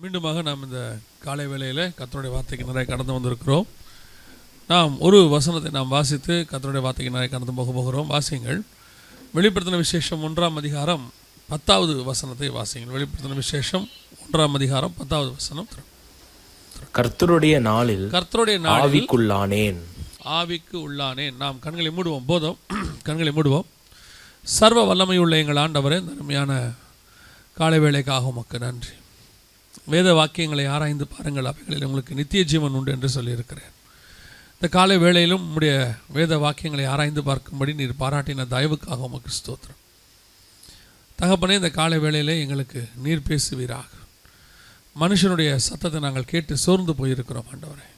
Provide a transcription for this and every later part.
மீண்டுமாக நாம் இந்த காலை வேளையில் கர்த்தருடைய வார்த்தைக்கு நிறைய கடந்து வந்திருக்கிறோம். நாம் ஒரு வசனத்தை நாம் வாசித்து கர்த்தருடைய வார்த்தைக்கு நிறைய கடந்து போகிறோம். வாசியுங்கள். வெளிப்படுத்தின விசேஷம் 1ஆம் அதிகாரம் 10வது வசனத்தை வாசியுங்கள். வெளிப்படுத்தின விசேஷம் 1ஆம் அதிகாரம் 10வது வசனம். கர்த்தருடைய நாளில் ஆவிக்கு உள்ளானேன். நாம் கண்களை மூடுவோம். போதும், கண்களை மூடுவோம். சர்வ வல்லமையுள்ள எங்கள் ஆண்டவரே, இந்த அருமையான காலை வேளைக்காக உமக்கு நன்றி. வேத வாக்கியங்களை ஆராய்ந்து பாருங்கள், அவைகளில் உங்களுக்கு நித்திய ஜீவன் உண்டு என்று சொல்லியிருக்கிறேன். இந்த காலை வேளையிலும் உம்முடைய வேத வாக்கியங்களை ஆராய்ந்து பார்க்கும்படி நீர் பாராட்டின தயவுக்காக உமக்கு ஸ்தோத்திரம். தகப்பனே, இந்த காலை வேளையிலே எங்களுக்கு நீர் பேசுவீராக. மனுஷனுடைய சத்தத்தை நாங்கள் கேட்டு சோர்ந்து போயிருக்கிறோம் ஆண்டவரே.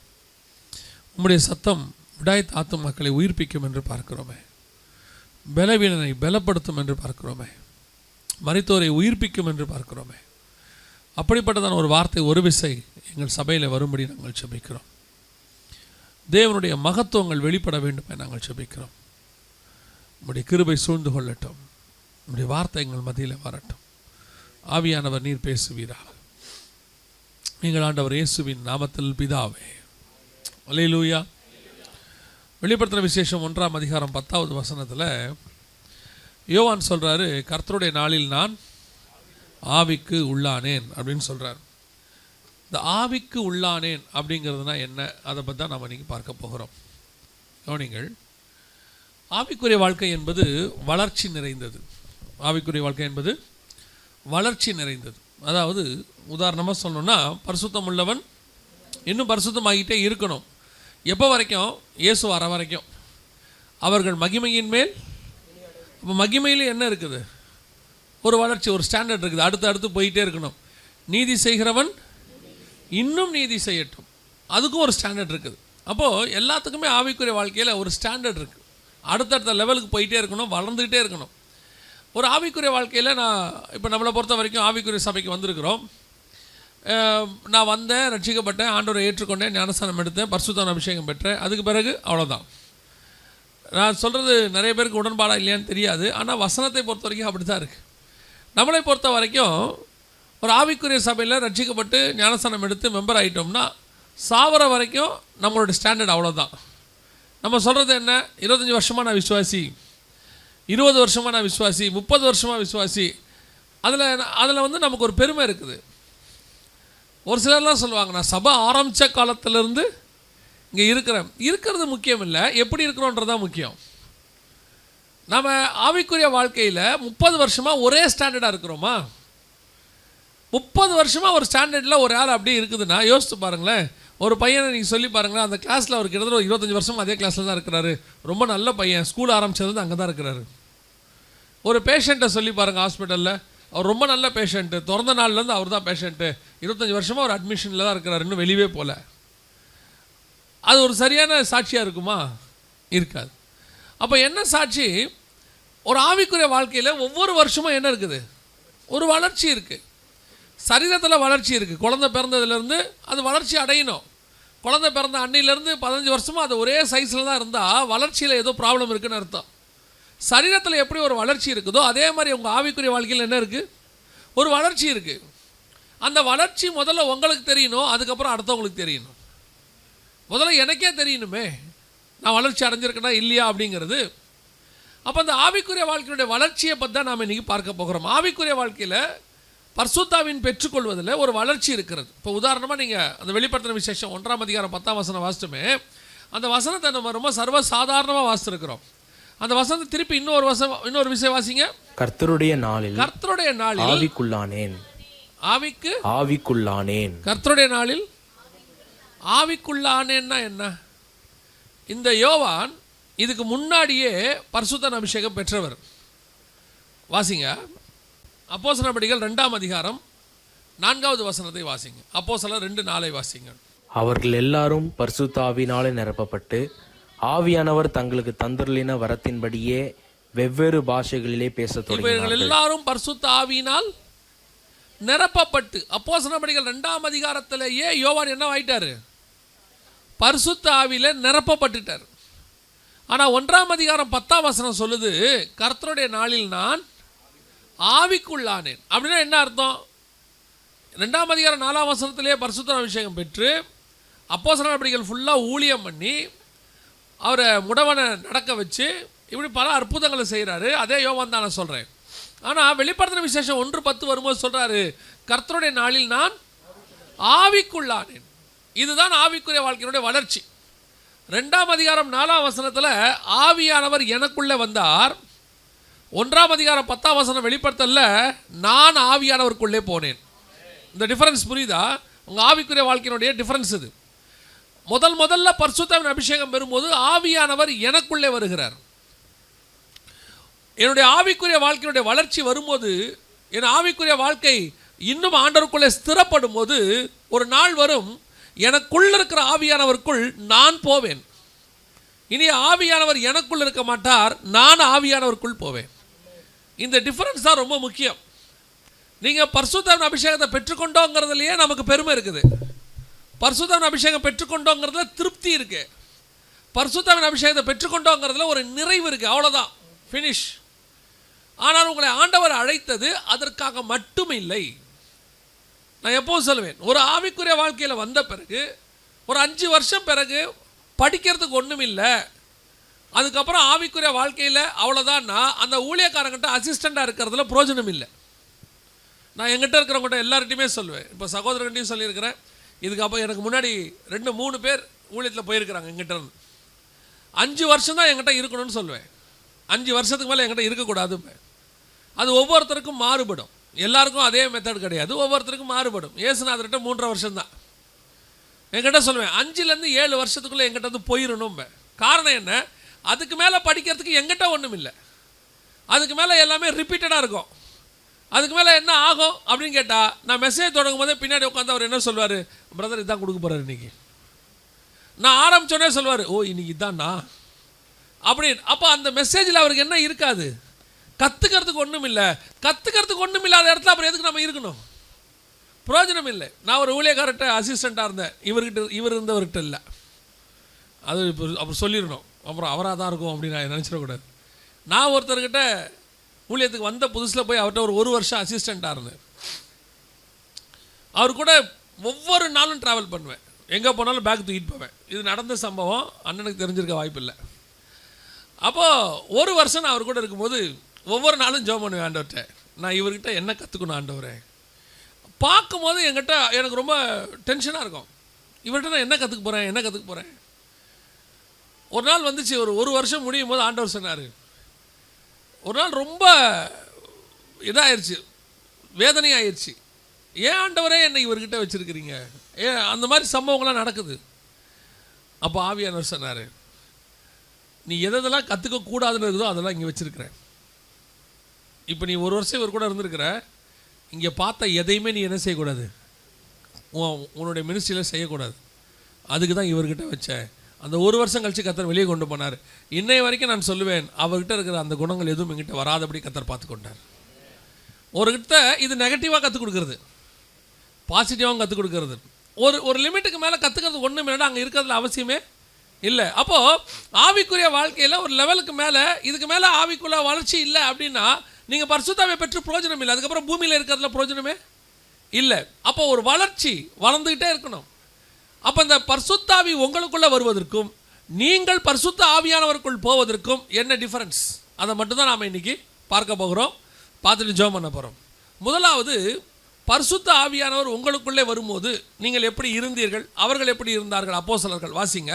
உம்முடைய சத்தம் விடாய்த்த ஆத்துமாக்களை உயிர்ப்பிக்கும் என்று பார்க்கிறோமே, பலவீனனை பலப்படுத்தும் என்று பார்க்கிறோமே, மரித்தோரை உயிர்ப்பிக்கும் என்று பார்க்கிறோமே. அப்படிப்பட்டதான ஒரு வார்த்தை ஒரு விசை எங்கள் சபையில் வரும்படி நாங்கள் ஜெபிக்கிறோம். தேவனுடைய மகத்துவங்கள் வெளிப்பட வேண்டும் என நாங்கள் ஜெபிக்கிறோம். உம்முடைய கிருபை சூழ்ந்து கொள்ளட்டும். உம்முடைய வார்த்தை எங்கள் மத்தியில் வரட்டும். ஆவியானவர் நீர் பேசுவீராக. எங்கள் ஆண்டவர் இயேசுவின் நாமத்தில் பிதாவே, அல்லேலூயா. வெளிப்படுத்தின விசேஷம் 1ஆம் அதிகாரம் 10வது வசனத்தில் யோவான் சொல்கிறாரு, கர்த்தருடைய நாளில் நான் ஆவிக்கு உள்ளானேன் அப்படின்னு சொல்கிறார். இந்த ஆவிக்கு உள்ளானேன் அப்படிங்கிறதுனா என்ன, அதை பற்றி தான் நம்ம இன்றைக்கி பார்க்க போகிறோம். கவனிங்கள். ஆவிக்குரிய வாழ்க்கை என்பது வளர்ச்சி நிறைந்தது. ஆவிக்குரிய வாழ்க்கை என்பது வளர்ச்சி நிறைந்தது. அதாவது உதாரணமாக சொல்லணும்னா, பரிசுத்தம் உள்ளவன் இன்னும் பரிசுத்தமாகிட்டே இருக்கணும். எப்போ வரைக்கும்? இயேசு வர வரைக்கும். அவர்கள் மகிமையின் மேல். அப்போ மகிமையில் என்ன இருக்குது? ஒரு வளர்ச்சி, ஒரு ஸ்டாண்டர்ட் இருக்குது. அடுத்து போயிட்டே இருக்கணும். நீதி செய்கிறவன் இன்னும் நீதி செய்யட்டும், அதுக்கும் ஒரு ஸ்டாண்டர்ட் இருக்குது. அப்போது எல்லாத்துக்குமே ஆவிக்குரிய வாழ்க்கையில் ஒரு ஸ்டாண்டர்ட் இருக்குது. அடுத்தடுத்த லெவலுக்கு போயிட்டே இருக்கணும், வளர்ந்துக்கிட்டே இருக்கணும். ஒரு ஆவிக்குரிய வாழ்க்கையில் இப்போ நம்மளை பொறுத்த வரைக்கும் ஆவிக்குரிய சபைக்கு வந்திருக்கிறோம். நான் வந்தேன், ரட்சிக்கப்பட்டேன், ஆண்டவரை ஏற்றுக்கொண்டேன், ஞானஸ்நானம் எடுத்தேன், பரிசுத்த அபிஷேகம் பெற்றேன். அதுக்கு பிறகு அவ்வளோதான். நான் சொல்கிறது நிறைய பேருக்கு உடன்பாடாக இல்லையான்னு தெரியாது. ஆனால் வசனத்தை பொறுத்த வரைக்கும் அப்படி தான் இருக்குது. நம்மளை பொறுத்த வரைக்கும் ஒரு ஆவிக்குரிய சபையில் ரட்சிக்கப்பட்டு ஞானஸ்நானம் எடுத்து மெம்பர் ஆகிட்டோம்னா சாவர வரைக்கும் நம்மளோட ஸ்டாண்டர்ட் அவ்வளோதான். நம்ம சொல்கிறது என்ன? 25 வருஷமாக நான் விசுவாசி, 20 வருஷமாக நான் விசுவாசி, 30 வருஷமாக விசுவாசி. அதில் வந்து நமக்கு ஒரு பெருமை இருக்குது. ஒரு சிலர்லாம் சொல்லுவாங்க, நான் சபை ஆரம்பித்த காலத்திலேருந்து இங்கே இருக்கிறது முக்கியம் இல்லை, எப்படி இருக்கிறோன்றதான் முக்கியம். நம்ம ஆவிக்குரிய வாழ்க்கையில் 30 வருஷமாக ஒரே ஸ்டாண்டர்டாக இருக்கிறோமா? 30 வருஷமாக ஒரு ஸ்டாண்டர்டில் ஒரு ஆள் அப்படி இருக்குதுன்னா யோசித்து பாருங்களேன். ஒரு பையனை நீங்கள் சொல்லி பாருங்களேன், அந்த கிளாஸில் அவர் கிட்டத்தட்ட 25 வருஷமாக அதே கிளாஸில் தான் இருக்கிறாரு, ரொம்ப நல்ல பையன், ஸ்கூல் ஆரம்பித்தது அங்கே தான் இருக்கிறாரு. ஒரு பேஷண்ட்டை சொல்லி பாருங்கள், ஹாஸ்பிட்டலில் அவர் ரொம்ப நல்ல பேஷண்ட்டு, திறந்த நாள்லேருந்து அவர் தான் பேஷண்ட்டு, 25 வருஷமாக ஒரு அட்மிஷனில் தான் இருக்கிறாரு, இன்னும் வெளியே போகல. அது ஒரு சரியான சாட்சியாக இருக்குமா? இருக்காது. அப்போ என்ன சாட்சி? ஒரு ஆவிக்குரிய வாழ்க்கையில் ஒவ்வொரு வருஷமும் என்ன இருக்குது? ஒரு வளர்ச்சி இருக்குது. சரீரத்தில் வளர்ச்சி இருக்குது. குழந்தை பிறந்ததுலேருந்து அது வளர்ச்சி அடையணும். குழந்தை பிறந்த அன்னையிலேருந்து 15 வருஷமாக அது ஒரே சைஸில் தான் இருந்தால் வளர்ச்சியில் ஏதோ ப்ராப்ளம் இருக்குதுன்னு அர்த்தம். சரீரத்தில் எப்படி ஒரு வளர்ச்சி இருக்குதோ அதே மாதிரி உங்கள் ஆவிக்குரிய வாழ்க்கையில் என்ன இருக்குது? ஒரு வளர்ச்சி இருக்குது. அந்த வளர்ச்சி முதல்ல உங்களுக்கு தெரியணும், அதுக்கப்புறம் அடுத்தவங்களுக்கு தெரியணும். முதல்ல எனக்கே தெரியணுமே, நான் வளர்ச்சி அடைஞ்சிருக்கேனா இல்லையா அப்படிங்கிறது. அப்போ அந்த ஆவிக்குரிய வாழ்க்கையுடைய வளர்ச்சியை பற்றி தான் நாம் இன்றைக்கி பார்க்க போகிறோம். ஆவிக்குரிய வாழ்க்கையில் பரிசுத்தாவின் பெற்றுக்கொள்வதில் ஒரு வளர்ச்சி இருக்கிறது. இப்போ உதாரணமாக நீங்கள் அந்த வெளிப்படுத்தின விசேஷம் 1ஆம் அதிகாரம் 10ஆம் வசனம் வாசிச்சுமே, அந்த வசனத்தை நம்ம ரொம்ப சர்வசாதாரணமாக வாசிச்சிருக்கிறோம். அந்த வசனத்தை திருப்பி இன்னொரு விஷயம் வாசிங்க. கர்த்தருடைய நாளில் ஆவிக்குள்ளானேன். கர்த்தருடைய நாளில் ஆவிக்குள்ளானேன்னா என்ன? இந்த யோவான் இதுக்கு முன்னாடியே பரிசுத்த அபிஷேகம் பெற்றவர். வாசிங்க. அப்போஸ்தலர் நடபடிகள் 2ஆம் அதிகாரம் 4வது வசனத்தை வாசிங்க. அப்போஸ்தலர் 2:4 வாசிங்க. அவர்கள் எல்லாரும் பரிசுத்த ஆவியினாலே நிரப்பப்பட்டு ஆவியானவர் தங்களுக்கு தந்தருளின வரத்தின்படியே வெவ்வேறு பாஷைகளிலே பேசத் தொடங்கினார்கள். எல்லாரும் பரிசுத்த ஆவியினால் நிரப்பப்பட்டு. அப்போஸ்தலர் நடபடிகள் 2ஆம் அதிகாரத்திலேயே யோவான் என்ன ஆயிட்டாரு? பரிசுத்த ஆவியில நிரப்பப்பட்டுட்டார். ஆனால் 1ஆம் அதிகாரம் 10ஆம் வசனம் சொல்லுது, கர்த்தருடைய நாளில் நான் ஆவிக்குள்ளானேன். அப்படின்னா என்ன அர்த்தம்? 2ஆம் அதிகாரம் 4ஆம் வசனத்திலே பரிசுத்த அபிஷேகம் பெற்று அப்போஸ்தலர் நடபடிகள் ஃபுல்லாக ஊழியம் பண்ணி அவரை முடவனை நடக்க வச்சு இப்படி பல அற்புதங்களை செய்கிறாரு. அதே யோவான் தான் நான் சொல்கிறேன். ஆனால் வெளிப்படுத்தின விசேஷம் 1:10 வரும்போது சொல்கிறாரு, கர்த்தருடைய நாளில் நான் ஆவிக்குள்ளானேன். இதுதான் ஆவிக்குரிய வாழ்க்கையினுடைய வளர்ச்சி. 2ஆம் அதிகாரம் 4ஆம் வசனத்தில் ஆவியானவர் எனக்குள்ளே வந்தார். 1ஆம் அதிகாரம் 10ஆம் வசனம் வெளிப்படுத்தல நான் ஆவியானவருக்குள்ளே போனேன். இந்த டிஃபரன்ஸ் புரியுதா? உங்கள் ஆவிக்குரிய வாழ்க்கையினுடைய டிஃபரன்ஸ் இது. முதல்ல பரிசுத்தாவின் அபிஷேகம் பெறும்போது ஆவியானவர் எனக்குள்ளே வருகிறார். என்னுடைய ஆவிக்குரிய வாழ்க்கையினுடைய வளர்ச்சி வரும்போது, என் ஆவிக்குரிய வாழ்க்கை இன்னும் ஆண்டவருக்குள்ளே ஸ்திரப்படும் போது ஒரு நாள் வரும், எனக்குள்ள இருக்கிற ஆவியானவருக்குள் நான் போவேன். இனி ஆவியானவர் எனக்குள் இருக்க மாட்டார், நான் ஆவியானவருக்குள் போவேன். இந்த டிஃபரன்ஸ் தான் ரொம்ப முக்கியம். நீங்கள் பரிசுத்தாவின் அபிஷேகத்தை பெற்றுக்கொண்டோங்கிறதுலையே நமக்கு பெருமை இருக்குது. பரிசுத்தாவின் அபிஷேகம் பெற்றுக்கொண்டோங்கிறதுல திருப்தி இருக்கு. பரிசுத்தாவின் அபிஷேகத்தை பெற்றுக்கொண்டோங்கிறதுல ஒரு நிறைவு இருக்கு. அவ்வளோதான், ஃபினிஷ். ஆனால் உங்களை ஆண்டவர் அழைத்தது அதற்காக மட்டும் இல்லை. நான் எப்போவும் சொல்லுவேன், ஒரு ஆவிக்குரிய வாழ்க்கையில் வந்த பிறகு ஒரு 5 வருஷம் பிறகு படிக்கிறதுக்கு ஒன்றும் இல்லை, அதுக்கப்புறம் ஆவிக்குரிய வாழ்க்கையில் அவ்வளோதான்னா அந்த ஊழியக்காரங்கிட்ட அசிஸ்டண்ட்டாக இருக்கிறதுல பிரயோஜனம் இல்லை. நான் எங்கிட்ட இருக்கிறவங்ககிட்ட எல்லார்ட்டையுமே சொல்லுவேன். இப்போ சகோதரர்கிட்டையும் சொல்லியிருக்கிறேன். இதுக்கப்புறம் எனக்கு முன்னாடி 2-3 பேர் ஊழியத்தில் போயிருக்கிறாங்க. எங்கிட்ட இருந்து 5 வருஷம் தான் என்கிட்ட இருக்கணும்னு சொல்லுவேன். 5 வருஷத்துக்கு மேலே என்கிட்ட இருக்கக்கூடாது. அது ஒவ்வொருத்தருக்கும் மாறுபடும். எல்லாருக்கும் அதே மெத்தட் கிடையாது, ஒவ்வொருத்தருக்கும் மாறுபடும். ஏசுநாதர்கிட்ட 3.5 வருஷம் தான். என்கிட்ட சொல்லுவேன் 5லேருந்து 7 வருஷத்துக்குள்ளே என்கிட்ட வந்து போயிடணும். காரணம் என்ன? அதுக்கு மேலே படிக்கிறதுக்கு எங்கிட்ட ஒன்றும் இல்லை. அதுக்கு மேலே எல்லாமே ரிப்பீட்டடாக இருக்கும். அதுக்கு மேலே என்ன ஆகும் அப்படின்னு கேட்டால், நான் மெசேஜ் தொடங்கும் போதே பின்னாடி உட்காந்து அவர் என்ன சொல்வார், பிரதர் இதான் கொடுக்க போகிறார் இன்றைக்கி. நான் ஆரம்பித்தோடனே சொல்வார், ஓ இன்னைக்கு இதான்ண்ணா அப்படின்னு. அப்போ அந்த மெசேஜில் அவருக்கு என்ன இருக்காது? கற்றுக்கிறதுக்கு ஒன்றும் இல்லை. கற்றுக்கிறதுக்கு ஒன்றும் இல்லாத இடத்துல அப்புறம் எதுக்கு நம்ம இருக்கணும்? பிரயோஜனம் இல்லை. நான் ஒரு ஊழியக்காரர்கிட்ட அசிஸ்டண்ட்டாக இருந்தேன். இவர் இருந்தவர்கிட்ட இல்லை. அது இப்போ அப்புறம் சொல்லிடணும், அப்புறம் அவராக தான் இருக்கும் அப்படின்னு நான் நினச்சிடக்கூடாது. நான் ஒருத்தர்கிட்ட ஊழியத்துக்கு வந்த புதுசில் போய் அவர்கிட்ட ஒரு வருஷம் அசிஸ்டண்ட்டாக இருந்தேன். அவர் கூட ஒவ்வொரு நாளும் ட்ராவல் பண்ணுவேன். எங்கே போனாலும் பேக் தூக்கிட்டு போவேன். இது நடந்த சம்பவம், அண்ணனுக்கு தெரிஞ்சிருக்க வாய்ப்பு இல்லை. அப்போது ஒரு வருஷம் நான் அவர் கூட இருக்கும்போது ஒவ்வொரு நாளும் ஜெபம் பண்ணுவேன் ஆண்டவர்கிட்ட, நான் இவர்கிட்ட என்ன கற்றுக்கணும் ஆண்டவரே. பார்க்கும்போது என்கிட்ட எனக்கு ரொம்ப டென்ஷனாக இருக்கும். இவர்கிட்ட நான் என்ன கற்றுக்க போகிறேன். ஒரு நாள் வந்துச்சு, ஒரு வருஷம் முடியும் போது ஆண்டவர் சொன்னார், ஒரு நாள் ரொம்ப இதாகிடுச்சு, வேதனையாகிடுச்சு. ஏன் ஆண்டவரே என்னை இவர்கிட்ட வச்சுருக்கிறீங்க? ஏன் அந்த மாதிரி சம்பவங்கள்லாம் நடக்குது. அப்போ ஆவியானவர் சொன்னார், நீ எதெல்லாம் கற்றுக்கக்கூடாதுன்னு இருக்குதோ அதெல்லாம் இங்கே வச்சுருக்கிறேன். இப்போ நீ ஒரு வருஷம் இவர் கூட இருந்திருக்கிற, இங்கே பார்த்த எதையுமே நீ என்ன செய்யக்கூடாது, உன்னுடைய மினிஸ்ட்ரியில் செய்யக்கூடாது. அதுக்கு தான் இவர்கிட்ட வச்சேன். அந்த ஒரு வருஷம் கழித்து கத்தர் வெளியே கொண்டு போனார். இன்னைய வரைக்கும் நான் சொல்லுவேன், அவர்கிட்ட இருக்கிற அந்த குணங்கள் எதுவும் எங்கிட்ட வராதபடி கத்தர் பார்த்து கொண்டார். ஒருகிட்ட இது நெகட்டிவாக கற்றுக் கொடுக்குறது, பாசிட்டிவாகவும் கற்றுக் கொடுக்கறது. ஒரு லிமிட்டுக்கு மேலே கற்றுக்கிறது ஒன்றும் இல்லைன்னா அங்கே இருக்கிறதுல அவசியமே இல்லை. அப்போது ஆவிக்குரிய வாழ்க்கையில் ஒரு லெவலுக்கு மேலே, இதுக்கு மேலே ஆவிக்குள்ள வளர்ச்சி இல்லை அப்படின்னா நீங்கள் பரிசுத்தாவை பெற்று பிரயோஜனம் இல்லை. அதுக்கப்புறம் பூமியில் இருக்கிறதுல பிரயோஜனமே இல்லை. அப்போ ஒரு வளர்ச்சி வளர்ந்துக்கிட்டே இருக்கணும். அப்போ இந்த பரிசுத்தாவி உங்களுக்குள்ளே வருவதற்கும் நீங்கள் பரிசுத்த ஆவியானவருக்குள் போவதற்கும் என்ன டிஃபரன்ஸ், அதை மட்டும்தான் நாம் இன்றைக்கி பார்க்க போகிறோம், பார்த்துட்டு ஜெபம் பண்ண போகிறோம். முதலாவது, பரிசுத்த ஆவியானவர் உங்களுக்குள்ளே வரும்போது நீங்கள் எப்படி இருந்தீர்கள், அவர்கள் எப்படி இருந்தார்கள். அப்போஸ்தலர்கள் வாசிங்க.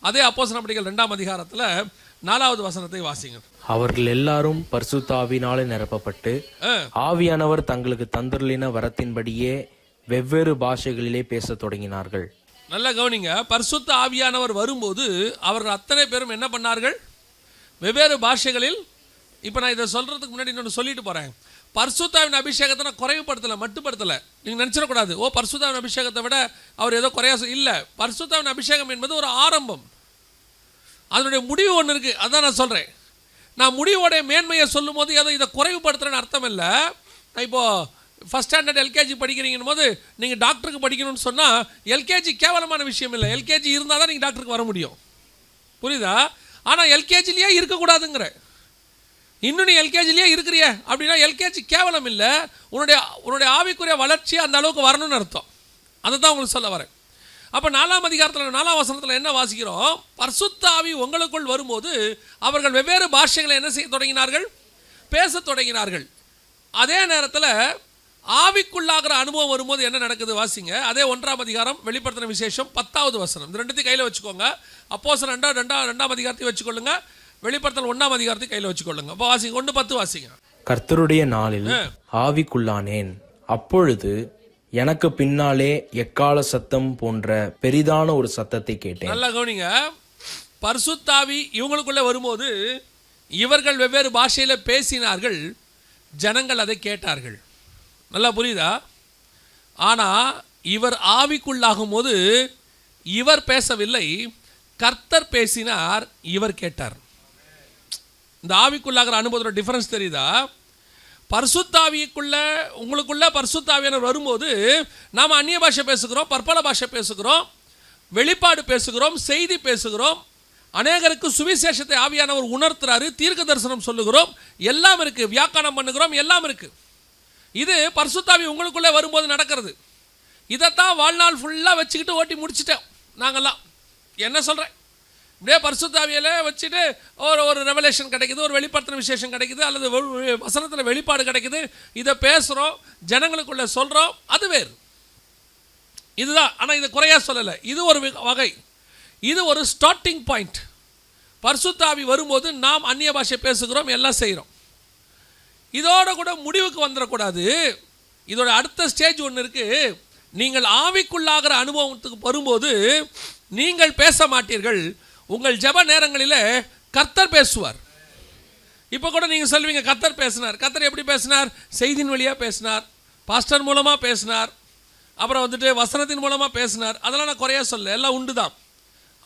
அதே அப்போஸ்தலர் நடபடிகள் 2ஆம் அதிகாரத்தில் 4வது வசனத்தை வாசிங்க. அவர்கள் எல்லாரும் பரிசுத்த ஆவியினாலே நிரப்பப்பட்டு ஆவியானவர் தங்களுக்கு தந்தருளின வரத்தின்படியே வெவ்வேறு பாஷைகளிலே பேசத் தொடங்கினார்கள். நல்லா கவனிங்க. பரிசுத்த ஆவியானவர் வரும்போது அவர்கள் அத்தனை பேரும் என்ன பண்ணார்கள்? வெவ்வேறு பாஷைகளில். இப்போ நான் இதை சொல்கிறதுக்கு முன்னாடி இன்னொன்று சொல்லிட்டு போகிறேன். பரிசுத்தாவின் அபிஷேகத்தை நான் குறைவுபடுத்தலை, மட்டுப்படுத்தலை. நீங்கள் நினச்சிடக்கூடாது, ஓ பரிசுத்தாவின் அபிஷேகத்தை விட அவர் ஏதோ குறையா இல்லை. பரிசுத்தாவின் அபிஷேகம் என்பது ஒரு ஆரம்பம், அதனுடைய முடிவு ஒன்று இருக்குது. அதான் நான் சொல்கிறேன். நான் முடிவோடைய மேன்மையை சொல்லும் போது ஏதோ இதை குறைவுபடுத்துகிறேன்னு அர்த்தம் இல்லை. இப்போது ஃபஸ்ட் ஸ்டாண்டர்ட் எல்கேஜி படிக்கிறீங்கன்னு போது நீங்கள் டாக்டருக்கு படிக்கணும்னு சொன்னால் எல்கேஜி கேவலமான விஷயம் இல்லை. எல்கேஜி இருந்தால் தான் நீங்கள் டாக்டருக்கு வர முடியும், புரியுதா? ஆனால் எல்கேஜிலேயே இருக்கக்கூடாதுங்கிற இன்னும் நீ எல்கேஜிலேயே இருக்கிறிய அப்படின்னா எல்கேஜி கேவலம் இல்லை, உன்னுடைய ஆவிக்குரிய வளர்ச்சி அந்த அளவுக்கு வரணும்னு அர்த்தம். அதை தான் உங்களுக்கு சொல்ல வரேன். அப்போ 4ஆம் அதிகாரத்தில் 4ஆம் வசனத்தில் என்ன வாசிக்கிறோம்? பரிசுத்த ஆவி உங்களுக்குள் வரும்போது அவர்கள் வெவ்வேறு பாஷைகளை என்ன செய்ய தொடங்கினார்கள்? பேச தொடங்கினார்கள். அதே நேரத்தில் ஆவிக்குள்ளாகிற அனுபவம் வரும்போது என்ன நடக்குது வாசிங்க. அதே 1ஆம் அதிகாரம் வெளிப்படுத்தின விசேஷம் 10வது வசனம். இந்த ரெண்டுத்தையும் கையில் வச்சுக்கோங்க. அப்போஸ்தலர் 2ஆம் அதிகாரத்தையும் வச்சுக்கொள்ளுங்க, வெளிப்படுத்தல் 1ஆம் அதிகாரத்தையும் கையில் வச்சுக்கொள்ளுங்க. அப்போ வாசிங்க, 1:10 வாசிங்க. கர்த்தருடைய நாளில் ஆவிக்குள்ளானேன், அப்பொழுது எனக்கு பின்னாலே எக்கால சத்தம் போன்ற பெரிதான ஒரு சத்தத்தை கேட்டேன். நல்லா கவனிங்க. பரிசுத்த ஆவி இவங்களுக்குள்ளே வரும்போது இவர்கள் வெவ்வேறு பாஷையில் பேசினார்கள், ஜனங்கள் அதை கேட்டார்கள். நல்லா புரியுதா? ஆனால் இவர் ஆவிக்குள்ளாகும் போது இவர் பேசவில்லை, கர்த்தர் பேசினார், இவர் கேட்டார். இந்த ஆவிக்குள்ளாகிற அனுபவத்தோட டிஃபரன்ஸ் தெரியுதா? பரிசுத்தாவிக்குள்ள உங்களுக்குள்ள பரிசுத்தாவியானவர் வரும்போது நாம் அந்நிய பாஷை பேசுகிறோம், பற்பல பாஷை பேசுகிறோம், வெளிப்பாடு பேசுகிறோம், செய்தி பேசுகிறோம், அநேகருக்கு சுவிசேஷத்தை ஆவியானவர் உணர்த்துறாரு, தீர்க்க தரிசனம் சொல்லுகிறோம், எல்லாம் இருக்குது, வியாக்கியானம் பண்ணுகிறோம், எல்லாம் இருக்குது. இது பரிசுத்தாவி உங்களுக்குள்ளே வரும்போது நடக்கிறது. இதைத்தான் வாழ்நாள் ஃபுல்லாக வச்சுக்கிட்டு ஓட்டி முடிச்சிட்டோம் நாங்கள்லாம். என்ன சொல்கிறேன், இப்படியே பரிசுத்தாவியில் வச்சுட்டு ஒரு ரெவலேஷன் கிடைக்குது, ஒரு வெளிப்படுத்தின விசேஷம் கிடைக்குது, அல்லது வசனத்தில் வெளிப்பாடு கிடைக்குது, இதை பேசுகிறோம், ஜனங்களுக்குள்ளே சொல்கிறோம், அது வேறு. இதுதான். ஆனால் இதை குறையாக சொல்லலை, இது ஒரு வகை, இது ஒரு ஸ்டார்டிங் பாயிண்ட். பரிசுத்தாவி வரும்போது நாம் அந்நிய பாஷை பேசுகிறோம், எல்லாம் செய்கிறோம். இதோட கூட முடிவுக்கு வந்துடக்கூடாது. இதோட அடுத்த ஸ்டேஜ் ஒன்று இருக்குது. நீங்கள் ஆவிக்குள்ளாகிற அனுபவத்துக்கு வரும்போது நீங்கள் பேச மாட்டீர்கள், உங்கள் ஜெப நேரங்களில் கர்த்தர் பேசுவார். இப்போ கூட நீங்கள் சொல்வீங்க கர்த்தர் பேசினார். கர்த்தர் எப்படி பேசினார்? செய்தியின் வழியாக பேசினார், பாஸ்டர் மூலமாக பேசினார், அப்புறம் வந்துட்டு வசனத்தின் மூலமாக பேசினார். அதெல்லாம் நான் குறையா சொல்ல, எல்லாம் உண்டு தான்.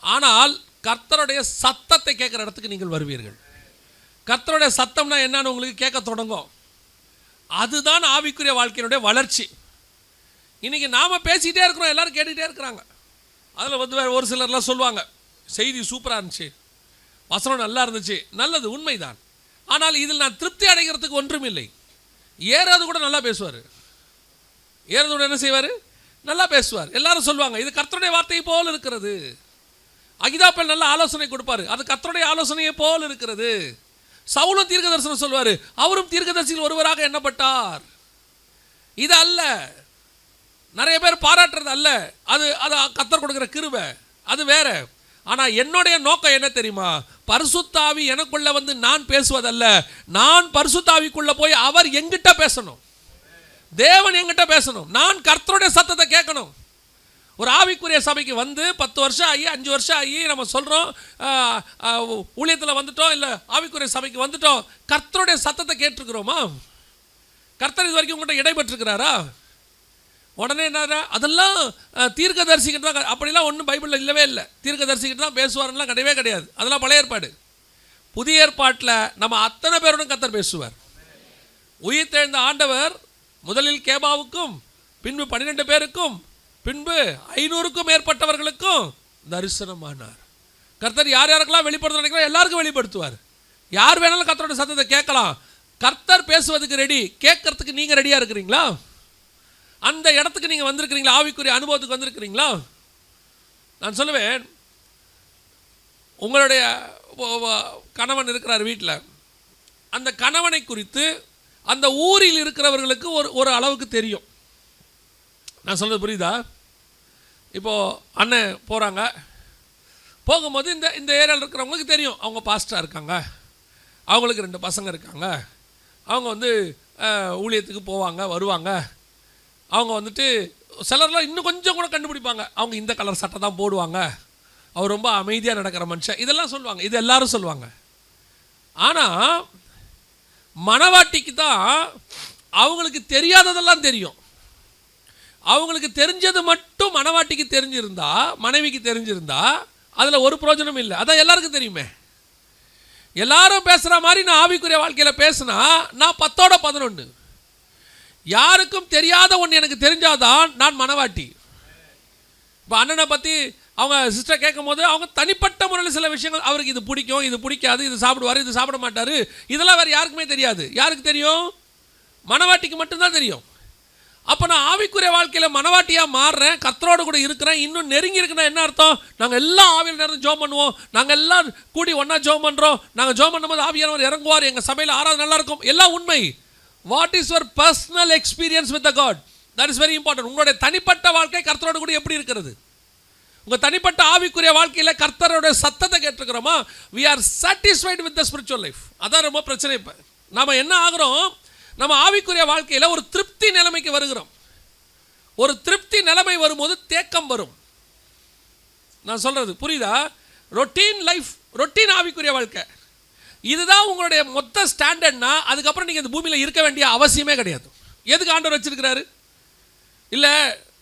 ஆனால் கர்த்தருடைய சத்தத்தை கேட்குற இடத்துக்கு நீங்கள் வருவீர்கள். கர்த்தருடைய சத்தம்னா என்னன்னு உங்களுக்கு கேட்க தொடங்கும். அதுதான் ஆவிக்குரிய வாழ்க்கையினுடைய வளர்ச்சி. இன்றைக்கி நாம் பேசிக்கிட்டே இருக்கிறோம், எல்லோரும் கேட்டுக்கிட்டே இருக்கிறாங்க. அதில் வந்து வேறு ஒரு சிலர்லாம் சொல்லுவாங்க, செய்தி சூப்பராக இருந்துச்சு, வசனம் நல்லா இருந்துச்சு. நல்லது, உண்மைதான். ஆனால் இதில் நான் திருப்தி அடைகிறதுக்கு ஒன்றும் இல்லை. ஏறாவது கூட நல்லா பேசுவார், ஏறது கூட என்ன செய்வார்? நல்லா பேசுவார். எல்லாரும் சொல்லுவாங்க இது கர்த்தருடைய வார்த்தையை போல் இருக்கிறது. அகிதாப்பேல் நல்ல ஆலோசனை கொடுப்பாரு, அது கர்த்தருடைய ஆலோசனையை போல் இருக்கிறது. சவுலும் தீர்க்க தரிசனம் சொல்வார், அவரும் தீர்க்கதரிசியில் ஒருவராக எண்ணப்பட்டார். இது அல்ல, நிறைய பேர் பாராட்டுறது அல்ல, அது கர்த்தர் கொடுக்குற கிருபை, அது வேற. ஆனால் என்னுடைய நோக்கம் என்ன தெரியுமா? பரிசுத்தாவி எனக்குள்ள வந்து நான் பேசுவதல்ல, நான் பரிசுத்தாவிக்குள்ள போய் அவர் எங்கிட்ட பேசணும், தேவன் எங்கிட்ட பேசணும், நான் கர்த்தருடைய சத்தத்தை கேட்கணும். ஒரு ஆவிக்குரிய சபைக்கு வந்து 10 வருஷம் ஆகி 5 வருஷம் ஆகி நம்ம சொல்கிறோம் ஊழியத்தில் வந்துட்டோம், இல்லை ஆவிக்குரிய சபைக்கு வந்துட்டோம், கர்த்தருடைய சத்தத்தை கேட்டிருக்கிறோமா? கர்த்தர் இது வரைக்கும் உங்கள்கிட்ட இடைப்பட்டிருக்கிறாரா? உடனே என்ன, அதெல்லாம் தீர்க்க தரிசிக்கிட்டு தான், அப்படிலாம் ஒன்றும் பைபிளில் இல்லவே இல்லை. தீர்க்க தரிசிக்கிட்டு தான் பேசுவார்லாம் கிடையவே கிடையாது. அதெல்லாம் பழைய ஏற்பாடு. புதிய ஏற்பாட்டில் நம்ம அத்தனை பேருடன் கர்த்தர் பேசுவார். உயிர் தெழுந்த ஆண்டவர் முதலில் கேபாவுக்கும், பின்பு 12 பேருக்கும், பின்பு 500க்கும் மேற்பட்டவர்களுக்கும் தரிசனமானார். கர்த்தர் யார் யாருக்கெல்லாம் வெளிப்படுத்த நினைக்கிறோம் எல்லாருக்கும் வெளிப்படுத்துவார். யார் வேணாலும் கர்த்தரோட சத்தத்தை கேட்கலாம். கர்த்தர் பேசுவதுக்கு ரெடி, கேட்கறதுக்கு நீங்கள் ரெடியாக இருக்கிறீங்களா? அந்த இடத்துக்கு நீங்கள் வந்திருக்கிறீங்களா? ஆவிக்குரிய அனுபவத்துக்கு வந்திருக்கிறீங்களா? நான் சொல்லுவேன், உங்களுடைய கணவன் இருக்கிறார் வீட்டில், அந்த கணவனை குறித்து அந்த ஊரில் இருக்கிறவர்களுக்கு ஒரு அளவுக்கு தெரியும். நான் சொல்கிறது புரியுதா? இப்போது அண்ணன் போகிறாங்க, போகும்போது இந்த ஏரியாவில் இருக்கிறவங்களுக்கு தெரியும், அவங்க பாஸ்டராக இருக்காங்க, அவங்களுக்கு 2 பசங்க இருக்காங்க, அவங்க வந்து ஊழியத்துக்கு போவாங்க வருவாங்க. அவங்க வந்துட்டு சிலர்லாம் இன்னும் கொஞ்சம் கூட கண்டுபிடிப்பாங்க, அவங்க இந்த கலர் சட்டை தான் போடுவாங்க, அவர் ரொம்ப அமைதியாக நடக்கிற மனுஷன், இதெல்லாம் சொல்லுவாங்க. இது எல்லாரும் சொல்லுவாங்க. ஆனால் மணவாட்டிக்கு தான் அவங்களுக்கு தெரியாததெல்லாம் தெரியும். அவங்களுக்கு தெரிஞ்சது மட்டும் மணவாட்டிக்கு தெரிஞ்சிருந்தா, மனைவிக்கு தெரிஞ்சிருந்தா அதில் ஒரு பிரயோஜனம் இல்லை. அதான் எல்லாருக்கும் தெரியுமே. எல்லாரும் பேசுகிற மாதிரி நான் ஆவிக்குரிய வாழ்க்கையில் பேசினா நான் 10ஓட 11. யாருக்கும் தெரியாத ஒன்று எனக்கு தெரிஞ்சாதான் நான் மணவாட்டி. இப்போ அண்ணனை பற்றி அவங்க சிஸ்டர் கேட்கும் போது அவங்க தனிப்பட்ட முறையில் சில விஷயங்கள், அவருக்கு இது பிடிக்கும், இது பிடிக்காது, இது சாப்பிடுவார், இது சாப்பிட மாட்டார், இதெல்லாம் வேறு யாருக்குமே தெரியாது. யாருக்கு தெரியும்? மனவாட்டிக்கு மட்டும்தான் தெரியும். அப்போ நான் ஆவிக்குரிய வாழ்க்கையில் மனவாட்டியாக மாறுறேன், கர்த்தரோடு கூட இருக்கிறேன், இன்னும் நெருங்கி இருக்குன்னா என்ன அர்த்தம்? நாங்கள் எல்லாம் ஆவியில் நேரம் ஜோம் பண்ணுவோம், நாங்கள் எல்லாம் கூடி ஒன்றா ஜோம் பண்ணுறோம், நாங்கள் ஜோம் பண்ணும்போது ஆவியானவர் இறங்குவார், எங்கள் சபையில் ஆராதனை நல்லா இருக்கும், எல்லாம் உண்மை. What is your personal experience with the God? That is very important. உங்களுடைய தனிப்பட்ட வாழ்க்கை கர்த்தரோடு கூட எப்படி இருக்கிறது? உங்கள் தனிப்பட்ட ஆவிக்குரிய வாழ்க்கையில் கர்த்தரோட சத்தத்தை கேட்டிருக்கிறோமா? we are satisfied with the spiritual life. அதான் ரொம்ப பிரச்சனை. இப்போ நம்ம என்ன ஆகிறோம்? நம்ம ஆவிக்குரிய வாழ்க்கையில் ஒரு திருப்தி நிலைமைக்கு வருகிறோம். ஒரு திருப்தி நிலைமை வரும்போது தேக்கம் வரும். நான் சொல்கிறது புரியுதா? ரொட்டீன் லைஃப், ரொட்டீன் ஆவிக்குரிய வாழ்க்கை, இதுதான் உங்களுடைய மொத்த ஸ்டாண்டர்ட்னா அதுக்கப்புறம் நீங்கள் இந்த பூமியில் இருக்க வேண்டிய அவசியமே கிடையாது. எதுக்கு ஆண்டவர் வச்சிருக்கிறாரு? இல்லை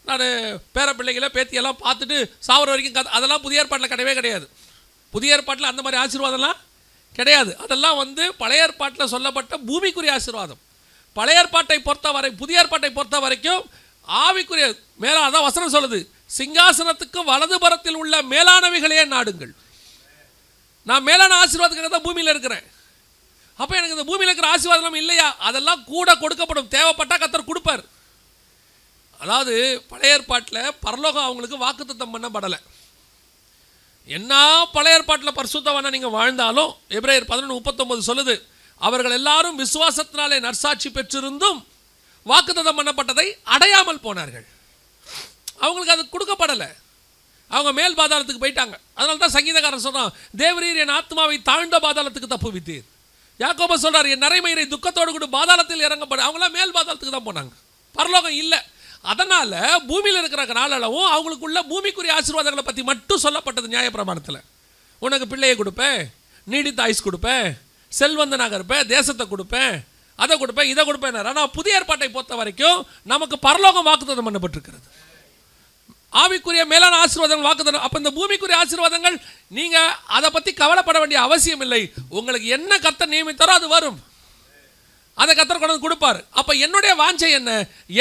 நான் பேர பிள்ளைகளை பேத்தியெல்லாம் பார்த்துட்டு சாவர வரைக்கும் அதெல்லாம் புதிய ஏற்பாட்டில் கிடையவே கிடையாது. புதிய ஏற்பாட்டில் அந்த மாதிரி ஆசீர்வாதம்லாம் கிடையாது. அதெல்லாம் பழைய ஏற்பாட்டில் சொல்லப்பட்ட பூமிக்குரிய ஆசீர்வாதம். பழைய ஏற்பாட்டை பொறுத்தவரை, புதிய ஏற்பாட்டை பொறுத்த வரைக்கும் ஆவிக்குரிய மேலா, அதான் வசனம் சொல்லுது, சிங்காசனத்துக்கு வலதுபுறத்தில் உள்ள மேலானவைகளையே நாடுங்கள். நான் மேலான ஆசீர்வாதத்துக்காக தான் பூமியில் இருக்கிறேன். அப்போ எனக்கு இந்த பூமியில் இருக்கிற ஆசீர்வாதம் இல்லையா? அதெல்லாம் கூட கொடுக்கப்படும், தேவைப்பட்டால் கர்த்தர் கொடுப்பார். அதாவது பழைய ஏற்பாட்டில் பரலோகம் அவங்களுக்கு வாக்குத்தத்தம் பண்ணப்படலை. என்ன பழைய ஏற்பாட்டில் பரிசுத்தவானா நீங்கள் வாழ்ந்தாலும், எபிரேயர் 11:39 சொல்லுது, அவர்கள் எல்லாரும் விசுவாசத்தினாலே நற்சாட்சி பெற்றிருந்தும் வாக்குத்தத்தம் பண்ணப்பட்டதை அடையாமல் போனார்கள். அவங்களுக்கு அது கொடுக்கப்படலை, அவங்க மேல் பாதாளத்துக்கு போயிட்டாங்க. அதனால தான் சங்கீதக்காரன் சொல்கிறான், தேவரீர் என் ஆத்மாவை தாழ்ந்த பாதாளத்துக்கு தப்புவித்தீர். யாக்கோபு சொல்கிறார், என் நரைமயிரை துக்கத்தோடு கூட பாதாளத்தில் இறங்கப்பட. அவங்களாம் மேல் பாதாளத்துக்கு தான் போனாங்க, பரலோகம் இல்லை. அதனால் பூமியில் இருக்கிற நாளளவும் அவங்களுக்குள்ள பூமிக்குரிய ஆசீர்வாதங்களை பற்றி மட்டும் சொல்லப்பட்டது நியாயப்பிரமாணத்தில். உனக்கு பிள்ளையை கொடுப்பேன், நீடித்த ஆயுஸ் கொடுப்பேன், செல்வந்தனாக இருப்பேன், தேசத்தை கொடுப்பேன், அதை கொடுப்பேன், இதை கொடுப்பேன். ஆனால் புதிய ஏற்பாட்டை பொறுத்த வரைக்கும் நமக்கு பரலோகம் வாக்குத்தத்தம் பண்ணப்பட்டிருக்கிறது. ஆவிக்குரிய மேலான ஆசீர்வாதங்கள் வாக்குத்தத்தம். அப்போ இந்த பூமிக்குரிய ஆசீர்வாதங்கள் நீங்கள் அதை பற்றி கவலைப்பட வேண்டிய அவசியம் இல்லை. உங்களுக்கு என்ன கர்த்தர் நியமித்தாரோ அது வரும், அதை கர்த்தர் கொண்டு கொடுப்பார். அப்போ என்னுடைய வாஞ்சை என்ன?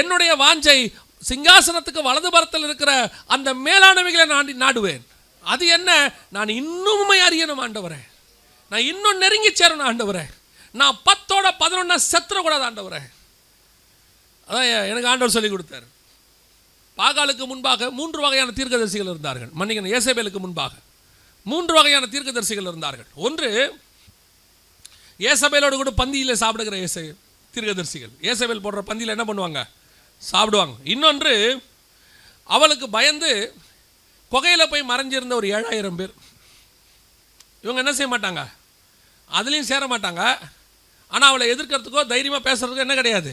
என்னுடைய வாஞ்சை சிங்காசனத்துக்கு வலதுபுறத்தில் இருக்கிற அந்த மேலானவைகளை நான் நாடுவேன். அது என்ன? நான் இன்னும் அறியணும் ஆண்டவரே, நான் இன்னும் நெருங்கி சேரணும் ஆண்டவரே, நான் 10ஓட 11 செத்துறக்கூடாது ஆண்டவரே. அதான் எனக்கு ஆண்டவர் சொல்லி கொடுத்தார். பாகாலுக்கு முன்பாக 3 வகையான தீர்க்கதரிசிகள் இருந்தார்கள். மன்னிக்கணும், ஏசபேலுக்கு முன்பாக 3 வகையான தீர்க்கதரிசிகள் இருந்தார்கள். ஒன்று ஏசபேலோடு கூட பந்தியில் சாப்பிடுகிற தீர்க்கதரிசிகள். ஏசபேல் போடுற பந்தியில் என்ன பண்ணுவாங்க? சாப்பிடுவாங்க. இன்னொன்று அவளுக்கு பயந்து குகையில் போய் மறைஞ்சிருந்த ஒரு 7000 பேர். இவங்க என்ன செய்ய மாட்டாங்க? அதுலேயும் சேர மாட்டாங்க. ஆனால் அவளை எதிர்க்கிறதுக்கோ தைரியமாக பேசுறதுக்கோ என்ன கிடையாது.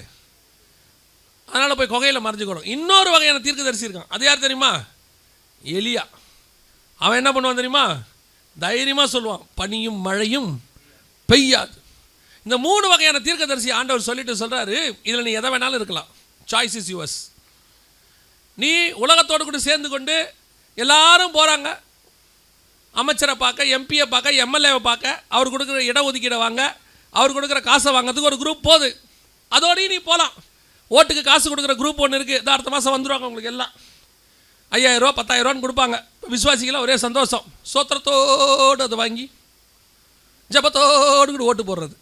அதனால் போய் குகையில் மறைஞ்சிக்கணும். இன்னொரு வகையான தீர்க்கதரிசி இருக்கான். அது யார் தெரியுமா? எலியா. அவன் என்ன பண்ணுவான் தெரியுமா? தைரியமாக சொல்லுவான், பனியும் மழையும் பெய்யாது. இந்த 3 வகையான தீர்க்கதரிசி ஆண்டவர் சொல்லிட்டு சொல்கிறாரு, இதில் நீ எதை வேணாலும் இருக்கலாம், சாய்ஸ் இஸ் யுவர்ஸ். நீ உலகத்தோடு கூட சேர்ந்து கொண்டு எல்லாரும் போகிறாங்க, அமைச்சரை பார்க்க, எம்பியை பார்க்க, எம்எல்ஏவை பார்க்க, அவர் கொடுக்குற இடஒதுக்கீடை வாங்க, அவர் கொடுக்குற காசை வாங்கிறதுக்கு ஒரு குரூப் போகுது. அதோடையும் நீ போகலாம். ஓட்டுக்கு காசு கொடுக்குற குரூப் ஒன்று இருக்குது. இது அடுத்த மாதம் வந்துடுவாங்க உங்களுக்கு எல்லாம். 5000 ரூபா 10,000 ரூபான்னு கொடுப்பாங்க. விசுவாசிகளாக ஒரே சந்தோஷம், சோத்திரத்தோடு அதை வாங்கி ஜபத்தோடு கூட ஓட்டு போடுறது.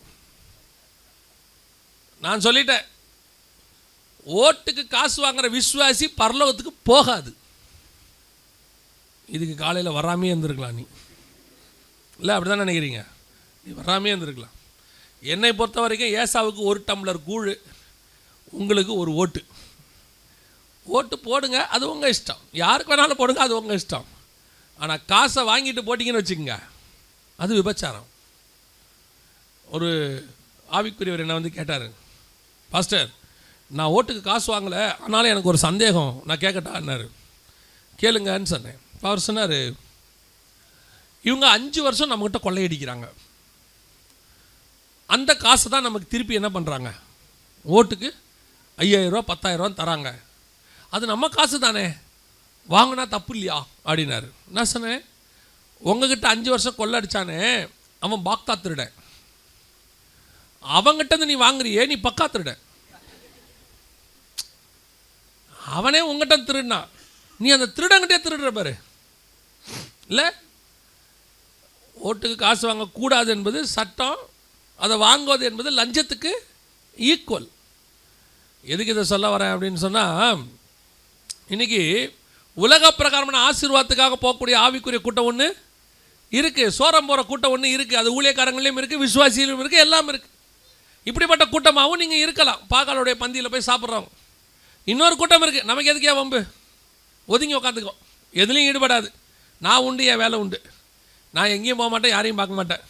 நான் சொல்லிட்டேன், ஓட்டுக்கு காசு வாங்குற விசுவாசி பரலோகத்துக்கு போகாது. இதுக்கு காலையில் வராமே இருந்திருக்கலாம். நீ இல்லை அப்படி தான் நினைக்கிறீங்க? நீ வராமே இருந்திருக்கலாம். என்னை பொறுத்த வரைக்கும் ஏசாவுக்கு 1 டம்ளர் கூழ், உங்களுக்கு ஒரு ஓட்டு. ஓட்டு போடுங்க, அது உங்கள் இஷ்டம். யாருக்கு வேணாலும் போடுங்க, அது உங்கள் இஷ்டம். ஆனால் காசை வாங்கிட்டு போட்டிங்கன்னு வச்சுக்கோங்க, அது விபச்சாரம். ஒரு ஆவிக்குரியவர் என்ன வந்து கேட்டார், பாஸ்டர் நான் ஓட்டுக்கு காசு வாங்கலை, ஆனாலும் எனக்கு ஒரு சந்தேகம், நான் கேட்கட்டான்னாரு. கேளுங்கன்னு சொன்னேன். அவர் சொன்னார், இவங்க 5 வருஷம் நம்மக்கிட்ட கொள்ளையடிக்கிறாங்க, அந்த காசை தான் நமக்கு திருப்பி என்ன பண்ணுறாங்க, ஓட்டுக்கு 5000 ரூபா 10,000 ரூபா தராங்க. அது நம்ம காசு தானே, வாங்கினா தப்பு இல்லையா அப்படின்னாரு. நான் சொன்னேன், உங்ககிட்ட 5 வருஷம் கொள்ளை அடித்தானே அவன் பாக்தா திருட, அவங்கிட்ட நீ வாங்குறியே நீ பக்கா திருட. அவனே உங்ககிட்ட திருடினா நீ அந்த திருடங்கிட்டே திருடுற பாரு. இல்லை? ஓட்டுக்கு காசு வாங்கக்கூடாது என்பது சட்டம், அதை வாங்குவது என்பது லஞ்சத்துக்கு ஈக்குவல். எதுக்கு இதை சொல்ல வரேன் அப்படின்னு சொன்னால், இன்றைக்கி உலக பிரகாரமான ஆசீர்வாதத்துக்காக போகக்கூடிய ஆவிக்குரிய கூட்டம் ஒன்று இருக்குது, சோரம் போகிற கூட்டம் ஒன்று இருக்குது. அது ஊழியக்காரங்களையும் இருக்குது, விசுவாசியிலும் இருக்குது, எல்லாம் இருக்குது. இப்படிப்பட்ட கூட்டமாகவும் நீங்கள் இருக்கலாம், பாகாலுடைய பந்தியில் போய் சாப்பிட்றவங்க. இன்னொரு கூட்டம் இருக்குது, நமக்கு எதுக்கே வம்பு, ஒதுங்கி உக்காந்துக்கோ, எதுலேயும் ஈடுபடாது, நான் உண்டு, என் வேலை உண்டு, நான் எங்கேயும் போக மாட்டேன், யாரையும் பார்க்க மாட்டேன்,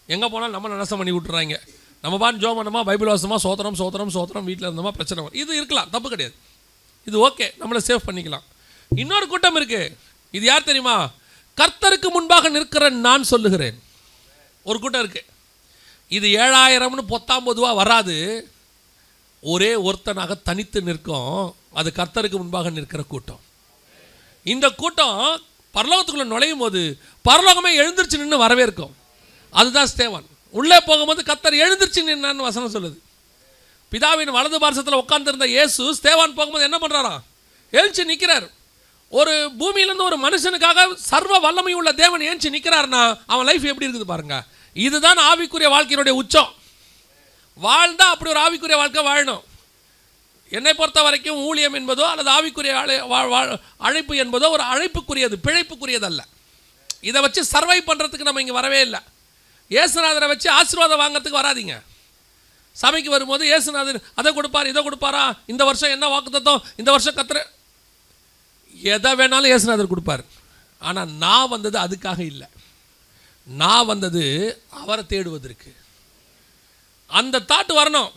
எங்கே போனாலும் நம்ம நஷ்டம் பண்ணி விட்டுறாங்க, நம்ம பாட்டு ஜோம் பண்ணோமா, பைபிள் வாசமா, சோத்திரம் சோத்திரம் சோத்திரம், வீட்டில் இருந்தோமா பிரச்சனை வரும். இது இருக்கலாம், தப்பு கிடையாது, இது ஓகே, நம்மளை சேவ் பண்ணிக்கலாம். இன்னொரு கூட்டம் இருக்குது, இது யார் தெரியுமா? கர்த்தருக்கு முன்பாக நிற்கிற நான் சொல்லுகிறேன். ஒரு கூட்டம் இருக்குது, இது 7000ன்னு பொத்தாம்பதுவாக வராது, ஒரே ஒருத்தனாக தனித்து நிற்கும். அது கர்த்தருக்கு முன்பாக நிற்கிற கூட்டம். இந்த கூட்டம் பரலோகத்துக்குள்ளே நுழையும் போது பரலோகமே எழுந்திருச்சு நின்று வரவேற்கும். அதுதான் ஸ்தேவான். உள்ளே போகும்போது கர்த்தர் எழுந்திருச்சு நின்னான்னு வசனம் சொல்லுது. பிதாவின் வலது பார்சத்தில் உட்கார்ந்திருந்த இயேசு ஸ்தேவான் போகும்போது என்ன பண்ணுறாராம்? எழுச்சி நிற்கிறார். ஒரு பூமியிலேருந்து ஒரு மனுஷனுக்காக சர்வ வல்லமை உள்ள தேவன் ஏஞ்சி நிற்கிறாருன்னா அவன் லைஃப் எப்படி இருக்குது பாருங்க. இதுதான் ஆவிக்குரிய வாழ்க்கையினுடைய உச்சம். வாழ்ந்தா அப்படி ஒரு ஆவிக்குரிய வாழ்க்கை வாழணும். என்னை பொறுத்த வரைக்கும் ஊழியம் என்பதோ அல்லது ஆவிக்குரிய அழைப்பு என்பதோ ஒரு அழைப்புக்குரியது, பிழைப்புக்குரியது அல்ல. இதை வச்சு சர்வை பண்ணுறதுக்கு நம்ம இங்கே வரவே இல்லை. இயேசுநாதரை வச்சு ஆசீர்வாதம் வாங்கிறதுக்கு வராதிங்க. சபைக்கு வரும்போது இயேசுநாதர் அதை கொடுப்பார், இதை கொடுப்பாரா, இந்த வருஷம் என்ன வாக்குத்தத்தம், இந்த வருஷம் கத்துற, எதை வேணாலும் இயேசுநாதர் கொடுப்பார். ஆனால் நான் வந்தது அதுக்காக இல்லை, நான் வந்தது அவரை தேடுவதற்கு. அந்த தாட்டு வரணும்.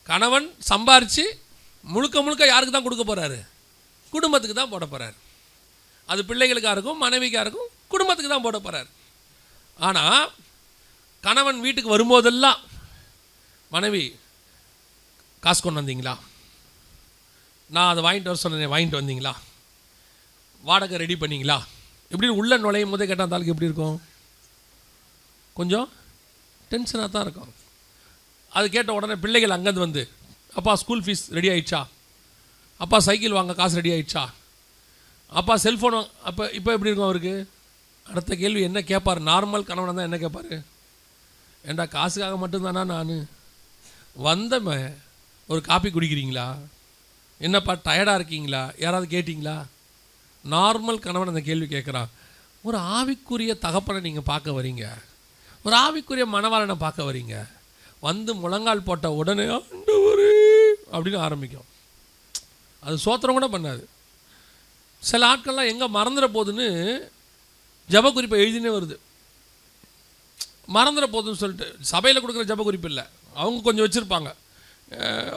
கணவன் சம்பாரித்து முழுக்க முழுக்க யாருக்கு தான் கொடுக்க போகிறாரு? குடும்பத்துக்கு தான் போட போகிறார். அது பிள்ளைகளுக்காக இருக்கும், மனைவிக்காக இருக்கும், குடும்பத்துக்கு தான் போட போகிறார். ஆனால் கணவன் வீட்டுக்கு வரும்போதெல்லாம் மனைவி காசு கொண்டு வந்தீங்களா, நான் அதை வாங்கிட்டு வர சொன்னேன், வாங்கிட்டு வந்தீங்களா, வாடகை ரெடி பண்ணிங்களா, இப்படின்னு உள்ள நுழையும் போதே கேட்டால் அந்த ஆளுக்கு எப்படி இருக்கும்? கொஞ்சம் டென்ஷனாக தான் இருக்கும். அது கேட்ட உடனே பிள்ளைகள் அங்கேருந்து வந்து, அப்பா ஸ்கூல் ஃபீஸ் ரெடி ஆகிடுச்சா, அப்பா சைக்கிள் வாங்க காசு ரெடி ஆகிடுச்சா, அப்பா செல்ஃபோன், அப்போ இப்போ எப்படி இருக்கும் அவருக்கு? அடுத்த கேள்வி என்ன கேட்பார்? நார்மல் கணவனை தான் என்ன கேட்பார்? ஏண்டா காசுக்காக மட்டும்தானா நான் வந்தமே, ஒரு காப்பி குடிக்கிறீங்களா, என்னப்பா டயர்டாக இருக்கீங்களா, யாராவது கேட்டிங்களா? நார்மல் கணவன் அந்த கேள்வி கேட்குறான். ஒரு ஆவிக்குரிய தகப்பனை நீங்கள் பார்க்க வரீங்க, ஒரு ஆவிக்குரிய மணவாளனை பார்க்க வரீங்க, வந்து முழங்கால் போட்ட உடனே ஆண்டவரே அப்படின்னு ஆரம்பிக்கும். அது சோத்திரம் கூட பண்ணாது. சில ஆட்கள்லாம் எங்கே மறந்துட போகுதுன்னு ஜப குறிப்பை எழுதினே வருது. மறந்துட போகுதுன்னு சொல்லிட்டு சபையில் கொடுக்குற ஜப குறிப்பு இல்லை, அவங்க கொஞ்சம் வச்சுருப்பாங்க,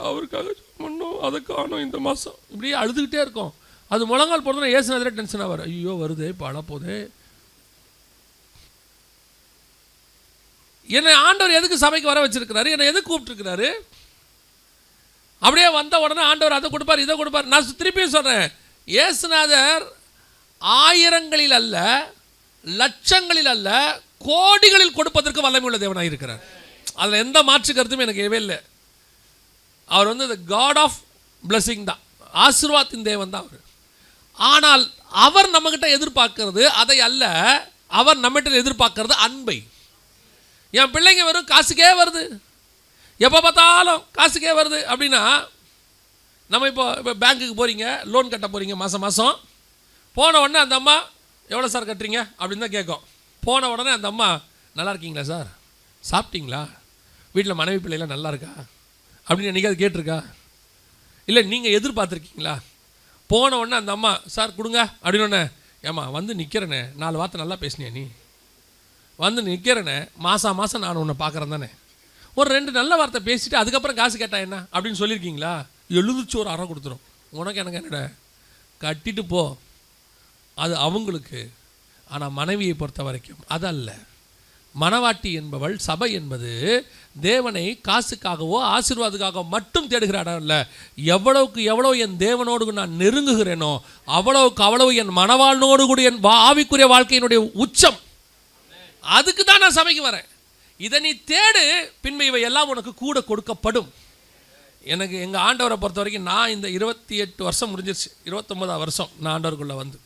அவருக்காக பண்ணோம், அதை காணும் இந்த மாதம், இப்படியே அழுதுகிட்டே இருக்கும். அது முழங்கால் போடுறதுனா ஏசுனதில் டென்ஷனாக வரும். ஐயோ வருதே, இப்போ அழப்போதே. என்னை ஆண்டவர் எதுக்கு சபைக்கு வர வச்சிருக்கிறாரு, என்னை எதுக்கு கூப்பிட்டுருக்கிறாரு? அப்படியே வந்த உடனே ஆண்டவர் அதை கொடுப்பார், இதை கொடுப்பார். நான் திருப்பியும் சொல்கிறேன், இயேசுநாதர் ஆயிரங்களில் அல்ல, லட்சங்களில் அல்ல, கோடிகளில் கொடுப்பதற்கு வல்லமை உள்ள தேவனாக இருக்கிறார். அதில் எந்த மாற்று கருத்துமே எனக்கு எதுவே இல்லை. அவர் வந்து the காட் ஆஃப் பிளஸிங் தான், ஆசீர்வாதத்தின் தேவன் தான் அவர். ஆனால் அவர் நம்மகிட்ட எதிர்பார்க்கிறது அதை அல்ல, அவர் நம்மகிட்ட எதிர்பார்க்கிறது அன்பை. என் பிள்ளைங்க வெறும் காசுக்கே வருது, எப்போ பார்த்தாலும் காசுக்கே வருது அப்படின்னா, நம்ம இப்போ பேங்க்குக்கு போகிறீங்க, லோன் கட்ட போகிறீங்க, மாதம் மாதம் போன உடனே அந்த அம்மா எவ்வளோ சார் கட்டுறீங்க அப்படின்னு தான் கேட்கும். போன உடனே அந்த அம்மா நல்லா இருக்கீங்களா சார், சாப்பிட்டீங்களா, வீட்டில் மனைவி பிள்ளைலாம் நல்லா இருக்கா அப்படின்னு என்னைக்காவது கேட்டிருக்கா? இல்லை நீங்கள் எதிர்பார்த்துருக்கீங்களா? போன உடனே அந்த அம்மா சார் கொடுங்க அப்படின்னு, ஏம்மா வந்து நிற்கிறேனே, 4 வார்த்தை நல்லா பேசினியா, நீ வந்து நிற்கிறேனே, மாதம் மாதம் நான் உன்னை பார்க்குறேன் தானே, ஒரு 2 நல்ல வார்த்தை பேசிவிட்டு அதுக்கப்புறம் காசு கேட்டா என்ன அப்படின்னு சொல்லியிருக்கீங்களா? எழுதிச்சு ஒரு அறம் கொடுத்துரும். உனக்கு எனக்கு என்னடா, கட்டிட்டு போ, அது அவங்களுக்கு. ஆனால் மனைவியை பொறுத்த வரைக்கும் அதல்ல. மணவாட்டி என்பவள், சபை என்பது தேவனை காசுக்காகவோ ஆசீர்வாதத்துக்காகவோ மட்டும் தேடுகிற இடம் இல்லை. எவ்வளவுக்கு எவ்வளோ என் தேவனோடு நான் நெருங்குகிறேனோ அவ்வளவுக்கு அவ்வளவு என் மணவாளனோடு கூட என் ஆவிக்குரிய வாழ்க்கையினுடைய உச்சம். அதுக்கு தான் நான் சபைக்கு வரேன். இதை நீ தேடு, பின்பு இவை எல்லாம் உனக்கு கூட கொடுக்கப்படும். எனக்கு எங்கள் ஆண்டவரை பொறுத்த வரைக்கும், நான் இந்த 28 வருஷம் முடிஞ்சிருச்சு, 29ஆம் வருஷம் நான் ஆண்டவருக்குள்ளே வந்து.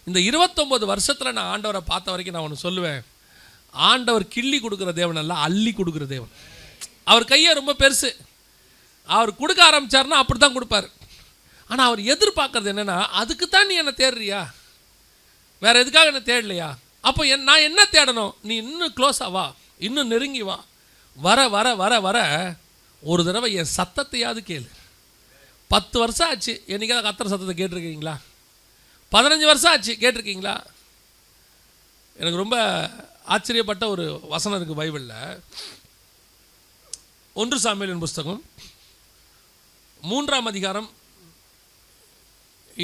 இந்த 29 வருஷத்தில் நான் ஆண்டவரை பார்த்த வரைக்கும் நான் ஒன்று சொல்லுவேன், ஆண்டவர் கிள்ளி கொடுக்குற தேவன் அல்ல, அள்ளி கொடுக்குற தேவன். அவர் கையை ரொம்ப பெருசு. அவர் கொடுக்க ஆரம்பித்தார்னா அப்படி தான் கொடுப்பார். ஆனால் அவர் எதிர்பார்க்கறது என்னென்னா, அதுக்கு தான் நீ என்னை தேடுறியா, வேறு எதுக்காக என்னை தேடலையா? அப்போ நான் என்ன தேடணும்? நீ இன்னும் க்ளோஸாக வா, இன்னும் நெருங்கி வா. வர வர வர வர ஒரு தடவை என் சத்தத்தையாவது கேளு. 10 வருஷம் ஆச்சு, என்னைக்காவது கர்த்தர் சத்தத்தை கேட்டிருக்கீங்களா? 15 வருஷம் ஆச்சு, கேட்டிருக்கீங்களா? எனக்கு ரொம்ப ஆச்சரியப்பட்ட ஒரு வசனம் இருக்குது பைபிளில். 1 சாமுவேலின் புஸ்தகம் 3ஆம் அதிகாரம்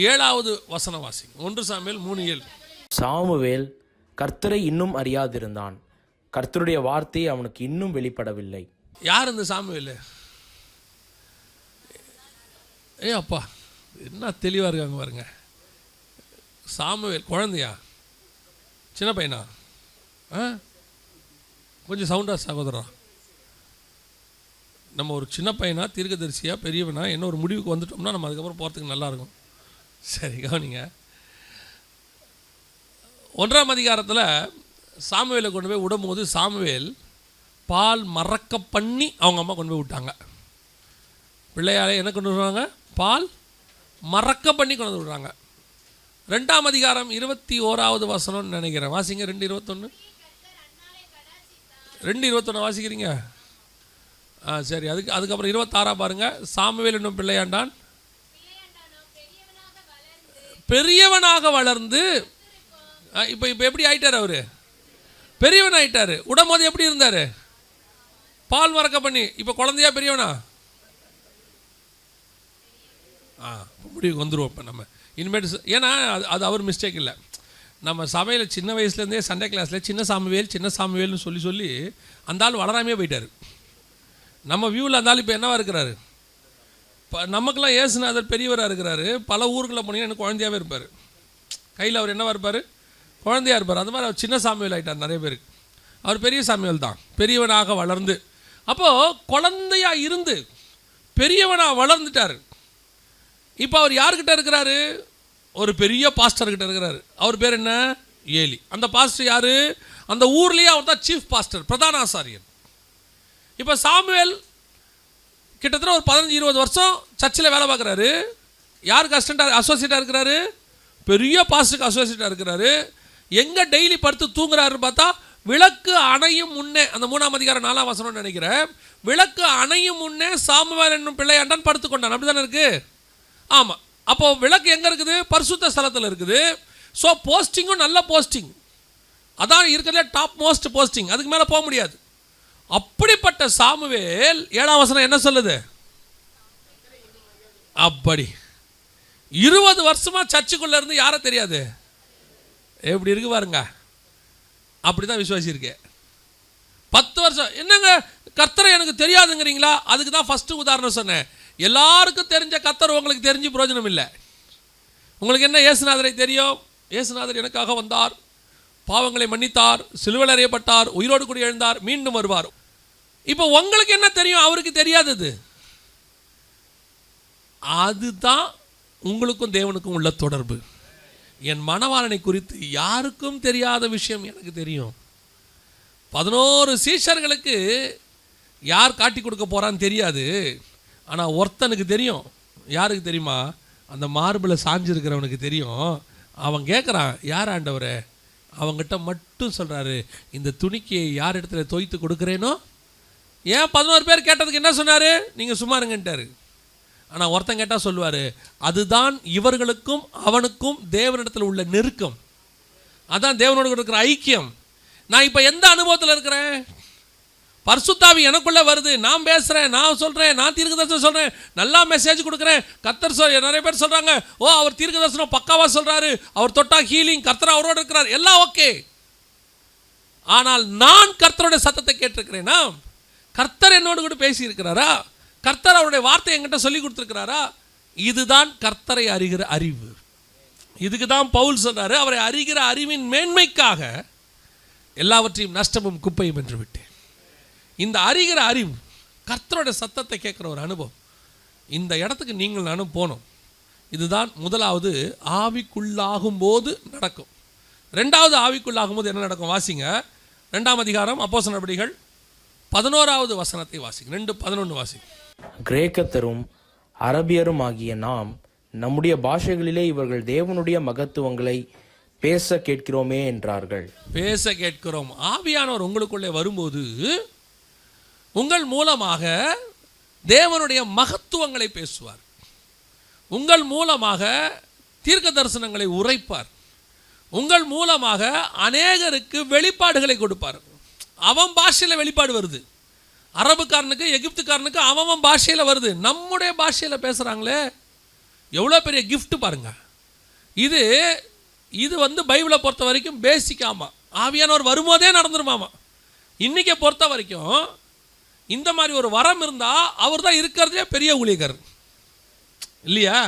7வது வசனம் வாசிங்க. 1 சாமுவேல் 3:7. சாமுவேல் கர்த்தரை இன்னும் அறியாதிருந்தான், கர்த்தருடைய வார்த்தை அவனுக்கு இன்னும் வெளிப்படவில்லை. யார் இந்த சாமுவேல்? அப்பா என்ன தெளிவாக இருக்காங்க பாருங்க. சாமுவேல் குழந்தையா, சின்ன பையனா? கொஞ்சம் சவுண்டா சகோதரா. நம்ம ஒரு சின்ன பையனா, தீர்க்கதரிசியா, பெரியவனா, என்ன ஒரு முடிவுக்கு வந்துட்டோம்னா நம்ம அதுக்கப்புறம் போகிறதுக்கு நல்லாயிருக்கும். சரி, கவனிங்க. 1ஆம் அதிகாரத்தில் சாமுவேலை கொண்டு போய் விடும்போது சாமுவேல் பால் மறக்க பண்ணி அவங்க அம்மா கொண்டு போய் விட்டாங்க. பிள்ளையாலே என்ன கொண்டு வருவாங்க? பால் மறக்க பண்ணி கொண்டு வந்து விடுறாங்க. 2ஆம் அதிகாரம் 21வது வசனம்னு நினைக்கிறேன், வாசிங்க. 2:21. 2:21 வாசிக்கிறீங்க? சரி. அதுக்கப்புறம் 26 பாருங்க. சாமுவேல் என்னும் பிள்ளையாண்டான் பெரியவனாக வளர்ந்து, இப்போ எப்படி ஆயிட்டார்? அவரு பெரியவன் ஆயிட்டாரு. உடம்போது எப்படி இருந்தார்? பால் மறக்க பண்ணி. இப்போ குழந்தையா பெரியவனா? முடிவுக்கு வந்துடுவோம் இப்போ நம்ம இனிமேட்டு. ஏன்னா அது அவர் மிஸ்டேக் இல்லை. நம்ம சபையில் சின்ன வயசுலேருந்தே சண்டே கிளாஸில் சின்ன சாமுவேல்னு சொல்லி அந்த ஆள் வளராமே போயிட்டார். நம்ம வியூவில் அந்த ஆள் இப்போ என்னவா இருக்கிறாரு? நமக்கெல்லாம் ஏசுநாதர் பெரியவராக இருக்கிறாரு. பல ஊருக்குள்ளே போனீங்கன்னா எனக்கு குழந்தையாகவே இருப்பார். கையில் அவர் என்னவா இருப்பார்? குழந்தையாக இருப்பார். அந்த மாதிரி அவர் சின்ன சாமுவேல் ஆகிட்டார் நிறைய பேருக்கு. அவர் பெரிய சாமுவேல் தான், பெரியவனாக வளர்ந்து. அப்போது குழந்தையாக இருந்து பெரியவனாக வளர்ந்துட்டார். இப்போ அவர் யார்கிட்ட இருக்கிறாரு? ஒரு பெரிய பாஸ்டர்கிட்ட இருக்கிறாரு. அவர் பேர் என்ன? ஏலி. அந்த பாஸ்டர் யார்? அந்த ஊர்லேயே அவர் தான் சீஃப் பாஸ்டர், பிரதான ஆசாரியர். இப்போ சாமுவேல் கிட்டத்தட்ட ஒரு 15-20 வருஷம் சர்ச்சில் வேலை பார்க்குறாரு. யாருக்கு அசோசியேட்டாக இருக்கிறாரு? பெரிய பாஸ்டருக்கு அசோசியேட்டாக இருக்கிறாரு. எங்கே டெய்லி படுத்து தூங்குறாருன்னு பார்த்தா, விளக்கு அணையும் முன்னே, அந்த 3ஆம் அதிகாரம் 4ஆம் வசனம்னு நினைக்கிறேன், விளக்கு அணையும் முன்னே சாமுவேல் என்னும் பிள்ளையாண்டான் படுத்துக்கொண்டான். அப்படி தானே இருக்குது? ஆமாம். அப்போது விளக்கு எங்கே இருக்குது? பரிசுத்த ஸ்தலத்தில் இருக்குது. ஸோ போஸ்டிங்கும் நல்ல போஸ்டிங், அதான் இருக்கிறதுல டாப் மோஸ்ட் போஸ்டிங், அதுக்கு மேலே போக முடியாது. அப்படிப்பட்ட சாமுவேல் 7ஆம் வசனம் என்ன சொல்லுது? அப்படி 20 வருஷமா சர்ச்சுக்குள்ள இருந்து யாரை தெரியாது? எப்படி இருக்கு பாருங்க. அப்படிதான் விசுவாசி இருக்கு. 10 வருஷம் என்னங்க கர்த்தரை எனக்கு தெரியாதுங்கிறீங்களா? அதுக்கு தான் ஃபர்ஸ்ட் உதாரணம் சொன்னேன். எல்லாருக்கும் தெரிஞ்ச கர்த்தர் உங்களுக்கு தெரிஞ்சு பிரயோஜனம் இல்லை. உங்களுக்கு என்ன இயேசுநாதரை தெரியும்? இயேசுநாதர் எனக்காக வந்தார், பாவங்களை மன்னித்தார், சிலுவையில் அறையப்பட்டார், உயிரோடு கூட எழுந்தார், மீண்டும் வருவார். இப்போ உங்களுக்கு என்ன தெரியும்? அவருக்கு தெரியாதது. அதுதான் உங்களுக்கும் தேவனுக்கும் உள்ள தொடர்பு. என் மணவாளனை குறித்து யாருக்கும் தெரியாத விஷயம் எனக்கு தெரியும். 11 சீஷர்களுக்கு யார் காட்டி கொடுக்க போறான்னு தெரியாது. ஆனால் ஒருத்தனுக்கு தெரியும். யாருக்கு தெரியுமா? அந்த மார்பில் சாஞ்சிருக்கிறவனுக்கு தெரியும். அவன் கேட்குறான், யார் ஆண்டவரே? அவங்ககிட்ட மட்டும் சொல்கிறாரு, இந்த துணிக்கையை யார் இடத்துல தோய்த்து கொடுக்குறேனோ. ஏன் 11 பேர் கேட்டதுக்கு என்ன சொன்னார்? நீங்கள் சும்மா இருங்கன்ட்டாரு. ஆனால் ஒருத்தன் கேட்டால் சொல்லுவார், அதுதான் இவர்களுக்கும் அவனுக்கும் தேவனிடத்தில் உள்ள நெருக்கம், அதான் தேவனோடு இருக்கிற ஐக்கியம். நான் இப்போ எந்த அனுபவத்தில் இருக்கிறேன்? பரிசுத்தாவி எனக்குள்ளே வருது, நான் பேசுகிறேன், நான் சொல்கிறேன், நான் தீர்க்கதரிசனம் சொல்கிறேன், நல்லா மெசேஜ் கொடுக்குறேன். கர்த்தர் நிறைய பேர் சொல்கிறாங்க, ஓ அவர் தீர்க்கதரிசனம் பக்காவாக சொல்கிறாரு, அவர் தொட்டா ஹீலிங், கர்த்தர் அவரோடு இருக்கிறார், எல்லாம் ஓகே. ஆனால் நான் கர்த்தருடைய சத்தத்தை கேட்டிருக்கிறேனா? கர்த்தர் என்னோடு கூட பேசி இருக்கிறாரா? கர்த்தர் அவருடைய வார்த்தை என்கிட்ட சொல்லி கொடுத்துருக்கிறாரா? இதுதான் கர்த்தரை அறிகிற அறிவு. இதுக்கு தான் பவுல் சொல்றாரு, அவரை அறிகிற அறிவின் மேன்மைக்காக எல்லாவற்றையும் நஷ்டமும் குப்பையும் என்று விட்டேன். இந்த அறிகிற அறிவு, கர்த்தருடைய சத்தத்தை கேட்குற ஒரு அனுபவம், இந்த இடத்துக்கு நீங்கள் நானும் போனோம். இதுதான் முதலாவது ஆவிக்குள்ளாகும் போது நடக்கும். ரெண்டாவது ஆவிக்குள்ளாகும் போது என்ன நடக்கும்? வாசிங்க 2ஆம் அதிகாரம் அப்போஸ்தலர் நடபடிகள் 11வது வசனத்தை வாசிங்க. 2:11 வாசிங்க. கிரேக்கத்தரும் அரபியரும் ஆகிய நாம் நம்முடைய பாஷைகளிலே இவர்கள் தேவனுடைய மகத்துவங்களை பேச கேட்கிறோமே என்றார்கள். பேச கேட்கிறோம். ஆவியானவர் உங்களுக்குள்ளே வரும்போது உங்கள் மூலமாக தேவனுடைய மகத்துவங்களை பேசுவார். உங்கள் மூலமாக தீர்க்க தரிசனங்களை உரைப்பார். உங்கள் மூலமாக அநேகருக்கு வெளிப்பாடுகளை கொடுப்பார். அவன் பாஷையில் வெளிப்பாடு வருது. அரபுக்காரனுக்கு எகிப்துக்காரனுக்கு அவன் பாஷையில் வருது. நம்முடைய பாஷையில் பேசுகிறாங்களே, எவ்வளோ பெரிய கிஃப்ட் பாருங்க. இது வந்து பைபிளை பொறுத்த வரைக்கும் பேசிக்காமா ஆவியானவர் வரும்போதே நடந்துருமாமா. இன்றைக்கை பொறுத்த வரைக்கும் இந்த மாதிரி ஒரு வரம் இருந்தால் அவர் தான் இருக்கிறதே பெரிய ஊழியக்காரர் இல்லையா?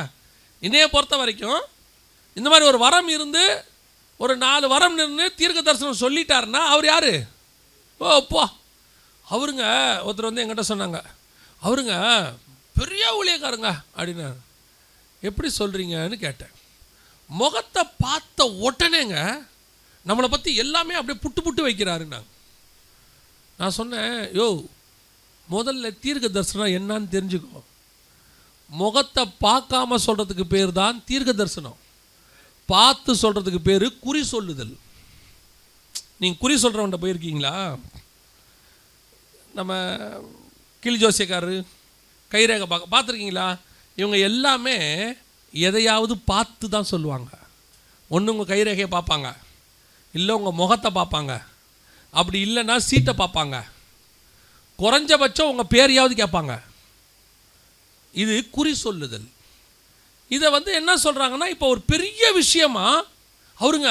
இன்னைய பொறுத்த வரைக்கும் இந்த மாதிரி ஒரு வரம் இருந்து ஒரு 4 வரம் நின்று தீர்க்க தரிசனம் சொல்லிட்டாருன்னா அவர் யார்? ஓப்பா அவருங்க. ஒருத்தர் வந்து என்கிட்ட சொன்னாங்க, அவருங்க பெரிய ஊழியக்காரங்க அப்படின்னா. எப்படி சொல்கிறீங்கன்னு கேட்டேன். முகத்தை பார்த்த உடனேங்க நம்மளை பற்றி எல்லாமே அப்படியே புட்டு புட்டு வைக்கிறாருன்னாங்க. நான் சொன்னேன், யோ முதல்ல தீர்க்க தரிசனம் என்னன்னு தெரிஞ்சுக்கோ. முகத்தை பார்க்காம சொல்கிறதுக்கு பேர் தான் தீர்க்க தரிசனம். பார்த்து சொல்கிறதுக்கு பேர் குறி சொல்லுதல். நீங்கள் குறி சொல்கிறவன்ட்ட போயிருக்கீங்களா? நம்ம கிளி ஜோசியக்காரரு கைரேகை பார்த்துருக்கீங்களா? இவங்க எல்லாமே எதையாவது பார்த்து தான் சொல்லுவாங்க. ஒன்று உங்கள் கைரேகையை பார்ப்பாங்க, இல்லை உங்கள் முகத்தை பார்ப்பாங்க, அப்படி இல்லைன்னா சீட்டை பார்ப்பாங்க, குறைஞ்சபட்சம் உங்கள் பேரையாவது கேட்பாங்க. இது குறி சொல்லுதல். இதை வந்து என்ன சொல்கிறாங்கன்னா, இப்போ ஒரு பெரிய விஷயமா அவருங்க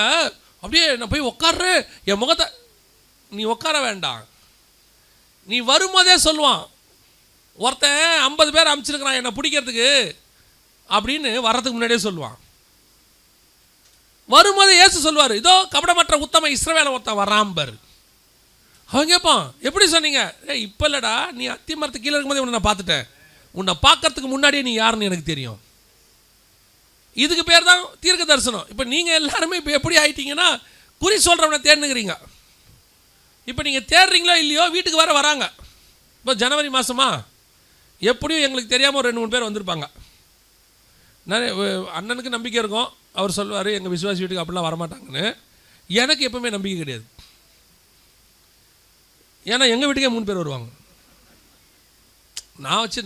அப்படியே நான் போய் உட்கார்றேன், என் முகத்தை நீ உட்கார வேண்டாம், நீ வரும்போதே சொல்லுவான். ஒருத்தன் 50 பேர் அனுப்பிச்சிருக்கிறான் என்னை பிடிக்கிறதுக்கு அப்படின்னு வர்றதுக்கு முன்னாடியே சொல்லுவான். வரும்போதே இயேசு சொல்லுவார், இதோ கபடமற்ற உத்தம இஸ்ரவேல ஒருத்தன் வராம்பர். அவன் கேட்பான், எப்படி சொன்னீங்க? இப்போ இல்லைடா, நீ அத்தி மரத்து கீழே இருக்கும்போதே உன்னை நான் பார்த்துட்டேன், உன்னை பார்க்கறதுக்கு முன்னாடியே நீ யாருன்னு எனக்கு தெரியும். இதுக்கு பேர் தான் தீர்க்க தரிசனம். இப்போ நீங்கள் எல்லாருமே இப்போ எப்படி ஆயிட்டீங்கன்னா, குறி சொல்கிறவனை தேர்ந்துக்கிறீங்க. இப்போ நீங்கள் தேடுறீங்களோ இல்லையோ வீட்டுக்கு வர வராங்க. இப்போ ஜனவரி மாதமா எப்படியும் எங்களுக்கு தெரியாமல் ஒரு 2-3 பேர் வந்திருப்பாங்க. நிறைய அண்ணனுக்கு நம்பிக்கை இருக்கும், அவர் சொல்லுவார் எங்கள் விசுவாசி வீட்டுக்கு அப்படிலாம் வரமாட்டாங்கன்னு. எனக்கு எப்பவுமே நம்பிக்கை கிடையாது. ஏன்னா எங்கள் வீட்டுக்கே 3 பேர் வருவாங்க.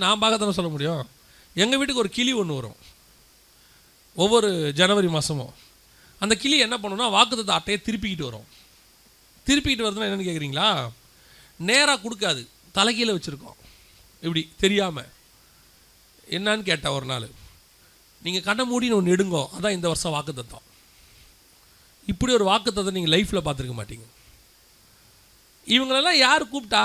நான் பார்க்கத்தானே சொல்ல முடியும். எங்கள் வீட்டுக்கு ஒரு கிளி ஒன்று வரும் ஒவ்வொரு ஜனவரி மாதமும். அந்த கிளி என்ன பண்ணுன்னா வாக்குத்தத்த அட்டையை திருப்பிக்கிட்டு வரும். திருப்பிக்கிட்டு வருதுன்னா என்னென்னு கேட்குறீங்களா? நேராக கொடுக்காது, தலைக்கீழே வச்சுருக்கோம் இப்படி தெரியாமல். என்னான்னு கேட்டால் ஒரு நாள், நீங்கள் கண்ணை மூடின்னு ஒன்று எடுங்கோ, அதான் இந்த வருஷம் வாக்குத்தத்தம். இப்படி ஒரு வாக்குத்தத்தை நீங்கள் லைஃப்பில் பார்த்துருக்க மாட்டீங்க. இவங்களெல்லாம் யார் கூப்பிட்டா?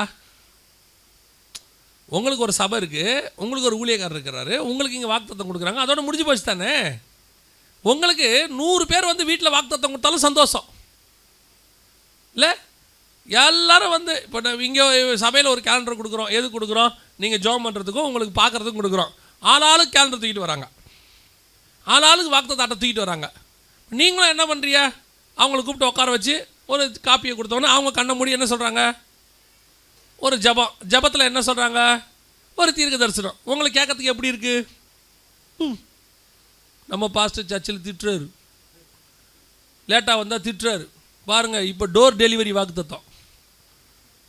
உங்களுக்கு ஒரு சபை இருக்குது, உங்களுக்கு ஒரு ஊழியக்காரர் இருக்கிறாரு, உங்களுக்கு இங்கே வாக்குத்தத்தம் கொடுக்குறாங்க, அதோட முடிஞ்சு போச்சு தானே. உங்களுக்கு 100 பேர் வந்து வீட்டில் வாக்குத்தத்தம் கொடுத்தாலும் சந்தோஷம் இல்லை? எல்லாரும் வந்து இப்போ இங்கே சபையில் ஒரு கேலண்டர் கொடுக்குறோம். எது கொடுக்குறோம்? நீங்கள் ஜாப் பண்ணுறதுக்கும் உங்களுக்கு பார்க்குறதுக்கும் கொடுக்குறோம். ஆளாளுக்கு கேலண்டர் தூக்கிட்டு வராங்க, ஆளாளுக்கு வாக்குத்தத்த அட்டை தூக்கிட்டு வராங்க. நீங்களும் என்ன பண்ணுறீங்க? அவங்கள கூப்பிட்டு உட்கார வச்சு ஒரு காப்பியை கொடுத்தோன்னே அவங்க கண்ணை மூடி என்ன சொல்கிறாங்க? ஒரு ஜபத்தில் என்ன சொல்கிறாங்க? ஒரு தீர்க்க தரிசனம். உங்களுக்கு கேட்கறதுக்கு எப்படி இருக்குது? நம்ம பாஸ்டர் சர்ச்சில் திட்டுறாரு, லேட்டாக வந்தால் திட்டுறாரு. பாருங்கள், இப்போ டோர் டெலிவரி வாக்குத்தத்தம்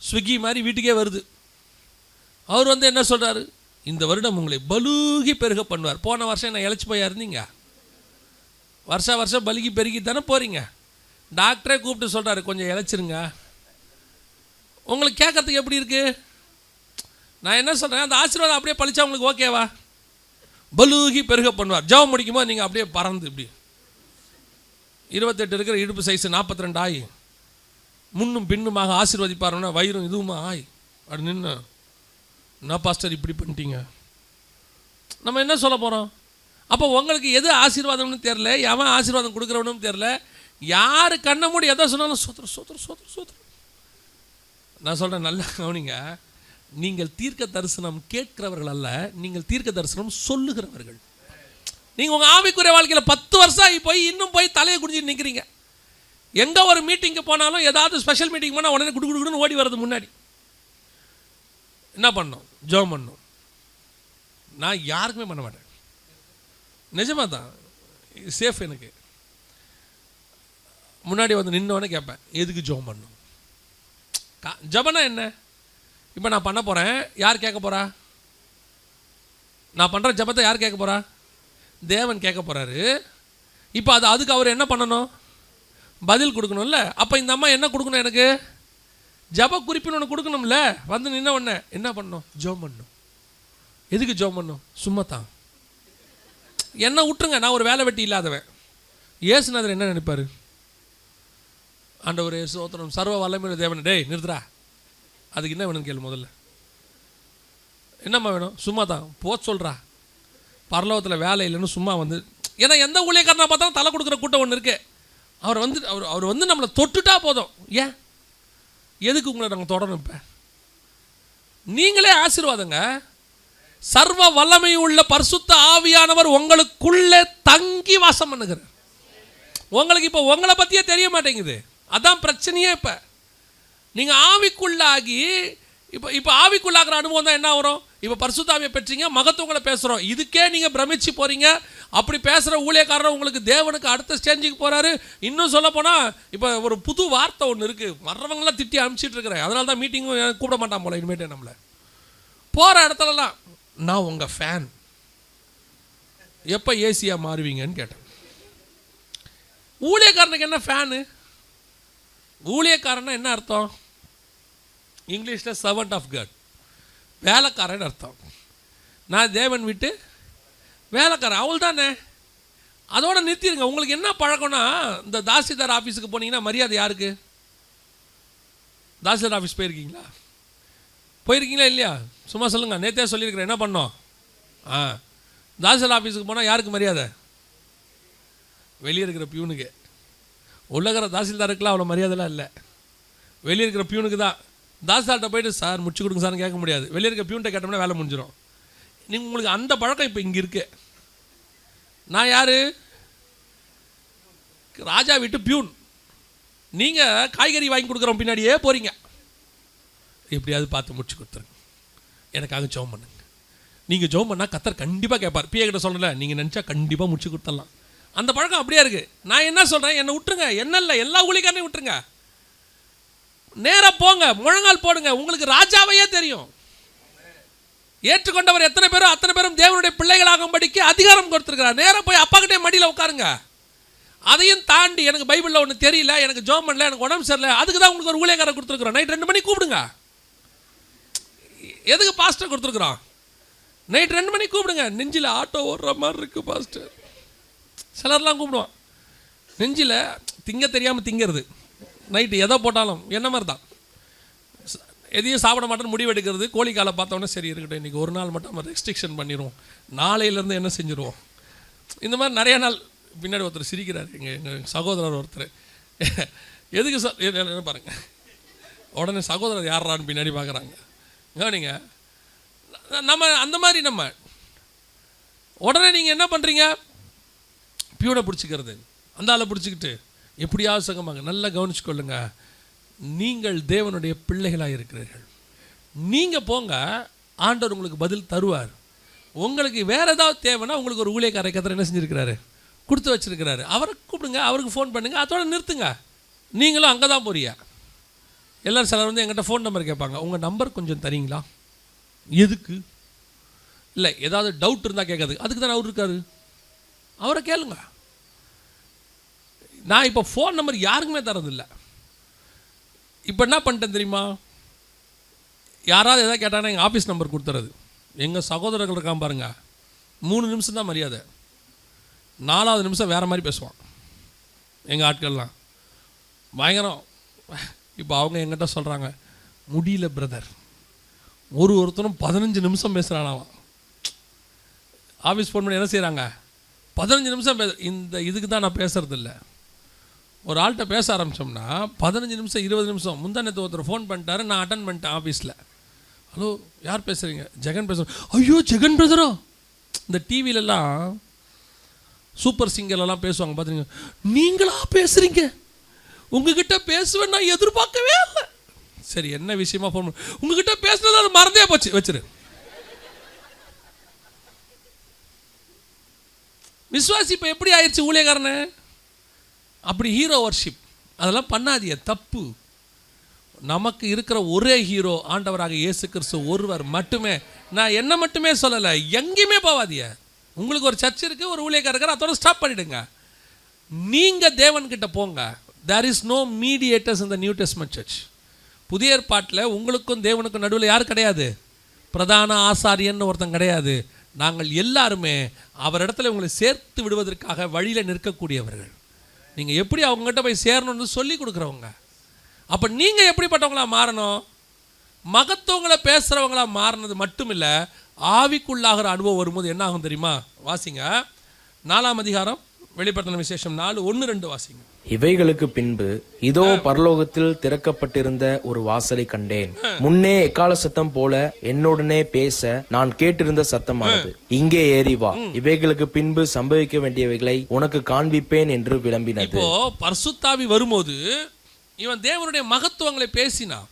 ஸ்விக்கி மாதிரி வீட்டுக்கே வருது. அவர் வந்து என்ன சொல்கிறாரு? இந்த வருடம் உங்களை பலுகி பெருக பண்ணுவார். போன வருஷம் என்ன இழைச்சி போயா இருந்தீங்க? வருஷம் பலுகி பெருகி தானே போகிறீங்க. டாக்டரே கூப்பிட்டு சொல்கிறாரு கொஞ்சம் இழைச்சிருங்க. உங்களுக்கு கேட்கறதுக்கு எப்படி இருக்குது? நான் என்ன சொல்கிறேன், அந்த ஆசீர்வாதம் அப்படியே பழிச்சா உங்களுக்கு ஓகேவா? பலுகி பெருக பண்ணுவார். ஜெபம் முடிக்கும்போது நீங்கள் அப்படியே பறந்து இப்படி 28 இருக்கிற இடுப்பு சைஸு 42 ஆகி முன்னும் பின்னுமாக ஆசீர்வதிப்பாருன்னா வயிறும் இதுவுமா ஆய் அப்படி நின்று, நான் பாஸ்டர் இப்படி பண்ணிட்டீங்க. நம்ம என்ன சொல்ல போகிறோம்? அப்போ உங்களுக்கு எது ஆசீர்வாதம்னு தெரில, எவன் ஆசீர்வாதம் கொடுக்குறவனும் தெரில. யார் கண்ணை மூடி எதை சொன்னாலும் சோத்திரம். நான் சொல்கிறேன், நல்லா கவனிங்க. நீங்கள் தீர்க்க தரிசனம் கேட்கிறவர்கள் அல்ல, நீங்கள் தீர்க்க தரிசனம் சொல்லுகிறவர்கள். நீங்கள் உங்கள் ஆவிக்குரிய வாழ்க்கையில் 10 வருஷம் ஆகி போய் இன்னும் போய் தலையை குடிஞ்சிட்டு நிற்கிறீங்க. எங்கே ஒரு மீட்டிங்கு போனாலும் ஏதாவது ஸ்பெஷல் மீட்டிங் போனால் உடனே குடுக்குன்னு ஓடி வர்றது. முன்னாடி என்ன பண்ணணும்? ஜெபம் பண்ணணும். நான் யாருக்குமே பண்ண மாட்டேன், நிஜமாக தான். சேஃப். எனக்கு முன்னாடி வந்து நின்னோடனே கேட்பேன், எதுக்கு ஜெபம் பண்ணணும்? ஜெபம்னா என்ன? இப்போ நான் பண்ண போகிறேன், யார் கேட்க போகிறா? நான் பண்ணுற ஜெபத்தை யார் கேட்க போகிறா? தேவன் கேட்க போகிறாரு. இப்போ அதுக்கு அவர் என்ன பண்ணணும்? பதில் கொடுக்கணும்ல. அப்போ இந்த அம்மா என்ன கொடுக்கணும்? எனக்கு ஜெப குறிப்புன்னு ஒன்று கொடுக்கணும்ல. வந்து நின்ன உடனே என்ன பண்ணணும்? ஜெபம் பண்ணணும். எதுக்கு ஜெபம் பண்ணணும்? சும்மா தான். என்ன விட்டுருங்க, நான் ஒரு வேலை வெட்டி இல்லாதவன். இயேசுநாதர் என்ன நினைப்பார்? ஆண்டவரே ஸ்தோத்திரம், சர்வ வல்லமையுள்ள தேவன். டேய் நிறுத்துறா, அதுக்கு என்ன வேணும்னு கேளு முதல்ல. என்னம்மா வேணும்? சும்மா தான் போ சொல்கிறா. பரலோகத்தில் வேலை இல்லைன்னு சும்மா வந்து, ஏன்னா எந்த ஊழியக்காரனா பார்த்தாலும் தலை கொடுக்குற கூட்டம் ஒன்று இருக்கு. அவர் வந்து நம்மளை தொட்டுட்டா போதும். ஏன் எதுக்கு உங்களை நாங்கள் தொடரணும்? இப்போ நீங்களே ஆசீர்வாதங்க. சர்வ வல்லமை உள்ள பரிசுத்த ஆவியானவர் உங்களுக்குள்ளே தங்கி வாசம் பண்ணுகிறார். உங்களுக்கு இப்போ உங்களை பற்றியே தெரிய மாட்டேங்குது. அதான் பிரச்சனையே. இப்போ நீங்கள் ஆவிக்குள்ளாகி இப்போ ஆவிக்குள்ளாகிற அனுபவம் தான் என்ன வரும்? இப்போ பரிசுத்த ஆவியை பெற்றீங்க, மகத்துவங்களை பேசுகிறோம். இதுக்கே நீங்கள் பிரமிச்சு போகிறீங்க. அப்படி பேசுகிற ஊழியக்காரர் உங்களுக்கு தேவனுக்கு அடுத்த ஸ்டேஜுக்கு போகிறாரு. இன்னும் சொல்ல போனால் இப்போ ஒரு புது வார்த்தை ஒன்று இருக்குது, மற்றவங்களாம் திட்டி அனுப்பிச்சிட்டு இருக்கிறேன். அதனால தான் மீட்டிங்கும் கூப்பிட மாட்டான் போல இனிமேட்டு. நம்மளை போகிற இடத்துலலாம் நான் உங்கள் ஃபேன், எப்போ ஏசியாக மாறுவீங்கன்னு கேட்டேன். ஊழியக்காரனுக்கு என்ன ஃபேனு? ஊழியக்காரன்னா என்ன அர்த்தம்? இங்கிலீஷில் சர்வன்ட் ஆஃப் காட், வேலைக்காரன் அர்த்தம். நான் தேவன் விட்டு வேலைக்காரன், அவள் தானே. அதோட நிறுத்திடுங்க. உங்களுக்கு என்ன பழக்கம்னா, இந்த தாசில்தார் ஆஃபீஸுக்கு போனீங்கன்னா மரியாதை யாருக்கு? தாசில்தார் ஆஃபீஸ் போயிருக்கீங்களா? போயிருக்கீங்களா இல்லையா? சும்மா சொல்லுங்கள். நேற்றே சொல்லியிருக்கிறேன் என்ன பண்ணோம். தாசில்தார் ஆஃபீஸுக்கு போனால் யாருக்கு மரியாதை? வெளியே இருக்கிற பியூனுக்கு. உள்ளகிற தாசில்தாருக்குலாம் அவ்வளோ மரியாதைலாம் இல்லை, வெளியே இருக்கிற பியூனுக்கு தான். தாசில்தார்கிட்ட போயிட்டு சார் முடிச்சு கொடுங்க சார்னு கேட்க முடியாது. வெளியே இருக்க பியூன்கிட்ட கேட்டோம்னா வேலை முடிஞ்சிடும். நீங்கள் உங்களுக்கு அந்த பழக்கம் இப்போ இங்கே இருக்கு. நான் யார்? ராஜா வீட்டு பியூன். நீங்கள் காய்கறி வாங்கி கொடுக்குறோம் பின்னாடியே போகிறீங்க. எப்படியாவது பார்த்து முடிச்சு கொடுத்துருங்க, எனக்காக ஜெபம் பண்ணுங்க. நீங்கள் ஜெபம் பண்ணால் கர்த்தர் கண்டிப்பாக கேட்பார். பிஏ கிட்ட சொல்லல, நீங்கள் நினச்சா கண்டிப்பாக முடிச்சு கொடுத்துடலாம். அந்த பழக்கம் அப்படியே இருக்குது. நான் என்ன சொல்கிறேன், என்னை விட்டுருங்க. என்ன இல்லை, எல்லா ஊழியக்காரனையும் விட்டுருங்க. நேராக போங்க, முழங்கால் போடுங்க. உங்களுக்கு ராஜாவையே தெரியும். ஏற்றுக்கொண்டவர் எத்தனை பேரோ அத்தனை பேரும் தேவனுடைய பிள்ளைகளாகும்படிக்கு அதிகாரம் கொடுத்துருக்கிறார். நேராக போய் அப்பா கிட்டே மடியில் உட்காருங்க. அதையும் தாண்டி எனக்கு பைபிளில் ஒன்று தெரியல, எனக்கு ஜெபம் பண்ணல, எனக்கு உடம்பு சரியில்லை, அதுக்கு தான் உங்களுக்கு ஒரு ஊழியக்காரர் கொடுத்துருக்குறோம். நைட் 2 மணிக்கு கூப்பிடுங்க. எதுக்கு பாஸ்டர் கொடுத்துருக்குறோம்? நைட் 2 மணிக்கு கூப்பிடுங்க. நெஞ்சில் ஆட்டோ ஓடுற மாதிரி இருக்குது பாஸ்டர். சிலர்லாம் கூப்பிடுவான். நெஞ்சில் திங்க தெரியாமல் திங்கிறது. நைட்டு எதை போட்டாலும் என்ன மாதிரி தான். எதையும் சாப்பிட மாட்டேன்னு முடிவு எடுக்கிறது. கோழி காலை பார்த்தோன்னே சரி இருக்கட்டும், இன்றைக்கி ஒரு நாள் மட்டும் நம்ம ரெஸ்ட்ரிக்ஷன் பண்ணிடுவோம், நாளையிலேருந்து என்ன செஞ்சுருவோம். இந்த மாதிரி நிறைய நாள். பின்னாடி ஒருத்தர் சிரிக்கிறார், எங்கள் சகோதரர் ஒருத்தர். எதுக்கு என்ன பாருங்கள், உடனே சகோதரர் யாரான்னு பின்னாடி பார்க்குறாங்க. நீங்கள் நம்ம அந்த மாதிரி நம்ம உடனே நீங்கள் என்ன பண்ணுறீங்க? பியூனை பிடிச்சிக்கிறது, அந்த ஆளை பிடிச்சிக்கிட்டு எப்படியாவது சங்கமாங்க. நல்லா கவனிச்சுக்கொள்ளுங்க, நீங்கள் தேவனுடைய பிள்ளைகளாக இருக்கிறீர்கள். நீங்கள் போங்க, ஆண்டவர் உங்களுக்கு பதில் தருவார். உங்களுக்கு வேறு ஏதாவது தேவைன்னா உங்களுக்கு ஒரு ஊழியக்காரை கத்தர் என்ன செஞ்சுருக்கிறாரு? கொடுத்து வச்சுருக்கிறாரு. அவரை கூப்பிடுங்க, அவருக்கு ஃபோன் பண்ணுங்கள், அதோட நிறுத்துங்க. நீங்களும் அங்கே தான் போறியா? எல்லோரும் சிலர் வந்து எங்கிட்ட ஃபோன் நம்பர் கேட்பாங்க. உங்கள் நம்பர் கொஞ்சம் தரீங்களா? எதுக்கு? இல்லை, ஏதாவது டவுட் இருந்தால் கேட்காது. அதுக்கு தான் அவர் இருக்காரு, அவரை கேளுங்க. நான் இப்போ ஃபோன் நம்பர் யாருக்குமே தரதில்லை. இப்போ என்ன பண்ணிட்டேன் தெரியுமா? யாராவது எதாவது கேட்டாங்கன்னா எங்கள் ஆஃபீஸ் நம்பர் கொடுத்துறது. எங்கள் சகோதரர்கள் இருக்கான் பாருங்க, 3 நிமிஷம் தான் மரியாதை, 4வது நிமிஷம் வேறு மாதிரி பேசுவான். எங்கள் ஆட்கள்லாம் பயங்கரம். இப்போ அவங்க எங்கிட்ட சொல்கிறாங்க, முடியல பிரதர், ஒருத்தரும் 15 நிமிஷம் பேசுகிறானாவா. ஆஃபீஸ் ஃபோன் பண்ணி என்ன செய்கிறாங்க? 15 நிமிஷம் இந்த இதுக்கு தான் நான் பேசுகிறது இல்லை. ஒரு ஆள்கிட்ட பேச ஆரம்பித்தோம்னா 15 நிமிஷம் 20 நிமிஷம். முந்தானத்து ஒருத்தர் ஃபோன் பண்ணிட்டாரு, நான் அட்டன் பண்ணிட்டேன் ஆஃபீஸில். ஹலோ யார் பேசுகிறீங்க? ஜெகன் பேசுகிறேன். ஐயோ ஜெகன் பிரதரா? இந்த டிவிலெலாம் சூப்பர் சிங்கர்லாம் பேசுவாங்க பார்த்துருங்க. நீங்களா பேசுகிறீங்க, உங்ககிட்ட பேசுவேன் நான் எதிர்பார்க்கவே இல்லை. சரி, என்ன விஷயமா ஃபோன் பண்ண, உங்ககிட்ட பேசுனது அது மறந்தே போச்சு, வச்சிரு. விசுவாசி இப்போ எப்படி ஆயிடுச்சு ஊழியக்காரனே? அப்படி ஹீரோ வர்ஷிப் அதெல்லாம் பண்ணாதீங்க, தப்பு. நமக்கு இருக்கிற ஒரே ஹீரோ ஆண்டவராக இயேசு கிறிஸ்து ஒருவர் மட்டுமே. நான் என்ன மட்டுமே சொல்லலை, எங்கேயுமே போவாதீங்க. உங்களுக்கு ஒரு சர்ச் இருக்குது, ஒரு ஊழியக்காரர் இருக்கார், அதோட ஸ்டாப் பண்ணிடுங்க. நீங்கள் தேவன்கிட்ட போங்க. There is no mediators in the New Testament church. புதிய ஏற்பாட்டில் உங்களுக்கும் தேவனுக்கும் நடுவில் யார் கிடையாது? பிரதான ஆசாரியன்னு ஒருத்தன் கிடையாது. நாங்கள் எல்லாருமே அவரிடத்துல உங்களை சேர்த்து விடுவதற்காக வழியில் நிற்கக்கூடியவர்கள். நீங்கள் எப்படி அவங்ககிட்ட போய் சேரணும்னு சொல்லி கொடுக்குறவங்க. அப்போ நீங்கள் எப்படிப்பட்டவங்களா மாறணும்? மகத்துவங்களை பேசுகிறவங்களா மாறினது மட்டும் இல்லை, ஆவிக்குள்ளாகிற அனுபவம் வரும்போது என்ன ஆகும் தெரியுமா? வாசிங்க 4ஆம் அதிகாரம், வெளிப்படுத்தின விசேஷம் 4:1-2 வாசிங்க. இவைகளுக்கு பின்பு இதோ பரலோகத்தில் திறக்கப்பட்டிருந்த ஒரு வாசலை கண்டேன். முன்னே எக்கால சத்தம் போல என்னுடனே பேச நான் கேட்டிருந்த சத்தமானது, இங்கே ஏறி வா, இவைகளுக்கு பின்பு சம்பவிக்க வேண்டியவைகளை உனக்கு காண்பிப்பேன் என்று விளம்பினது. இப்போ பரிசுத்தாவி வரும்போது இவன் தேவனுடைய மகத்துவங்களை பேசினான்.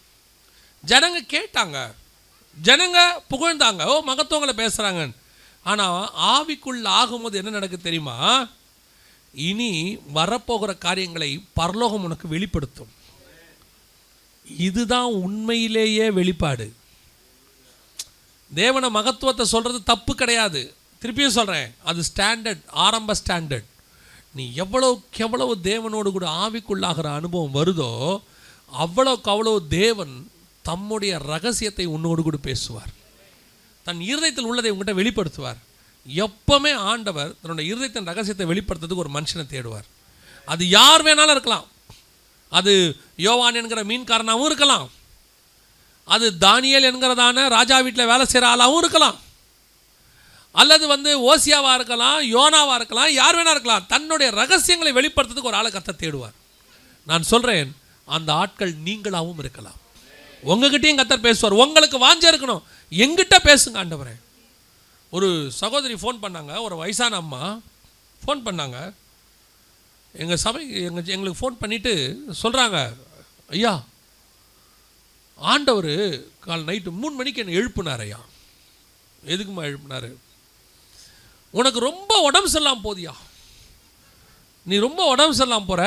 ஜனங்க கேட்டாங்க, ஜனங்க புகழ்ந்தாங்க, ஓ மகத்துவங்களை பேசுறாங்க. ஆனா ஆவிக்குள்ள ஆகும்போது என்ன நடக்கு தெரியுமா? இனி வரப்போகிற காரியங்களை பரலோகம் உனக்கு வெளிப்படுத்தும். இதுதான் உண்மையிலேயே வெளிப்பாடு. தேவன மகத்துவத்தை சொல்றது தப்பு கிடையாது. திருப்பியும் சொல்றேன், அது ஸ்டாண்டர்ட், ஆரம்ப ஸ்டாண்டர்ட். நீ எவ்வளவுக்கு எவ்வளவு தேவனோடு கூட ஆவிக்குள்ளாகிற அனுபவம் வருதோ அவ்வளவுக்கு அவ்வளவு தேவன் தம்முடைய ரகசியத்தை உன்னோடு கூட பேசுவார். தன் இருதயத்தில் உள்ளதை உங்ககிட்ட வெளிப்படுத்துவார். எப்பவுமே ஆண்டவர் தன்னுடைய இருதயத்தின் ரகசியத்தை வெளிப்படுத்துறதுக்கு ஒரு மனுஷனை தேடுவார். அது யார் வேணாலும் இருக்கலாம். அது யோவான் என்கிற மீன்காரனாகவும் இருக்கலாம், அது தானியேல் என்கிறதான ராஜா வீட்டில் வேலை செய்கிற ஆளாகவும் இருக்கலாம், அல்லது ஓசியாவாக இருக்கலாம், யோனாவாக இருக்கலாம், யார் வேணா இருக்கலாம். தன்னுடைய ரகசியங்களை வெளிப்படுத்துறதுக்கு ஒரு ஆளை கர்த்தர் தேடுவார். நான் சொல்கிறேன், அந்த ஆட்கள் நீங்களாகவும் இருக்கலாம். உங்ககிட்டையும் கர்த்தர் பேசுவார். உங்களுக்கு வாஞ்ச இருக்கணும், எங்கிட்ட பேசுங்க ஆண்டவரே. ஒரு சகோதரி ஃபோன் பண்ணாங்க, ஒரு வயசான அம்மா ஃபோன் பண்ணாங்க. எங்கள் சபை எங்களுக்கு ஃபோன் பண்ணிவிட்டு சொல்கிறாங்க, ஐயா ஆண்டவர் கால் நைட்டு 3 மணிக்கு என்னை எழுப்புனார். ஐயா எதுக்குமா எழுப்புனார்? உனக்கு ரொம்ப உடம்பு சரியில்லாமல் போதியா, நீ ரொம்ப உடம்பு சரியில்லாமல் போகிற,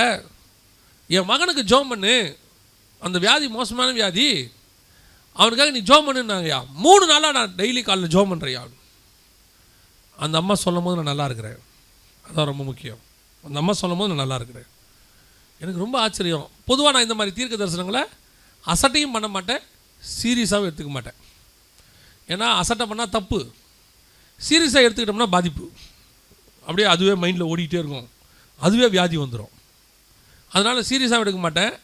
என் மகனுக்கு ஜோம் பண்ணு, அந்த வியாதி மோசமான வியாதி, அவனுக்காக நீ ஜோம் பண்ணுன்னாங்கய்யா. 3 நாளாக நான் டெய்லி காலையில் ஜோம் பண்ணுறேயா. அந்த அம்மா சொல்லும் போது நான் நல்லா இருக்கிறேன். அதான் ரொம்ப முக்கியம். அந்த அம்மா சொல்லும் போது நான் நல்லா இருக்கிறேன். எனக்கு ரொம்ப ஆச்சரியம். பொதுவாக நான் இந்த மாதிரி தீர்க்க தரிசனங்களை அசட்டையும் பண்ண மாட்டேன், சீரியஸாகவும் எடுத்துக்க மாட்டேன். ஏன்னா அசட்டை பண்ணால் தப்பு, சீரியஸாக எடுத்துக்கிட்டோம்னா பாதிப்பு. அப்படியே அதுவே மைண்டில் ஓடிக்கிட்டே இருக்கும், அதுவே வியாதி வந்துடும். அதனால் சீரியஸாக எடுக்க மாட்டேன்,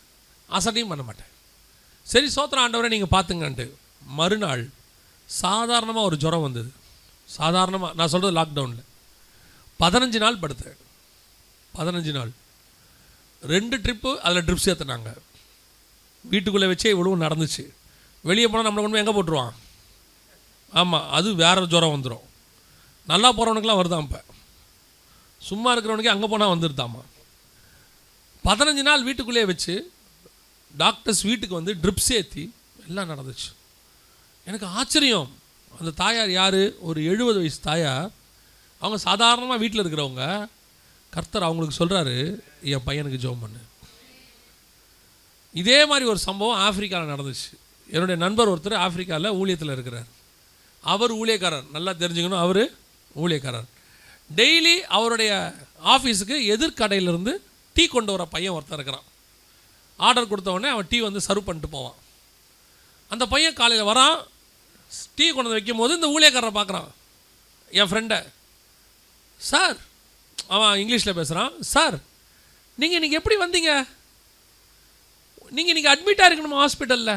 அசட்டையும் பண்ண மாட்டேன். சரி சோத்திரம் ஆண்டவரை நீங்கள் பார்த்துங்கன்ட்டு மறுநாள் சாதாரணமாக ஒரு ஜுரம் வந்தது. சாதாரணமாக நான் சொல்கிறது லாக்டவுனில் 15 நாள் படுத்தேன். 15 நாள் 2 ட்ரிப்பு, அதில் ட்ரிப்ஸ் ஏற்றுனாங்க. வீட்டுக்குள்ளே வச்சே இவ்வளவு நடந்துச்சு. வெளியே போனால் நம்மளை கொண்டு போய் எங்கே போட்டுருவான்? ஆமாம், அது வேறு ஜுரம் வந்துடும். நல்லா போகிறவனுக்கெலாம் வருதான். இப்போ சும்மா இருக்கிறவனுக்கே அங்கே போனால் வந்துருதாம்மா. 15 நாள் வீட்டுக்குள்ளேயே வச்சு டாக்டர்ஸ் வீட்டுக்கு வந்து ட்ரிப்ஸ் ஏற்றி எல்லாம் நடந்துச்சு. எனக்கு ஆச்சரியம். அந்த தாயார் யார்? ஒரு 70 வயசு தாயார். அவங்க சாதாரணமாக வீட்டில் இருக்கிறவங்க. கர்த்தர் அவங்களுக்கு சொல்கிறாரு, என் பையனுக்கு ஜெபம் பண்ணு. இதே மாதிரி ஒரு சம்பவம் ஆப்பிரிக்காவில் நடந்துச்சு. என்னுடைய நண்பர் ஒருத்தர் ஆப்பிரிக்காவில் ஊழியத்தில் இருக்கிறார். அவர் ஊழியக்காரர், நல்லா தெரிஞ்சுக்கணும், அவர் ஊழியக்காரர். டெய்லி அவருடைய ஆஃபீஸுக்கு எதிர்கடையிலேருந்து டீ கொண்டு வர பையன் ஒருத்தர் இருக்கிறான். ஆர்டர் கொடுத்தவொடனே அவன் டீ சர்வ் பண்ணிட்டு போவான். அந்த பையன் காலையில் வரான், டீ கொண்டு வந்து வைக்கும் போது இந்த ஊழியக்காரரை பார்க்குறான், என் ஃப்ரெண்டை. சார், அவன் இங்கிலீஷில் பேசுகிறான், சார் நீங்கள் இன்றைக்கி எப்படி வந்தீங்க? நீங்கள் இன்றைக்கி அட்மிட்டாக இருக்கணுமா ஹாஸ்பிட்டலில்?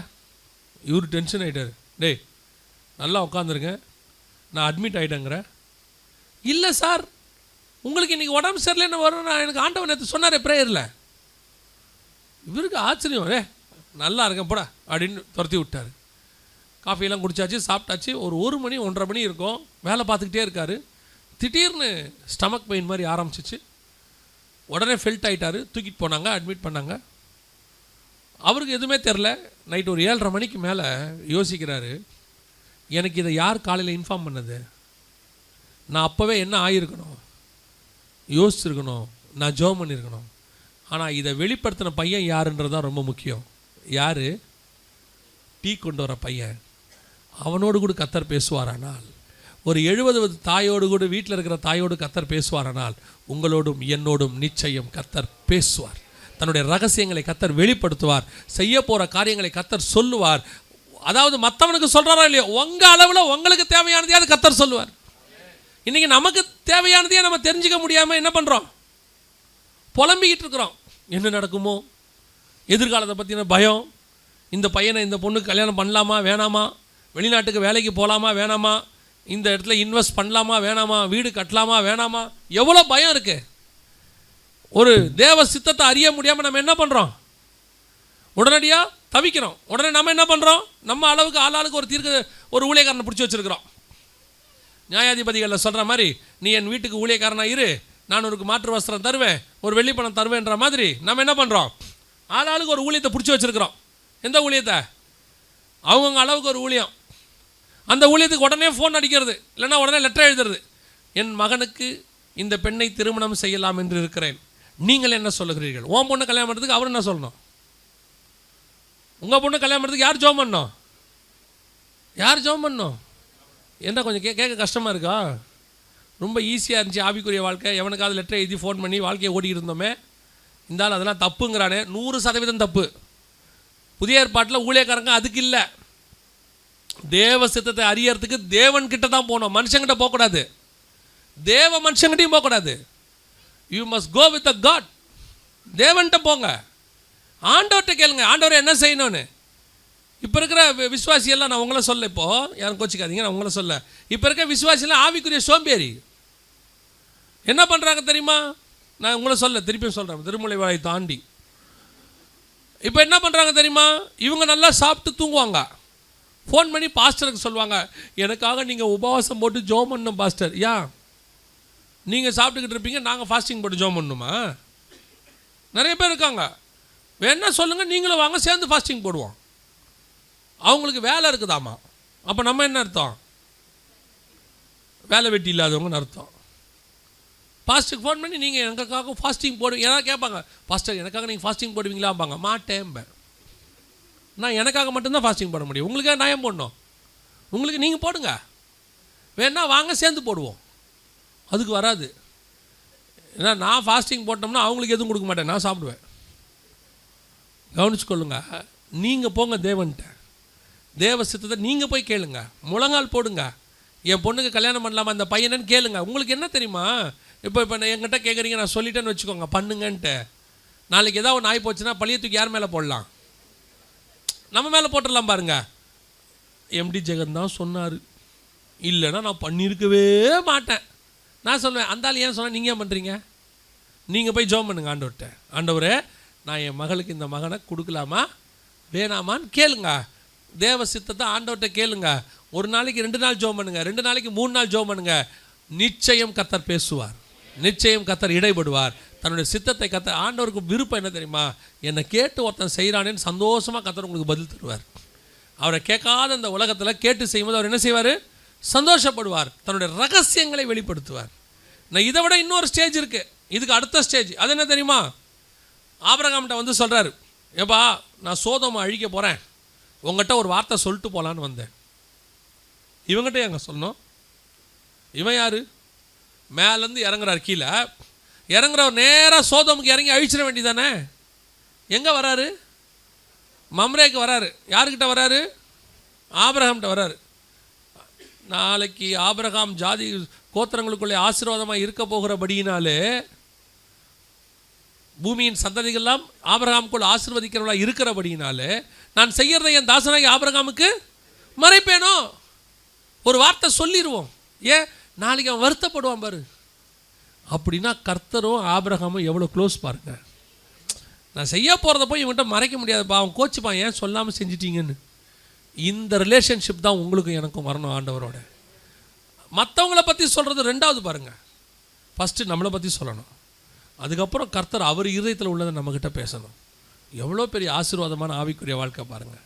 இவர் டென்ஷன் ஆகிட்டார். டேய் நல்லா உட்காந்துருங்க, நான் அட்மிட் ஆகிட்டேங்கிறேன். இல்லை சார், உங்களுக்கு இன்றைக்கி உடம்பு சரியில்லைன்னு வரும், நான் எனக்கு ஆண்டவன் நேற்று சொன்னார் ப்ரேயரில். இவருக்கு ஆச்சரியம், நல்லா இருக்கேன் போடா அப்படின்னு துரத்தி விட்டார். காஃபியெல்லாம் குடித்தாச்சு, சாப்பிட்டாச்சு. ஒரு 1 மணி 1:30 மணி இருக்கும். வேலை பார்த்துக்கிட்டே இருக்கார். திடீர்னு ஸ்டமக் பெயின் மாதிரி ஆரம்பிச்சிச்சு. உடனே ஃபெல்ட் ஆகிட்டார். தூக்கிட்டு போனாங்க, அட்மிட் பண்ணாங்க. அவருக்கு எதுவுமே தெரில. நைட்டு ஒரு 7:30 மணிக்கு மேலே யோசிக்கிறாரு, எனக்கு இதை யார் காலையில் இன்ஃபார்ம் பண்ணது? நான் அப்போவே என்ன ஆகியிருக்கணும், யோசிச்சிருக்கணும், நான் ஜெபம் பண்ணியிருக்கணும். ஆனால் இதை வெளிப்படுத்தின பையன் யாருன்றது தான் ரொம்ப முக்கியம். யார்? டீ கொண்டு வர பையன். அவனோடு கூட கர்த்தர் பேசுவாரானால், ஒரு 70 தாயோடு கூட, வீட்டில் இருக்கிற தாயோடு கர்த்தர் பேசுவாரானால், உங்களோடும் என்னோடும் நிச்சயம் கர்த்தர் பேசுவார். தன்னுடைய ரகசியங்களை கர்த்தர் வெளிப்படுத்துவார். செய்ய போகிற காரியங்களை கர்த்தர் சொல்லுவார். அதாவது மற்றவனுக்கு சொல்கிறாரோ இல்லையோ, உங்கள் அளவில் உங்களுக்கு தேவையானதையாவது கர்த்தர் சொல்லுவார். இன்றைக்கி நமக்கு தேவையானதையே நம்ம தெரிஞ்சுக்க முடியாமல் என்ன பண்ணுறோம்? புலம்பிக்கிட்டு இருக்கிறோம். என்ன நடக்குமோ, எதிர்காலத்தை பற்றின பயம், இந்த பையனை இந்த பொண்ணுக்கு கல்யாணம் பண்ணலாமா வேணாமா, வெளிநாட்டுக்கு வேலைக்கு போகலாமா வேணாமா, இந்த இடத்துல இன்வெஸ்ட் பண்ணலாமா வேணாமா, வீடு கட்டலாமா வேணாமா, எவ்வளோ பயம் இருக்குது. ஒரு தேவ சித்தத்தை அறிய முடியாமல் நம்ம என்ன பண்ணுறோம்? உடனடியாக தவிக்கிறோம். உடனே நம்ம என்ன பண்ணுறோம்? நம்ம அளவுக்கு ஆளாளுக்கு ஒரு ஊழியக்காரனை பிடிச்சி வச்சுருக்கிறோம். நியாயாதிபதிகளில் சொல்கிற மாதிரி, நீ என் வீட்டுக்கு ஊழியக்காரனாக இரு, நான் உனக்கு மாற்று வஸ்திரம் தருவேன், ஒரு வெள்ளி பணம் தருவேன்ற மாதிரி நம்ம என்ன பண்ணுறோம்? ஆளாளுக்கு ஒரு ஊழியத்தை பிடிச்சி வச்சுருக்கிறோம். எந்த ஊழியத்தை? அவங்கவுங்க அளவுக்கு ஒரு ஊழியம். அந்த ஊழியத்துக்கு உடனே ஃபோன் அடிக்கிறது, இல்லைன்னா உடனே லெட்டர் எழுதுறது. என் மகனுக்கு இந்த பெண்ணை திருமணம் செய்யலாம் என்று இருக்கிறேன், நீங்கள் என்ன சொல்லுகிறீர்கள்? உன் பொண்ணு கல்யாணம் பண்ணுறதுக்கு அவர் என்ன சொல்லணும்? உங்கள் பொண்ணு கல்யாணம் பண்ணுறதுக்கு யார் ஜெபம் பண்ணணும்? யார் ஜெபம் பண்ணணும்? என்ன கொஞ்சம் கேட்க கஷ்டமாக இருக்கா? ரொம்ப ஈஸியாக இருந்துச்சு ஆவிக்குரிய வாழ்க்கை. எவனுக்காவது லெட்டர் எழுதி ஃபோன் பண்ணி வாழ்க்கையை ஓடிக்கிட்டு இருந்தோமே. இருந்தாலும் அதெல்லாம் தப்புங்கிறானே. 100% தப்பு. புதிய ஏற்பாட்டில் ஊழியக்காரங்க அதுக்கு இல்லை. தேவ சித்தத்தை அறியறதுக்கு தேவன்கிட்ட தான் போகணும், மனுஷங்கிட்ட போகக்கூடாது. தேவ மனுஷங்கிட்டையும் போகக்கூடாது. You must go with a God. தேவன்கிட்ட போங்க, ஆண்டவர்கிட்ட கேளுங்க, ஆண்டவரை என்ன செய்யணும்னு. இப்போ இருக்கிற விசுவாசியெல்லாம், நான் உங்களை சொல்ல, இப்போது யாரும் கோச்சிக்காதீங்க, நான் உங்களை சொல்ல, இப்போ இருக்கிற விசுவாசியெல்லாம் ஆவிக்குரிய சோம்பேறி. என்ன பண்ணுறாங்க தெரியுமா? நான் உங்களை சொல்ல, திருப்பியும் சொல்கிறேன், திருமலை வாயை தாண்டி இப்போ என்ன பண்ணுறாங்க தெரியுமா? இவங்க நல்லா சாப்பிட்டு தூங்குவாங்க. ஃபோன் பண்ணி பாஸ்டருக்கு சொல்லுவாங்க, எனக்காக நீங்கள் உபவாசம் போட்டு ஜெபம் பண்ணணும் பாஸ்டர். ஏன்? நீங்கள் சாப்பிட்டுக்கிட்டு இருப்பீங்க, நாங்கள் ஃபாஸ்டிங் போட்டு ஜெபம் பண்ணணுமா? நிறைய பேர் இருக்காங்க. வேணா சொல்லுங்கள், நீங்களும் வாங்க, சேர்ந்து ஃபாஸ்டிங் போடுவோம். அவங்களுக்கு வேலை இருக்குதாமா. அப்போ நம்ம என்ன அர்த்தம்? வேலை வெட்டி இல்லாதவங்கன்னு அர்த்தம். பாஸ்டருக்கு ஃபோன் பண்ணி நீங்கள் எனக்காக ஃபாஸ்டிங் போடுவீங்க. ஏதாவது கேட்பாங்க, பாஸ்டர் எனக்காக நீங்கள் ஃபாஸ்டிங் போடுவீங்களாம்பாங்க. மாட்டேன்பேன். நான் எனக்காக மட்டும்தான் ஃபாஸ்டிங் போட முடியும். உங்களுக்காக நியாயம் போடணும். உங்களுக்கு நீங்கள் போடுங்க, வேணா வாங்க சேர்ந்து போடுவோம். அதுக்கு வராது. ஏன்னா நான் ஃபாஸ்டிங் போட்டோம்னா அவங்களுக்கு எதுவும் கொடுக்க மாட்டேன், நான் சாப்பிடுவேன். கவனிச்சுக்கொள்ளுங்க. நீங்கள் போங்க தேவன்கிட்ட, தேவ சித்தத்தை நீங்கள் போய் கேளுங்க, முழங்கால் போடுங்க. என் பொண்ணுக்கு கல்யாணம் பண்ணலாமா அந்த பையனன்னு கேளுங்க. உங்களுக்கு என்ன தெரியுமா? இப்போ என்கிட்ட கேட்குறீங்க, நான் சொல்லிட்டேன்னு வச்சுக்கோங்க, பண்ணுங்கன்ட்டு. நாளைக்கு ஏதாவது ஒன்று ஆகி போச்சுன்னா பழைய தூக்கி யார் மேலே போடலாம்? நம்ம மேலே போட்டுடலாம். பாருங்க, எம்டி ஜெகன் தான் சொன்னார், இல்லைன்னா நான் பண்ணியிருக்கவே மாட்டேன். நான் சொல்லுவேன், அந்த ஆள் ஏன் சொன்னால் நீங்கள் ஏன் பண்ணுறீங்க? நீங்கள் போய் ஜெபம் பண்ணுங்க ஆண்டவர்கிட்ட. ஆண்டவரே, நான் என் மகளுக்கு இந்த மகனை கொடுக்கலாமா வேணாமான்னு கேளுங்க. தேவ சித்தத்தை ஆண்டவர்கிட்ட கேளுங்க. ஒரு நாளைக்கு 2 நாள் ஜெபம் பண்ணுங்க, 2 நாளைக்கு 3 நாள் ஜெபம் பண்ணுங்க. நிச்சயம் கர்த்தர் பேசுவார், நிச்சயம் கர்த்தர் இடைபடுவார். தன்னுடைய சித்தத்தை கர்த்தர், ஆண்டவருக்கு விருப்பம் என்ன தெரியுமா? என்னை கேட்டு ஒருத்தன் செய்கிறானேன்னு சந்தோஷமாக கர்த்தர் உங்களுக்கு பதில் தருவார். அவரை கேட்காத அந்த உலகத்தில் கேட்டு செய்யும்போது அவர் என்ன செய்வார்? சந்தோஷப்படுவார், தன்னுடைய ரகசியங்களை வெளிப்படுத்துவார். நான் இதை விட இன்னொரு ஸ்டேஜ் இருக்குது, இதுக்கு அடுத்த ஸ்டேஜ். அது என்ன தெரியுமா? ஆபிரகாம்கிட்ட வந்து சொல்கிறாரு, ஏப்பா நான் சோதோமை அழிக்க போகிறேன், உங்கள்கிட்ட ஒரு வார்த்தை சொல்லிட்டு போகலான்னு வந்தேன். இவங்ககிட்ட எங்க சொல்லணும்? இவன் யார்? மேலேருந்து இறங்குறார், கீழே இறங்குறவர் நேராக சோதோமுக்கு இறங்கி அழிச்சிட வேண்டியதானே. எங்கே வராரு? மம்ரேக்கு வராரு. யாருக்கிட்ட வராரு? ஆபிரகாம்கிட்ட வராரு. நாளைக்கு ஆபிரகாம் ஜாதி கோத்திரங்களுக்குள்ளே ஆசீர்வாதமாக இருக்க போகிறபடியினாலே, பூமியின் சந்ததிகள்லாம் ஆபிரகாமுக்குள் ஆசீர்வதிக்கிறவர்களாக இருக்கிறபடியினாலே, நான் செய்கிறதை என் தாசனாகி ஆபிரகாமுக்கு மறைப்பேனோ? ஒரு வார்த்தை சொல்லிடுவோம். ஏன்? நாளைக்கு அவன் வருத்தப்படுவான் பாரு. அப்படின்னா கர்த்தரும் ஆபிரகாமும் எவ்வளோ க்ளோஸ் பாருங்க. நான் செய்ய போகிறத போய் இவன்கிட்ட மறைக்க முடியாதுப்பா, அவன் கோச்சுப்பான், ஏன் சொல்லாமல் செஞ்சிட்டீங்கன்னு. இந்த ரிலேஷன்ஷிப் தான் உங்களுக்கும் எனக்கும் வரணும் ஆண்டவரோட. மற்றவங்கள பற்றி சொல்கிறது ரெண்டாவது பாருங்கள். ஃபஸ்ட்டு நம்மளை பற்றி சொல்லணும், அதுக்கப்புறம் கர்த்தர் அவர் இதயத்தில் உள்ளதை நம்மக்கிட்ட பேசணும். எவ்வளோ பெரிய ஆசீர்வாதமான ஆவிக்குரிய வாழ்க்கை பாருங்கள்.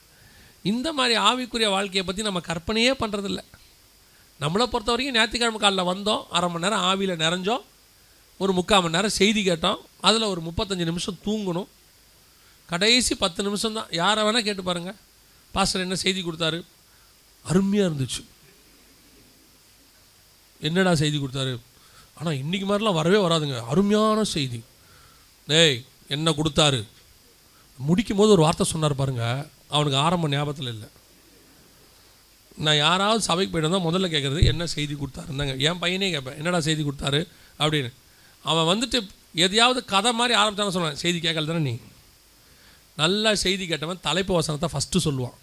இந்த மாதிரி ஆவிக்குரிய வாழ்க்கையை பற்றி நம்ம கற்பனையே பண்ணுறதில்ல. நம்மளை பொறுத்த வரைக்கும் ஞாயிற்றுக்கிழமை காலையில் வந்தோம், அரை மணி நேரம் ஆவியில் நிறைஞ்சோம், ஒரு 3/4 மணி நேரம் செய்தி கேட்டோம், அதில் ஒரு 35 நிமிஷம் தூங்கணும், கடைசி 10 நிமிஷம் தான். யாரை வேணால் கேட்டு பாருங்கள், பாஸ்டர் என்ன செய்தி கொடுத்தாரு, அருமையாக இருந்துச்சு. என்னடா செய்தி கொடுத்தாரு, ஆனால் இன்றைக்கி மாதிரிலாம் வரவே வராதுங்க, அருமையான செய்தி. டேய் என்ன கொடுத்தாரு, முடிக்கும் போது ஒரு வார்த்தை சொன்னார் பாருங்கள், அவனுக்கு ஆரம்ப ஞாபகத்தில் இல்லை. நான் யாராவது சபைக்கு போய்ட்டு வந்தால் முதல்ல கேட்குறது என்ன செய்தி கொடுத்தாருந்தாங்க. என் பையனே கேட்பேன், என்னடா செய்தி கொடுத்தாரு அப்படின்னு. அவன் வந்துட்டு எதையாவது கதை மாதிரி ஆரம்பித்தான்னு சொல்லுவான், செய்தி கேட்கல தானே நீ. நல்லா செய்தி கேட்டவன் தலைப்பு வசனத்தை ஃபஸ்ட்டு சொல்லுவான்,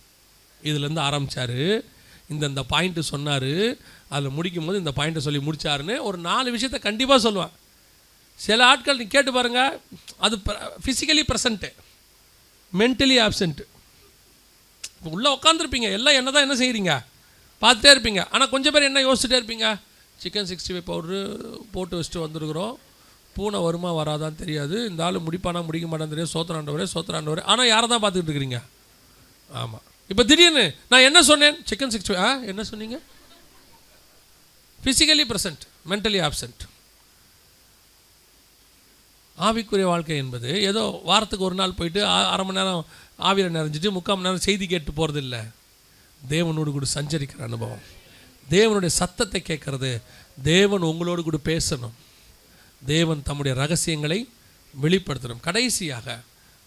இதுலேருந்து ஆரம்பித்தார், இந்த பாயிண்ட்டு சொன்னார், அதில் முடிக்கும் போது இந்த பாயிண்ட்டை சொல்லி முடித்தாருன்னு ஒரு 4 விஷயத்த கண்டிப்பாக சொல்லுவான். சில ஆட்கள் நீ கேட்டு பாருங்கள், அது ஃபிசிக்கலி ப்ரெசண்ட்டு, மென்டலி ஆப்சண்ட்டு. உள்ளே உட்காந்துருப்பீங்க, எல்லாம் என்ன தான் என்ன செய்கிறீங்க பார்த்துட்டே இருப்பீங்க. ஆனால் கொஞ்சம் பேர் என்ன யோசிச்சுட்டே இருப்பீங்க, சிக்கன் 65 பவுட்ரு போட்டு வச்சுட்டு வந்துருக்குறோம், பூனை வருமா வராதான்னு தெரியாது, இந்த ஆள் முடிப்பானா முடிக்க மாட்டான்னு தெரியாது, சோத்திராண்டவரே. ஆனால் யாரை தான் பார்த்துக்கிட்டு இருக்கிறீங்க? ஆமாம். இப்போ திடீர்னு நான் என்ன சொன்னேன், சிக்கன் 65 என்ன சொன்னீங்க? Physically present, mentally absent. ஆவிக்குரிய வாழ்க்கை என்பது ஏதோ வாரத்துக்கு ஒரு நாள் போயிட்டு அரை மணி நேரம் ஆவியில் நிறைஞ்சிட்டு 3/4 மணி நேரம் செய்தி கேட்டு போகிறது இல்லை. தேவனோடு கூட சஞ்சரிக்கிற அனுபவம், தேவனுடைய சத்தத்தை கேட்கறது, தேவன் உங்களோடு கூட பேசணும், தேவன் தம்முடைய ரகசியங்களை வெளிப்படுத்தணும். கடைசியாக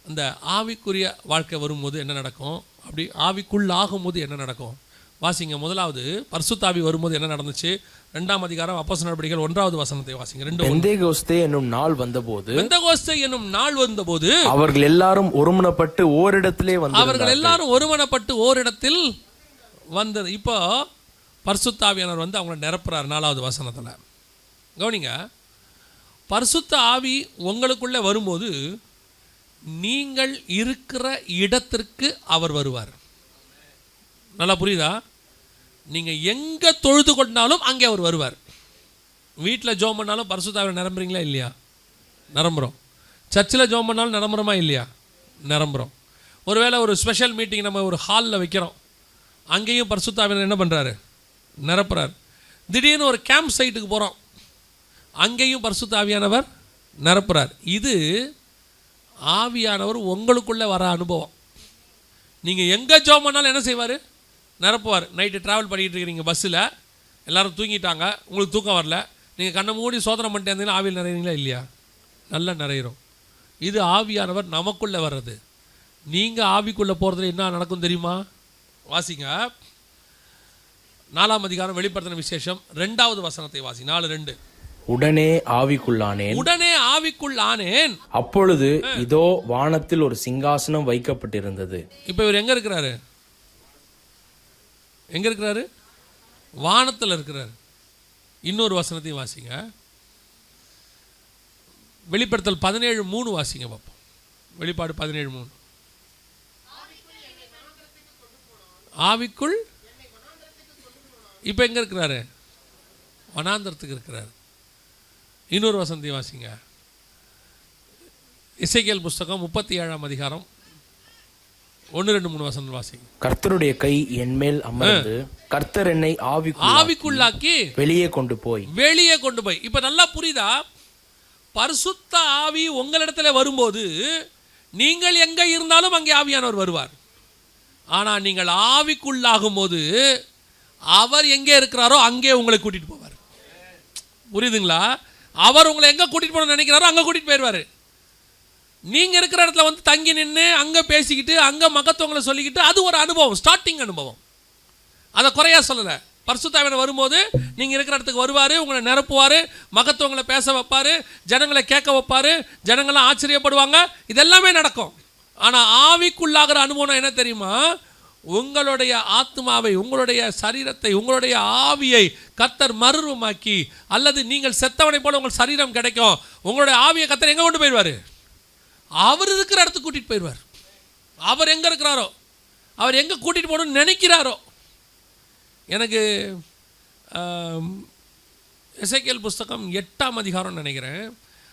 அந்த ஆவிக்குரிய வாழ்க்கை வரும்போது என்ன நடக்கும், அப்படி ஆவிக்குள்ளாகும் போது என்ன நடக்கும் வாசிங்க. முதலாவது பரிசுத்தாவி வரும்போது என்ன நடந்துச்சு, 2ஆம் அதிகாரம் அப்போஸ்தலர் நடபடிகள் 1வது வசனத்தை வாசிங்க. பெந்தேகோஸ்தே என்னும் நாள் வந்தபோது, பெந்தேகோஸ்தே என்னும் நாள் வந்தபோது அவர்கள் எல்லாரும் ஒருமனப்பட்டு ஓரிடத்திலே வந்தார்கள். அவர்கள் எல்லாரும் ஒருமனப்பட்டு ஓரிடத்தில் வந்தது. இப்போ பரிசுத்தாவியானவர் வந்து அவங்களை நிரப்புறார். 4வது வசனத்தில் கவனிங்க, பரிசுத்த ஆவி உங்களுக்குள்ளே வரும்போது நீங்கள் இருக்கிற இடத்திற்கு அவர் வருவார். நல்லா புரியுதா? நீங்கள் எங்கே தொழுது கொண்டாலும் அங்கே அவர் வருவார். வீட்டில் ஜோம் பண்ணாலும் பரிசுத்தாவியில் நிரம்புறீங்களா இல்லையா? நிரம்புகிறோம். சர்ச்சில் ஜோம் பண்ணாலும் நிரம்புறோமா இல்லையா? நிரம்புகிறோம். ஒருவேளை ஒரு ஸ்பெஷல் மீட்டிங் நம்ம ஒரு ஹாலில் வைக்கிறோம், அங்கேயும் பரிசுத்தாவினர் என்ன பண்ணுறாரு, நிரப்புறார். திடீர்னு ஒரு கேம்ப் சைட்டுக்கு போகிறோம், அங்கேயும் பரிசுத்தாவியானவர் நிரப்புறார். இது ஆவியானவர் உங்களுக்குள்ளே வர அனுபவம். நீங்கள் எங்கே ஜோம் பண்ணாலும் என்ன செய்வார், நிரப்புவார். நைட்டு ட்ராவல் பண்ணிக்கிட்டு இருக்கிறீங்க, பஸ்ஸில் எல்லோரும் தூங்கிட்டாங்க, உங்களுக்கு தூக்கம் வரல, நீங்கள் கண்ணை மூடி சோதனை பண்ணிட்டு இருந்தீங்கன்னா ஆவியில் நிறையிறீங்களா இல்லையா? நல்லா நிறையிறோம். இது ஆவியானவர் நமக்குள்ளே வர்றது. நீங்கள் ஆவிக்குள்ளே போகிறதுல என்ன நடக்கும் தெரியுமா? வாசிங்க, 4ஆம் அதிகாரம் வெளிப்படுத்தின விசேஷம் 2வது வசனத்தை வாசி. 4:2. உடனே ஆவிக்குள்ளானேன், உடனே ஆவிக்குள்ளானேன், அப்பொழுது இதோ வானத்தில் ஒரு சிங்காசனம் வைக்கப்பட்டிருந்தது. இப்போ இவர் எங்க இருக்கிறாரு? எங்க இருக்கிறாரு? வானத்தில் இருக்கிறார். இன்னொரு வசனத்தையும் வாசிங்க, வெளிப்படுத்தல் 17:3 வாசிங்க பார்ப்போம். வெளிப்பாடு 17:3. ஆவிக்குள் இப்போ எங்க இருக்கிறாரு? வனாந்தரத்துக்கு இருக்கிறார். இன்னொரு வசனத்தை வாசிங்க, எசேக்கியேல் புஸ்தகம் 37ஆம் அதிகாரம் 1, 2, 3 வசனம் வாசிங்க. கர்த்தருடைய கை என் மேல் அமர்ந்து கர்த்தர் என்னை ஆவிக்குள்ளாக்கி வெளியே கொண்டு போய். இப்ப நல்லா புரியுதா? பரிசுத்த ஆவி உங்களிடத்துல வரும்போது நீங்கள் எங்க இருந்தாலும் அங்கே ஆவியானவர் வருவார். ஆனா நீங்கள் ஆவிக்குள்ளாகும் போது அவர் எங்கே இருக்கிறாரோ அங்கே உங்களை கூட்டிட்டு போவார். புரியுதுங்களா? அவர் உங்களை எங்க கூட்டிட்டு போகணும்னு நினைக்கிறாரோ அங்க கூட்டிட்டு போயிடுவாரு. நீங்கள் இருக்கிற இடத்துல வந்து தங்கி நின்று அங்கே பேசிக்கிட்டு அங்கே மகத்துவங்களை சொல்லிக்கிட்டு அது ஒரு அனுபவம், ஸ்டார்டிங் அனுபவம். அதை குறையா சொல்லலை. பரிசுத்தாவியானவர் வரும்போது நீங்கள் இருக்கிற இடத்துக்கு வருவார், உங்களை நிரப்புவார், மகத்துவங்களை பேச வைப்பார், ஜனங்களை கேட்க வைப்பார், ஜனங்கள்லாம் ஆச்சரியப்படுவாங்க, இதெல்லாமே நடக்கும். ஆனால் ஆவிக்குள்ளாகிற அனுபவம் என்ன தெரியுமா? உங்களுடைய ஆத்மாவை, உங்களுடைய சரீரத்தை, உங்களுடைய ஆவியை கர்த்தர் மறுரூபமாக்கி, அல்லது நீங்கள் செத்தவனை போல உங்கள் சரீரம் கிடைக்கும். உங்களுடைய ஆவியை கர்த்தர் எங்கே கொண்டு போயிடுவார்? அவர் இருக்கிற இடத்துக்கு கூட்டிகிட்டு போயிடுவார். அவர் எங்கே இருக்கிறாரோ, அவர் எங்கே கூட்டிகிட்டு போகணும்னு நினைக்கிறாரோ. எனக்கு எசேக்கியேல் புஸ்தகம் 8ஆம் அதிகாரம் நினைக்கிறேன்.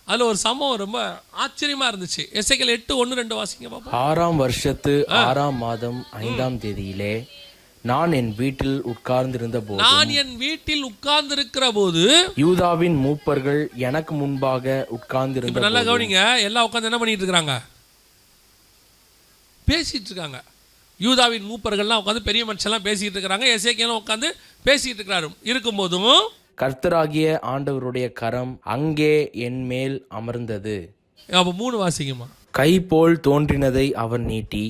அதில் ஒரு சம்பவம் ரொம்ப ஆச்சரியமாக இருந்துச்சு. எசேக்கியேல் 8:1-2 வாசிங்க பாப்போம். 6ஆம் வருஷத்து 6ஆம் மாதம் 5ஆம் தேதியிலே நான் என் வீட்டில் உட்கார்ந்திருக்கிற போது யூதாவின் மூப்பர்கள் எனக்கு முன்பாக உட்கார்ந்திருந்த. நல்லா கவனிங்க, எல்லாம் உட்கார்ந்து என்ன பண்ணிட்டு இருக்காங்க? பேசிட்டு இருக்காங்க. யூதாவின் மூப்பர்கள்லாம் உட்காந்து, பெரிய மனுஷன்லாம் பேசிட்டு இருக்கிறாங்க. எசேக்கியேலும் உட்காந்து பேசிட்டு இருக்கிறாரு. இருக்கும்போதும் கர்த்தராகிய ஆண்டவருடைய கரம் அங்கே என் மேல் அமர்ந்தது. அப்போ 3 வாசிக்குமா. கை போல் தோன்றினதை அவர் நீட்டி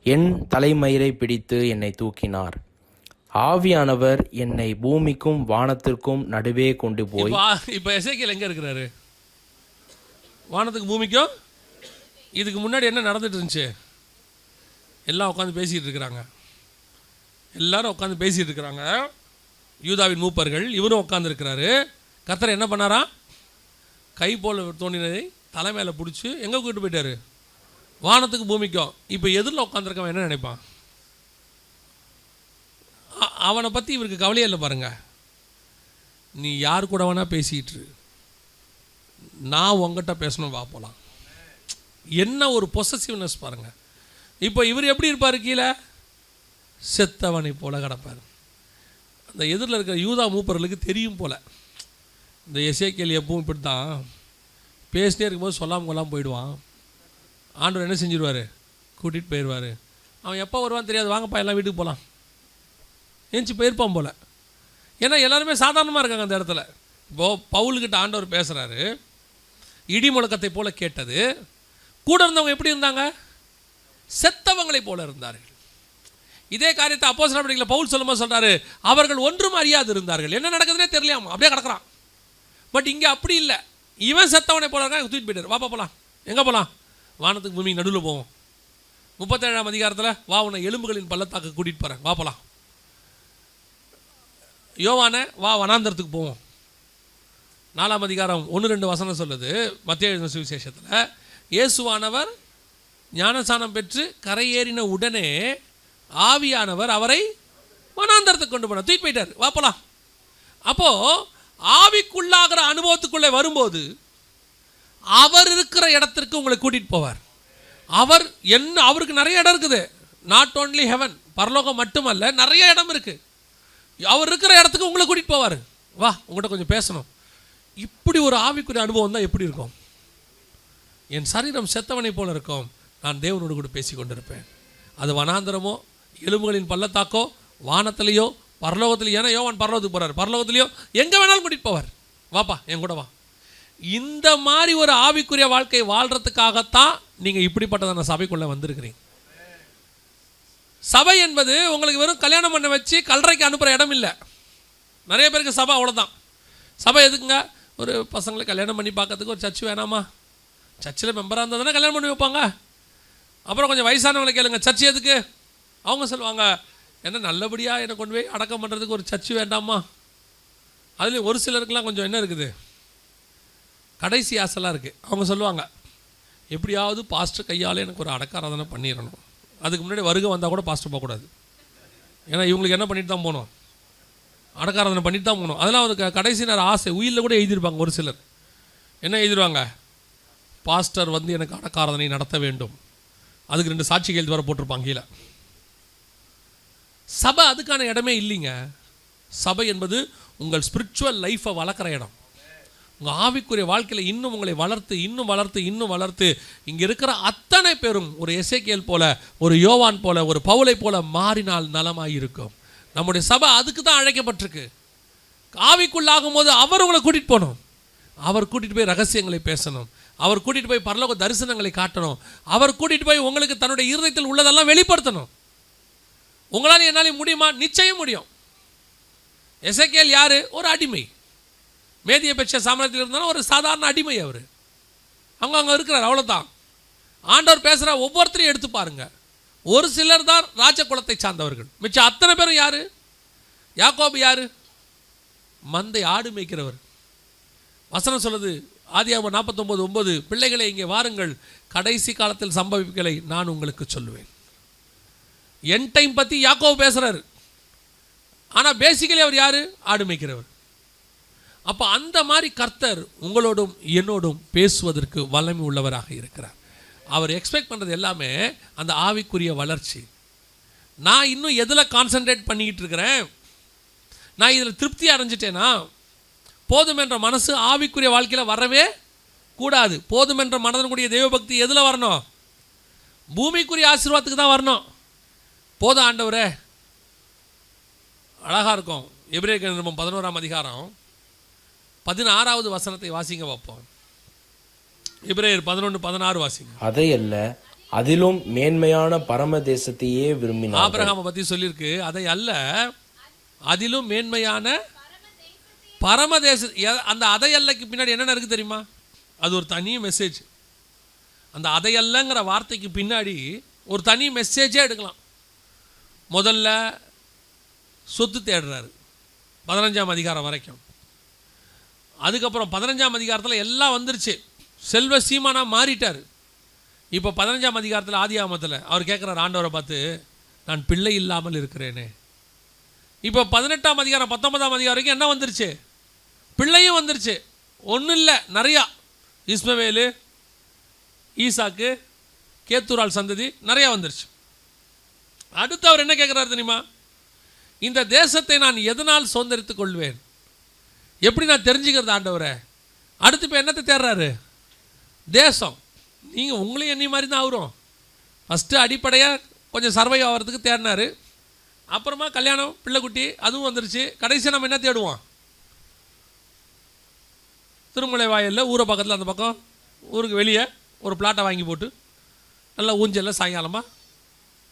என் தலைமயிரை பிடித்து என்னை தூக்கினார். ஆவியானவர் என்னை பூமிக்கும் வானத்திற்கும் நடுவே கொண்டு போய். இப்போ எசேக்கியேல் எங்க இருக்கிறாரு? வானத்துக்கு பூமிக்கும். இதுக்கு முன்னாடி என்ன நடந்துட்டு இருந்துச்சு? எல்லாம் உட்காந்து பேசிட்டு இருக்கிறாங்க. எல்லாரும் உட்காந்து பேசிட்டு இருக்கிறாங்க. யூதாவின் மூப்பர்கள், இவரும் உட்காந்து இருக்கிறாரு. கர்த்தர் என்ன பண்ணாரா? கை போல் தோண்டினதை தலைமையில பிடிச்சி எங்கே கூப்பிட்டு போயிட்டாரு? வானத்துக்கு பூமிக்கும். இப்போ எதிரில் உட்காந்துருக்கவன் என்ன நினைப்பான்? அவனை பற்றி இவருக்கு கவலையே இல்லை பாருங்க. நீ யார் கூட வேணா பேசிட்டு, நான் உங்ககிட்ட பேசணும், வா போலாம். என்ன ஒரு பொசசிவ்னஸ் பாருங்க. இப்போ இவர் எப்படி இருப்பார்? கீழே செத்தவனை போல கிடப்பார். அந்த எதிரில் இருக்கிற யூதா மூப்பர்களுக்கு தெரியும் போல, இந்த எசேக்கியேல் எப்பவும் இப்படி தான் பேசினே இருக்கும்போது சொல்லாமல் கொள்ளாமல் போயிடுவான். ஆண்டவர் என்ன செஞ்சிருவார்? கூட்டிகிட்டு போயிடுவார். அவன் எப்போ வருவான்னு தெரியாது. வாங்கப்பா எல்லாம் வீட்டுக்கு போகலாம், ஏஞ்சி போயிருப்பான் போல். ஏன்னா எல்லாருமே சாதாரணமாக இருக்காங்க அந்த இடத்துல. இப்போது பவுல்கிட்ட ஆண்டவர் பேசுகிறாரு. இடி முழக்கத்தை போல கேட்டது. கூட இருந்தவங்க எப்படி இருந்தாங்க? செத்தவங்களை போல இருந்தார்கள். இதே காரியத்தை அப்போஸ்தலர் நடவடிக்கையில் பவுல் சொல்லும்போது சொல்கிறாரு, அவர்கள் ஒன்றும் அறியாது இருந்தார்கள். என்ன நடக்குதுன்னே தெரியலையாமா, அப்படியே கிடக்குறான். பட் இங்கே அப்படி இல்லை. இவன் செத்தவனை போல இருக்கான். தூக்கிட்டு போயிட்டார். வாப்பா போகலாம். எங்கே போகலாம்? வானத்துக்கு பூமி நடுவில் போவோம். 37ஆம் அதிகாரத்தில் வா உன்னை எலும்புகளின் பள்ளத்தாக்கு கூட்டிகிட்டு போகிறேன், வா போகலாம். யோவானை வா வனாந்தரத்துக்கு போவோம். 4ஆம் அதிகாரம் 1-2 வசனம் சொல்லுது மத்தேயு சுவிசேஷத்தில். இயேசுவானவர் ஞானஸ்நானம் பெற்று கரையேறின உடனே ஆவியானவர் அவரை வனாந்தரத்துக்கு கொண்டு போனார். தூக்கிட்டு போயிட்டார். வா போகலாம். அப்போது ஆவிக்குள்ளாகிற அனுபவத்துக்குள்ளே வரும்போது அவர் இருக்கிற இடத்திற்கு உங்களை கூட்டிகிட்டு போவார். அவருக்கு நிறைய இடம் இருக்குது. நாட் ஓன்லி ஹெவன், பரலோகம் மட்டுமல்ல, நிறைய இடம் இருக்குது. அவர் இருக்கிற இடத்துக்கு உங்களை கூட்டிகிட்டு போவார். வா உங்கள்கிட்ட கொஞ்சம் பேசணும். இப்படி ஒரு ஆவிக்குரிய அனுபவம் தான் எப்படி இருக்கும்? என் சரீரம் செத்தவனை போல இருக்கும், நான் தேவனோடு கூட பேசி கொண்டிருப்பேன். அது வனாந்தரமோ, எலும்புகளின் பள்ளத்தாக்கோ, வானத்திலேயோ, பரலோகத்திலேயோ. ஏன்னா யோவான் பரலோகத்துக்கு போகிறார். பரலோகத்திலேயோ எங்கே வேணாலும் கூட்டிகிட்டு போவார். வாப்பா என் கூட வா. இந்த மாதிரி ஒரு ஆவிக்குரிய வாழ்க்கை வாழ்கிறதுக்காகத்தான் நீங்கள் இப்படிப்பட்டதான சபைக்குள்ளே வந்திருக்கிறீங்க. சபை என்பது உங்களுக்கு வெறும் கல்யாணம் பண்ண வச்சு கல்லறைக்கு அனுப்புகிற இடம் இல்லை. நிறைய பேருக்கு சபை அவ்வளோதான். சபை எதுக்குங்க? ஒரு பசங்களை கல்யாணம் பண்ணி பார்க்கறதுக்கு ஒரு சர்ச் வேணாமா? சர்ச்சில் மெம்பராக இருந்தால் தானே கல்யாணம் பண்ணி வைப்பாங்க. அப்புறம் கொஞ்சம் வயசானவங்களை கேளுங்க, சர்ச் எதுக்கு? அவங்க சொல்லுவாங்க, என்ன நல்லபடியாக என்னை கொண்டு போய் அடக்கம் பண்ணுறதுக்கு ஒரு சர்ச் வேண்டாமா? அதுலேயும் ஒரு சிலருக்குலாம் கொஞ்சம் என்ன இருக்குது, கடைசி ஆசைலாம் இருக்குது. அவங்க சொல்லுவாங்க, எப்படியாவது பாஸ்டர் கையால் எனக்கு ஒரு அடக்காராதனை பண்ணிடணும். அதுக்கு முன்னாடி வருகை வந்தால் கூட பாஸ்டர் போகக்கூடாது. ஏன்னா இவங்களுக்கு என்ன பண்ணிட்டு தான் போகணும்? அடக்காராதனை பண்ணிட்டு தான் போகணும். அதெல்லாம் ஒரு கடைசி நேரம் ஆசை. உயிரில் கூட எழுதியிருப்பாங்க ஒரு சிலர். என்ன எழுதிடுவாங்க? பாஸ்டர் வந்து எனக்கு அடக்காராதனை நடத்த வேண்டும். அதுக்கு 2 சாட்சி கையெழுத்து வர போட்டிருப்பாங்க கீழே. சபை அதுக்கான இடமே இல்லைங்க. சபை என்பது உங்கள் ஸ்பிரிச்சுவல் லைஃப்பை வளர்க்குற இடம். உங்கள் ஆவிக்குரிய வாழ்க்கையில் இன்னும் உங்களை வளர்த்து இங்கே இருக்கிற அத்தனை பேரும் ஒரு எசேக்கியேல் போல, ஒரு யோவான் போல, ஒரு பவுலை போல மாறினால் நலமாக இருக்கும். நம்முடைய சபை அதுக்கு தான் அழைக்கப்பட்டிருக்கு. ஆவிக்குள்ளாகும் போது அவர் உங்களை கூட்டிகிட்டு போகணும். அவர் கூட்டிகிட்டு போய் ரகசியங்களை பேசணும். அவர் கூட்டிகிட்டு போய் பரலோக தரிசனங்களை காட்டணும். அவர் கூட்டிகிட்டு போய் உங்களுக்கு தன்னுடைய இருதயத்தில் உள்ளதெல்லாம் வெளிப்படுத்தணும். உங்களால் என்னாலே முடியுமா? நிச்சயம் முடியும். எசேக்கியேல் யார்? ஒரு அடிமை. மேதிய பெற்ற சாம்ராஜ்யத்தில் இருந்தாலும் ஒரு சாதாரண அடிமை. அவர் அங்கே இருக்கிறார், அவ்வளோதான். ஆண்டவர் பேசுகிற ஒவ்வொருத்தரையும் எடுத்து பாருங்க. ஒரு சிலர் தான் ராஜகுலத்தை சார்ந்தவர்கள். மிச்சம் அத்தனை பேரும் யார்? யாக்கோபு யார்? மந்தை ஆடு மேய்க்கிறவர். வசனம் சொல்லுது ஆதியாகமம் 49:9, பிள்ளைகளை இங்கே வாருங்கள், கடைசி காலத்தில் சம்பவிப்புகளை நான் உங்களுக்கு சொல்லுவேன். என் டைம் பற்றி யாக்கோபு பேசுகிறார். ஆனால் பேசிக்கலி அவர் யார்? ஆடு மேய்க்கிறவர். அப்போ அந்த மாதிரி கர்த்தர் உங்களோடும் என்னோடும் பேசுவதற்கு வல்லமை உள்ளவராக இருக்கிறார். அவர் எக்ஸ்பெக்ட் பண்ணுறது எல்லாமே அந்த ஆவிக்குரிய வளர்ச்சி. நான் இன்னும் எதில் கான்சன்ட்ரேட் பண்ணிக்கிட்டு இருக்கிறேன்? நான் இதில் திருப்தி அடைஞ்சிட்டேனா? போதுமென்ற மனசு ஆவிக்குரிய வாழ்க்கையில் வரவே கூடாது. போதுமென்ற மனதனுடைய தெய்வபக்தி எதில் வரணும்? பூமிக்குரிய ஆசீர்வாதத்துக்கு தான் வரணும். போதும் ஆண்டவரே, அழகாக இருக்கும். எபிரேயர் நிருபம் 11ஆம் அதிகாரம் 16வது வசனத்தை வாசிங்க பார்ப்போம். எபிரேயர் 11:16 வாசிங்க. அதையல்ல, அதிலும் மேன்மையான பரமதேசத்தையே விரும்பினார். ஆபிரகாமை பற்றி சொல்லியிருக்கு. அதை அல்ல, அதிலும் மேன்மையான பரமதேச. அந்த அதையல்லைக்கு பின்னாடி என்னென்ன இருக்குது தெரியுமா? அது ஒரு தனி மெசேஜ். அந்த அதையல்லங்கிற வார்த்தைக்கு பின்னாடி ஒரு தனி மெசேஜே எடுக்கலாம். முதல்ல சொத்து தேடுறாரு 15ஆம் அதிகாரம் வரைக்கும். அதுக்கப்புறம் 15ஆம் அதிகாரத்தில் எல்லாம் வந்துருச்சு. செல்வ சீமானா மாறிட்டார். இப்போ 15ஆம் அதிகாரத்தில் ஆதியாகமத்தில் அவர் கேட்குறார் ஆண்டவரை பார்த்து, நான் பிள்ளை இல்லாமல் இருக்கிறேனே. இப்போ 18ஆம் அதிகாரம் 19ஆம் அதிகாரம் வரைக்கும் என்ன வந்துருச்சு? பிள்ளையும் வந்துருச்சு. ஒன்றும் இல்லை, நிறையா. இஸ்மவேலு, ஈசாக்கு, கேத்தூரால் சந்ததி நிறையா வந்துருச்சு. அடுத்து அவர் என்ன கேட்குறாரு தெரியுமா? இந்த தேசத்தை நான் எதனால் சுதந்திரித்துக் கொள்வேன்? எப்படி நான் தெரிஞ்சுக்கிறது ஆண்டவரை? அடுத்து இப்போ என்னத்தை தேடுறாரு? தேசம். நீங்கள் உங்களையும் என்னை மாதிரி தான் ஆகுறோம். ஃபஸ்ட்டு அடிப்படையாக கொஞ்சம் சர்வை ஆகிறதுக்கு தேடினார். அப்புறமா கல்யாணம், பிள்ளைக்குட்டி, அதுவும் வந்துருச்சு. கடைசியாக நம்ம என்ன தேடுவோம்? திருமலை வாயிலில் ஊரை பக்கத்தில் அந்த பக்கம் ஊருக்கு வெளியே ஒரு பிளாட்டை வாங்கி போட்டு நல்லா ஊஞ்சலில் சாயங்காலமாக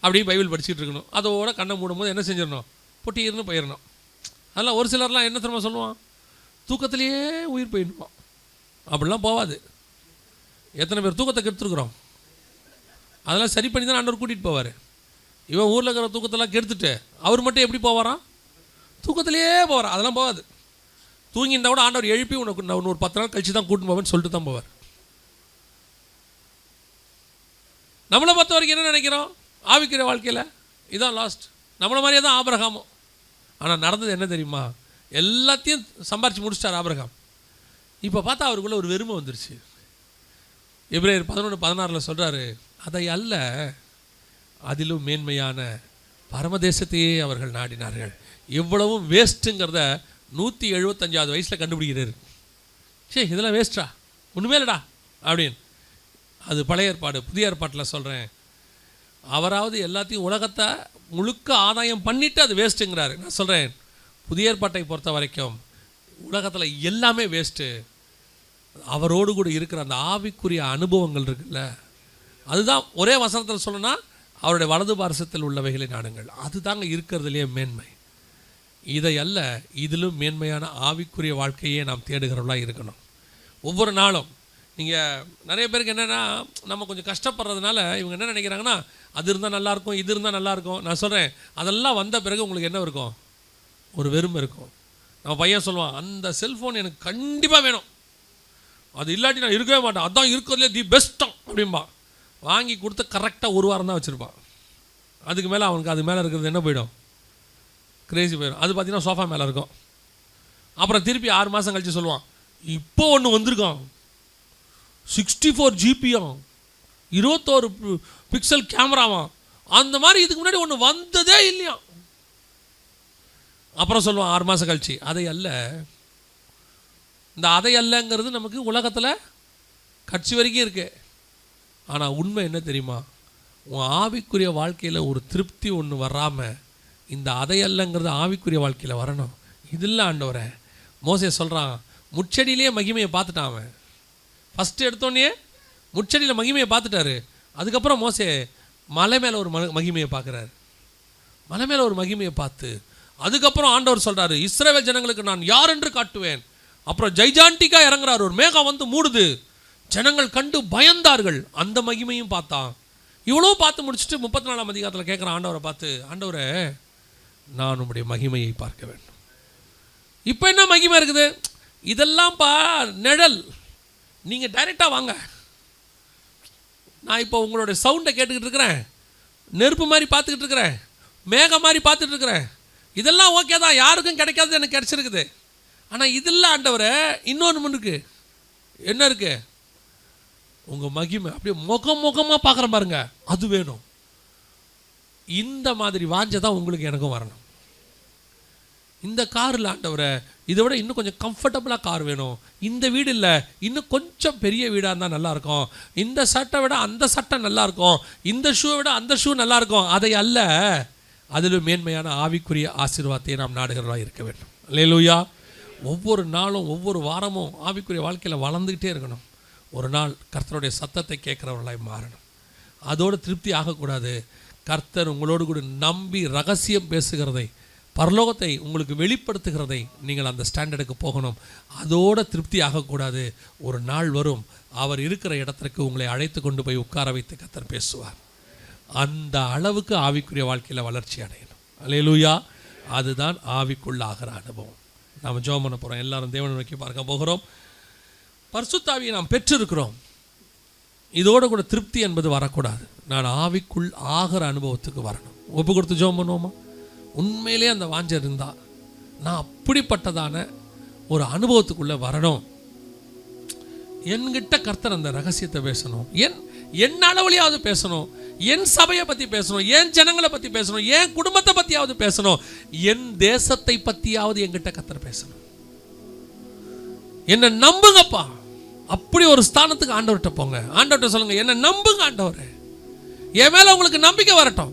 அப்படியே பைபிள் படிச்சுட்டு இருக்கணும். அதோட கண்ணை மூடும்போது என்ன செஞ்சிடணும்? பொட்டியிருந்து போயிடணும். அதெல்லாம் ஒரு சிலர்லாம் என்ன தெரியுமா சொல்லுவான்? தூக்கத்திலேயே உயிர் போயிடணும். அப்படிலாம் போகாது. எத்தனை பேர் தூக்கத்தை கெடுத்துருக்குறோம்? அதெல்லாம் சரி பண்ணி தான் ஆண்டவர் கூட்டிகிட்டு போவார். இவன் ஊரில் இருக்கிற தூக்கத்தெல்லாம் கெடுத்துட்டு அவர் மட்டும் எப்படி போவாராம்? தூக்கத்திலேயே போவார். அதெல்லாம் போகாது. தூங்கியிருந்தால் கூட ஆண்டவர் எழுப்பி உனக்கு நான் ஒரு 10 நாள் கழிச்சு தான் கூட்டின்னு போவேன்னு சொல்லிட்டு தான் போவார். நம்மளை பொறுத்த வரைக்கும் என்ன நினைக்கிறோம்? ஆவிக்கிற வாழ்க்கையில் இதான் லாஸ்ட். நம்மளை மாதிரியே தான் ஆபிரகாமும். ஆனால் நடந்தது என்ன தெரியுமா? எல்லாத்தையும் சம்பாரித்து முடிச்சிட்டார் ஆபிரகாம். இப்போ பார்த்தா அவருக்குள்ளே ஒரு வெறுமை வந்துருச்சு. எபிரேயர் 11:16 சொல்கிறாரு, அதை அல்ல, அதிலும் மேன்மையான பரமதேசத்தையே அவர்கள் நாடினார்கள். எவ்வளவும் வேஸ்ட்டுங்கிறத 175வது வயசில் கண்டுபிடிக்கிறாரு. சே, இதெல்லாம் வேஸ்ட்டா, ஒன்றுமே இல்லைடா அப்படின்னு. அது பழைய ஏற்பாடு. புதிய ஏற்பாட்டில் சொல்கிறேன், அவராவது எல்லாத்தையும் உலகத்தை முழுக்க ஆதாயம் பண்ணிவிட்டு அது வேஸ்ட்டுங்கிறாரு. நான் சொல்கிறேன், புதிய ஏற்பாட்டை பொறுத்த வரைக்கும் உலகத்தில் எல்லாமே வேஸ்ட்டு. அவரோடு கூட இருக்கிற அந்த ஆவிக்குரிய அனுபவங்கள் இருக்குல்ல, அதுதான். ஒரே வசனத்தில் சொல்லணும்னா அவருடைய வலது பாரசத்தில் உள்ளவைகளை நாடுங்கள். அதுதாங்க இருக்கிறதுலையே மேன்மை. இதை அல்ல, இதிலும் மேன்மையான ஆவிக்குரிய வாழ்க்கையே நாம் தேடுகிறவர்களாக இருக்கணும். ஒவ்வொரு நாளும் நீங்கள் நிறைய பேருக்கு என்னென்னா, நம்ம கொஞ்சம் கஷ்டப்படுறதுனால இவங்க என்ன நினைக்கிறாங்கன்னா, அது இருந்தால் நல்லாயிருக்கும், இது இருந்தால் நல்லாயிருக்கும். நான் சொல்கிறேன், அதெல்லாம் வந்த பிறகு உங்களுக்கு என்ன இருக்கும்? ஒரு வெறுமை இருக்கும். நம்ம பையன் சொல்லுவான், அந்த செல்ஃபோன் எனக்கு கண்டிப்பாக வேணும், அது இல்லாட்டி நான் இருக்கவே மாட்டேன், அதுதான் இருக்கிறதுலே தி பெஸ்ட்டம் அப்படின்பா. வாங்கி கொடுத்து கரெக்டாக ஒரு வாரம் தான் வச்சுருப்பான். அதுக்கு மேலே அவனுக்கு அது மேலே இருக்கிறது என்ன போயிடும்? கிரேசி போயிடும். அது பார்த்தீங்கன்னா சோஃபா மேலே இருக்கும். அப்புறம் திருப்பி 6 மாதம் கழித்து சொல்லுவான், இப்போ ஒன்று வந்திருக்கான், 64 ஜிபியாம், 21 பிக்சல் கேமராவாம், அந்த மாதிரி இதுக்கு முன்னாடி ஒன்று வந்ததே இல்லையா. அப்புறம் சொல்லுவான் 6 மாதம் கழிச்சு, அதை அல்ல. இந்த அதை அல்லங்கிறது நமக்கு உலகத்தில் கட்சி வரைக்கும் இருக்கு. ஆனால் உண்மை என்ன தெரியுமா? உன் ஆவிக்குரிய வாழ்க்கையில் ஒரு திருப்தி ஒன்று வராமல் இந்த அதை அல்லங்கிறது ஆவிக்குரிய வாழ்க்கையில் வரணும். இதில் ஆண்டவரே, மோசே சொல்கிறான், முச்செடியிலேயே மகிமையை பார்த்துட்டான் அவன். ஃபஸ்ட்டு எடுத்தோடனே முச்செடியில் மகிமையை பார்த்துட்டாரு. அதுக்கப்புறம் மோசே மலை மேலே ஒரு மகிமையை பார்க்குறாரு. மலை மேலே ஒரு மகிமையை பார்த்து அதுக்கப்புறம் ஆண்டவர் சொல்கிறாரு, இஸ்ரவேல் ஜனங்களுக்கு நான் யார் என்று காட்டுவேன். அப்புறம் ஜெய்ஜாண்டிக்காக இறங்குறாரு, ஒரு மேகம் வந்து மூடுது, ஜனங்கள் கண்டு பயந்தார்கள். அந்த மகிமையும் பார்த்தான். இவ்வளோ பார்த்து முடிச்சுட்டு 34ஆம் அதிகாரத்தில் கேட்குறான் ஆண்டவரை பார்த்து, ஆண்டவரே, நான் உம்முடைய மகிமையை பார்க்க வேண்டும். இப்போ என்ன மகிமை இருக்குது? இதெல்லாம் நிழல். நீங்கள் டைரெக்டாக வாங்க. நான் இப்போ உங்களுடைய சவுண்டை கேட்டுக்கிட்டு இருக்கிறேன், நெருப்பு மாதிரி பார்த்துக்கிட்டு இருக்கிறேன், மேகம் மாதிரி பார்த்துட்டு இருக்கிறேன். இதெல்லாம் ஓகே தான், யாருக்கும் கிடைக்காது எனக்கு கிடைச்சிருக்குது. ஆனால் இதில் ஆண்டவரை இன்னொன்று இருக்கு. என்ன இருக்கு? உங்கள் மகிமை அப்படியே முகமாக பார்க்குற பாருங்க, அது வேணும். இந்த மாதிரி வாஞ்சை தான் உங்களுக்கு எனக்கும் வரணும். இந்த காரில் ஆண்டவரை இதை விட இன்னும் கொஞ்சம் கம்ஃபர்டபுளாக கார் வேணும். இந்த வீடு இல்லை, இன்னும் கொஞ்சம் பெரிய வீடாக இருந்தால் நல்லாயிருக்கும். இந்த சட்டை விட அந்த சட்டை நல்லாயிருக்கும். இந்த ஷூவை விட அந்த ஷூ நல்லாயிருக்கும். அதை அல்ல, அதிலும் மேன்மையான ஆவிக்குரிய ஆசீர்வாதத்தை நாம் நாடுகிறவராக இருக்க வேண்டும். அல்லேலூயா. ஒவ்வொரு நாளும் ஒவ்வொரு வாரமும் ஆவிக்குரிய வாழ்க்கையில் வளர்ந்துக்கிட்டே இருக்கணும். ஒரு நாள் கர்த்தருடைய சத்தத்தை கேட்குறவர்களாய் மாறணும். அதோடு திருப்தி ஆகக்கூடாது. கர்த்தர் உங்களோடு கூட நம்பி ரகசியம் பேசுகிறதை, பரலோகத்தை உங்களுக்கு வெளிப்படுத்துகிறதை நீங்கள் அந்த ஸ்டாண்டர்டுக்கு போகணும். அதோடு திருப்தி ஆகக்கூடாது. ஒரு நாள் வரும், அவர் இருக்கிற இடத்திற்கு உங்களை அழைத்து கொண்டு போய் உட்கார வைத்து கர்த்தர் பேசுவார். அந்த அளவுக்கு ஆவிக்குரிய வாழ்க்கையில் வளர்ச்சி அடையணும். அல்லேலூயா. அதுதான் ஆவிக்குள்ள ஆகிற அனுபவம். நாம் ஜெபம் பண்ண போகிறோம். எல்லாரும் தேவனை நோக்கி பார்க்க போகிறோம். பரிசுத்த ஆவியை நாம் பெற்றிருக்கிறோம். இதோடு கூட திருப்தி என்பது வரக்கூடாது. நான் ஆவிக்குள் ஆகிற அனுபவத்துக்கு வரணும். ஒப்பு கொடுத்து ஜெபம் பண்ணுவோமா? உண்மையிலே அந்த வாஞ்சை இருந்தால் நான் அப்படிப்பட்டதான ஒரு அனுபவத்துக்குள்ளே வரணும். என்கிட்ட கர்த்தர் அந்த ரகசியத்தை பேசணும். என் அளவுலையாவது பேசணும். என் சபையை பற்றி பேசணும். என் ஜனங்களை பற்றி பேசணும். என் குடும்பத்தை பற்றியாவது பேசணும். என் தேசத்தை பற்றியாவது என்கிட்ட கர்த்தர் பேசணும். என்னை நம்புங்கப்பா. அப்படி ஒரு ஸ்தானத்துக்கு ஆண்டவர்கிட்ட போங்க. ஆண்டவர்கிட்ட சொல்லுங்க, என்னை நம்புங்க ஆண்டவரே, என் மேலே உங்களுக்கு நம்பிக்கை வரட்டும்.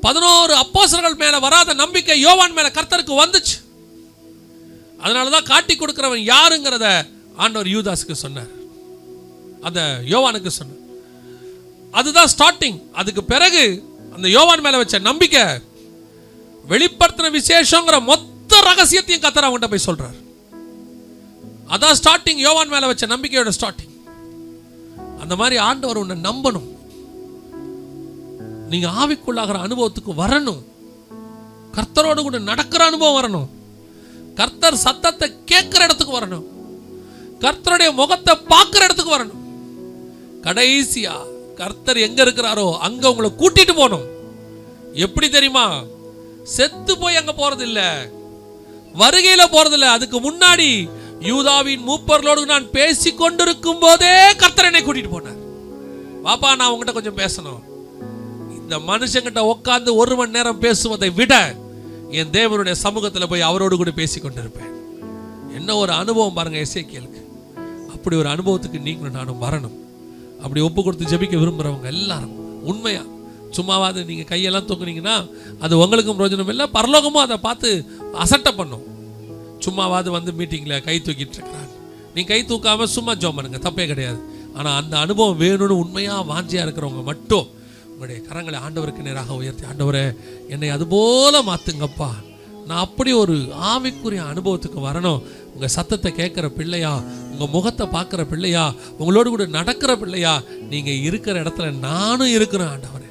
11 அப்போஸ்தலர்கள் மேலே வராத நம்பிக்கை யோவான் மேலே கர்த்தருக்கு வந்துச்சு. அதனால தான் காட்டி கொடுக்கிறவன் யாருங்கிறத ஆண்டவர் யூதாஸுக்கு சொன்னார், அந்த யோவானுக்கு சொன்னார். அதுதான் ஸ்டார்டிங். அதுக்கு பிறகு அந்த யோவான் மேலே வச்ச நம்பிக்கை வெளிப்படுத்தின விசேஷங்கிற மொத்த ரகசியத்தையும் கர்த்தர் அவங்ககிட்ட போய் சொல்றார். அதான் ஸ்டார்டிங். யோவான் மேலே வச்ச நம்பிக்கையோட ஸ்டார்டிங். அந்த மாதிரி ஆண்டவர் உன்னை நம்பணும். நீங்க ஆவிக்குள்ளாகிற அனுபவத்துக்கு வரணும். கர்த்தரோடு கூட நடக்கிற அனுபவம் வரணும். கர்த்தர் சத்தத்தை கேட்கிற இடத்துக்கு வரணும். கர்த்தருடைய முகத்தை பார்க்கிற இடத்துக்கு வரணும். கடைசியா கர்த்தர் எங்க இருக்கிறாரோ அங்க உங்களை கூட்டிட்டு போகணும். எப்படி தெரியுமா? செத்து போய் அங்க போறது இல்ல, வருகையில போறது இல்ல. அதுக்கு முன்னாடி யூதாவின் மூப்பர்களோடு நான் பேசி கொண்டிருக்கும் போதே கர்த்தர் என்னை கூட்டிட்டு போனார். வாப்பா, நான் உங்ககிட்ட கொஞ்சம் பேசணும். இந்த மனுஷங்கிட்ட உட்கார்ந்து 1 மணி நேரம் பேசுவதை விட என் தேவனுடைய சமூகத்தில் போய் அவரோடு கூட பேசி கொண்டிருப்பேன். என்ன ஒரு அனுபவம் பாருங்க எசேக்கியேலுக்கு. அப்படி ஒரு அனுபவத்துக்கு நீங்களும் நானும் வரணும். அப்படி ஒப்பு கொடுத்து ஜெபிக்க விரும்புகிறவங்க எல்லாரும் உண்மையா சும்மாவாது நீங்கள் கையெல்லாம் தூக்குனீங்கன்னா அது உங்களுக்கும் பிரயோஜனம் இல்லை, பரலோகமும் அதை பார்த்து அசட்டை பண்ணும். சும்மாவாது வந்து மீட்டிங்கில் கை தூக்கிட்டு இருக்கிறாங்க. நீங்கள் கை தூக்காமல் சும்மா ஜெபம் பண்ணுங்க, தப்பே கிடையாது. ஆனால் அந்த அனுபவம் வேணும்னு உண்மையாக வாஞ்சியாக இருக்கிறவங்க மட்டும் உங்களுடைய கரங்களை ஆண்டவருக்கு நேராக உயர்த்தி, ஆண்டவரே என்னை அதுபோல மாற்றுங்கப்பா, நான் அப்படி ஒரு ஆவிக்குரிய அனுபவத்துக்கு வரணும். உங்கள் சத்தத்தை கேட்குற பிள்ளையா, உங்கள் முகத்தை பார்க்குற பிள்ளையா, உங்களோடு கூட நடக்கிற பிள்ளையா, நீங்கள் இருக்கிற இடத்துல நானும் இருக்கிறேன் ஆண்டவரே.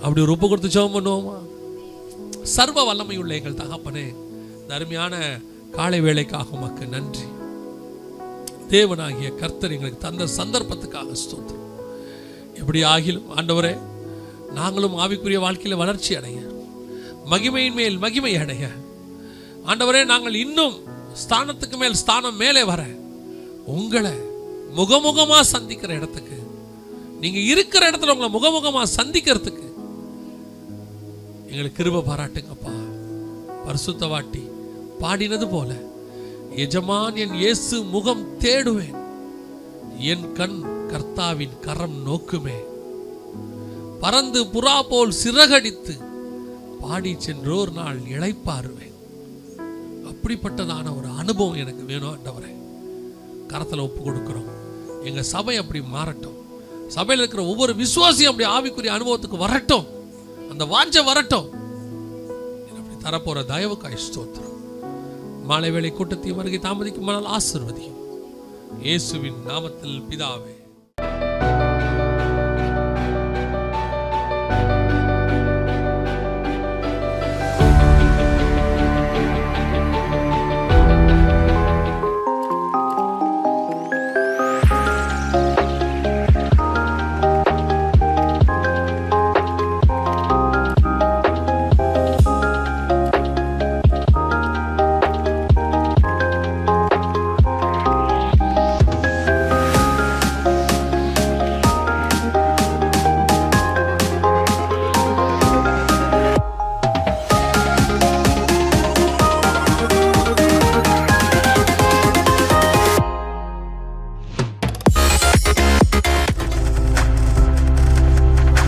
அப்படி ஒரு ஒப்பு கொடுத்து ஜெபம் பண்ணுவோமா? சர்வ வல்லமை உள்ள எங்கள் தகப்பனே, அருமையான காலை வேளைக்காக உமக்கு நன்றி. தேவனாகிய கர்த்தர் எங்களுக்கு தந்த சந்தர்ப்பத்துக்காக ஸ்தோத்திரம். எப்படி ஆகிலும் ஆண்டவரே, நாங்களும் ஆவிக்குரிய வாழ்க்கையில் வளர்ச்சி அடைய, மகிமையின் மேல் மகிமை அடைய, ஆண்டவரே நாங்கள் இன்னும் ஸ்தானத்துக்கு மேல் ஸ்தானம் மேலே வர, உங்களை முகமுகமா சந்திக்கிற இடத்துக்கு, நீங்க இருக்கிற இடத்துல உங்களை முகமுகமா சந்திக்கிறதுக்கு எங்களுக்கு கிருபை பாராட்டுங்கப்பா. பரிசுத்த வாட்டி பாடினது போல, எஜமான் என் இயேசு முகம் தேடுவேன், என் கண் கர்த்தாவின் கரம் நோக்குமே, பறந்து புறா போல் சிறகடித்து பாடி சென்றோர் நாள் இளைப்பாறுவேன். அப்படிப்பட்டதான ஒரு அனுபவம் எனக்கு வேணும் ஆண்டவரே. கரத்தில் ஒப்பு கொடுக்கிறோம். எங்க சபை அப்படி மாறட்டும். சபையில் இருக்கிற ஒவ்வொரு விசுவாசியும் அப்படி ஆவிக்குரிய அனுபவத்துக்கு வரட்டும். அந்த வாஞ்சை வரட்டும். அப்படி தரப்போற தயவுக்காய் ஸ்தோத்திரம். மாலை வேளை கூட்டத்தையும் வருகை தாமதிக்குமானால் ஆசீர்வதியும். இயேசுவின் நாமத்தில் பிதாவே.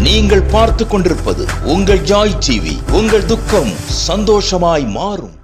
நீங்கள் பார்த்து கொண்டிருப்பது உங்கள் ஜாய் டிவி. உங்கள் துக்கம் சந்தோஷமாய் மாறும்.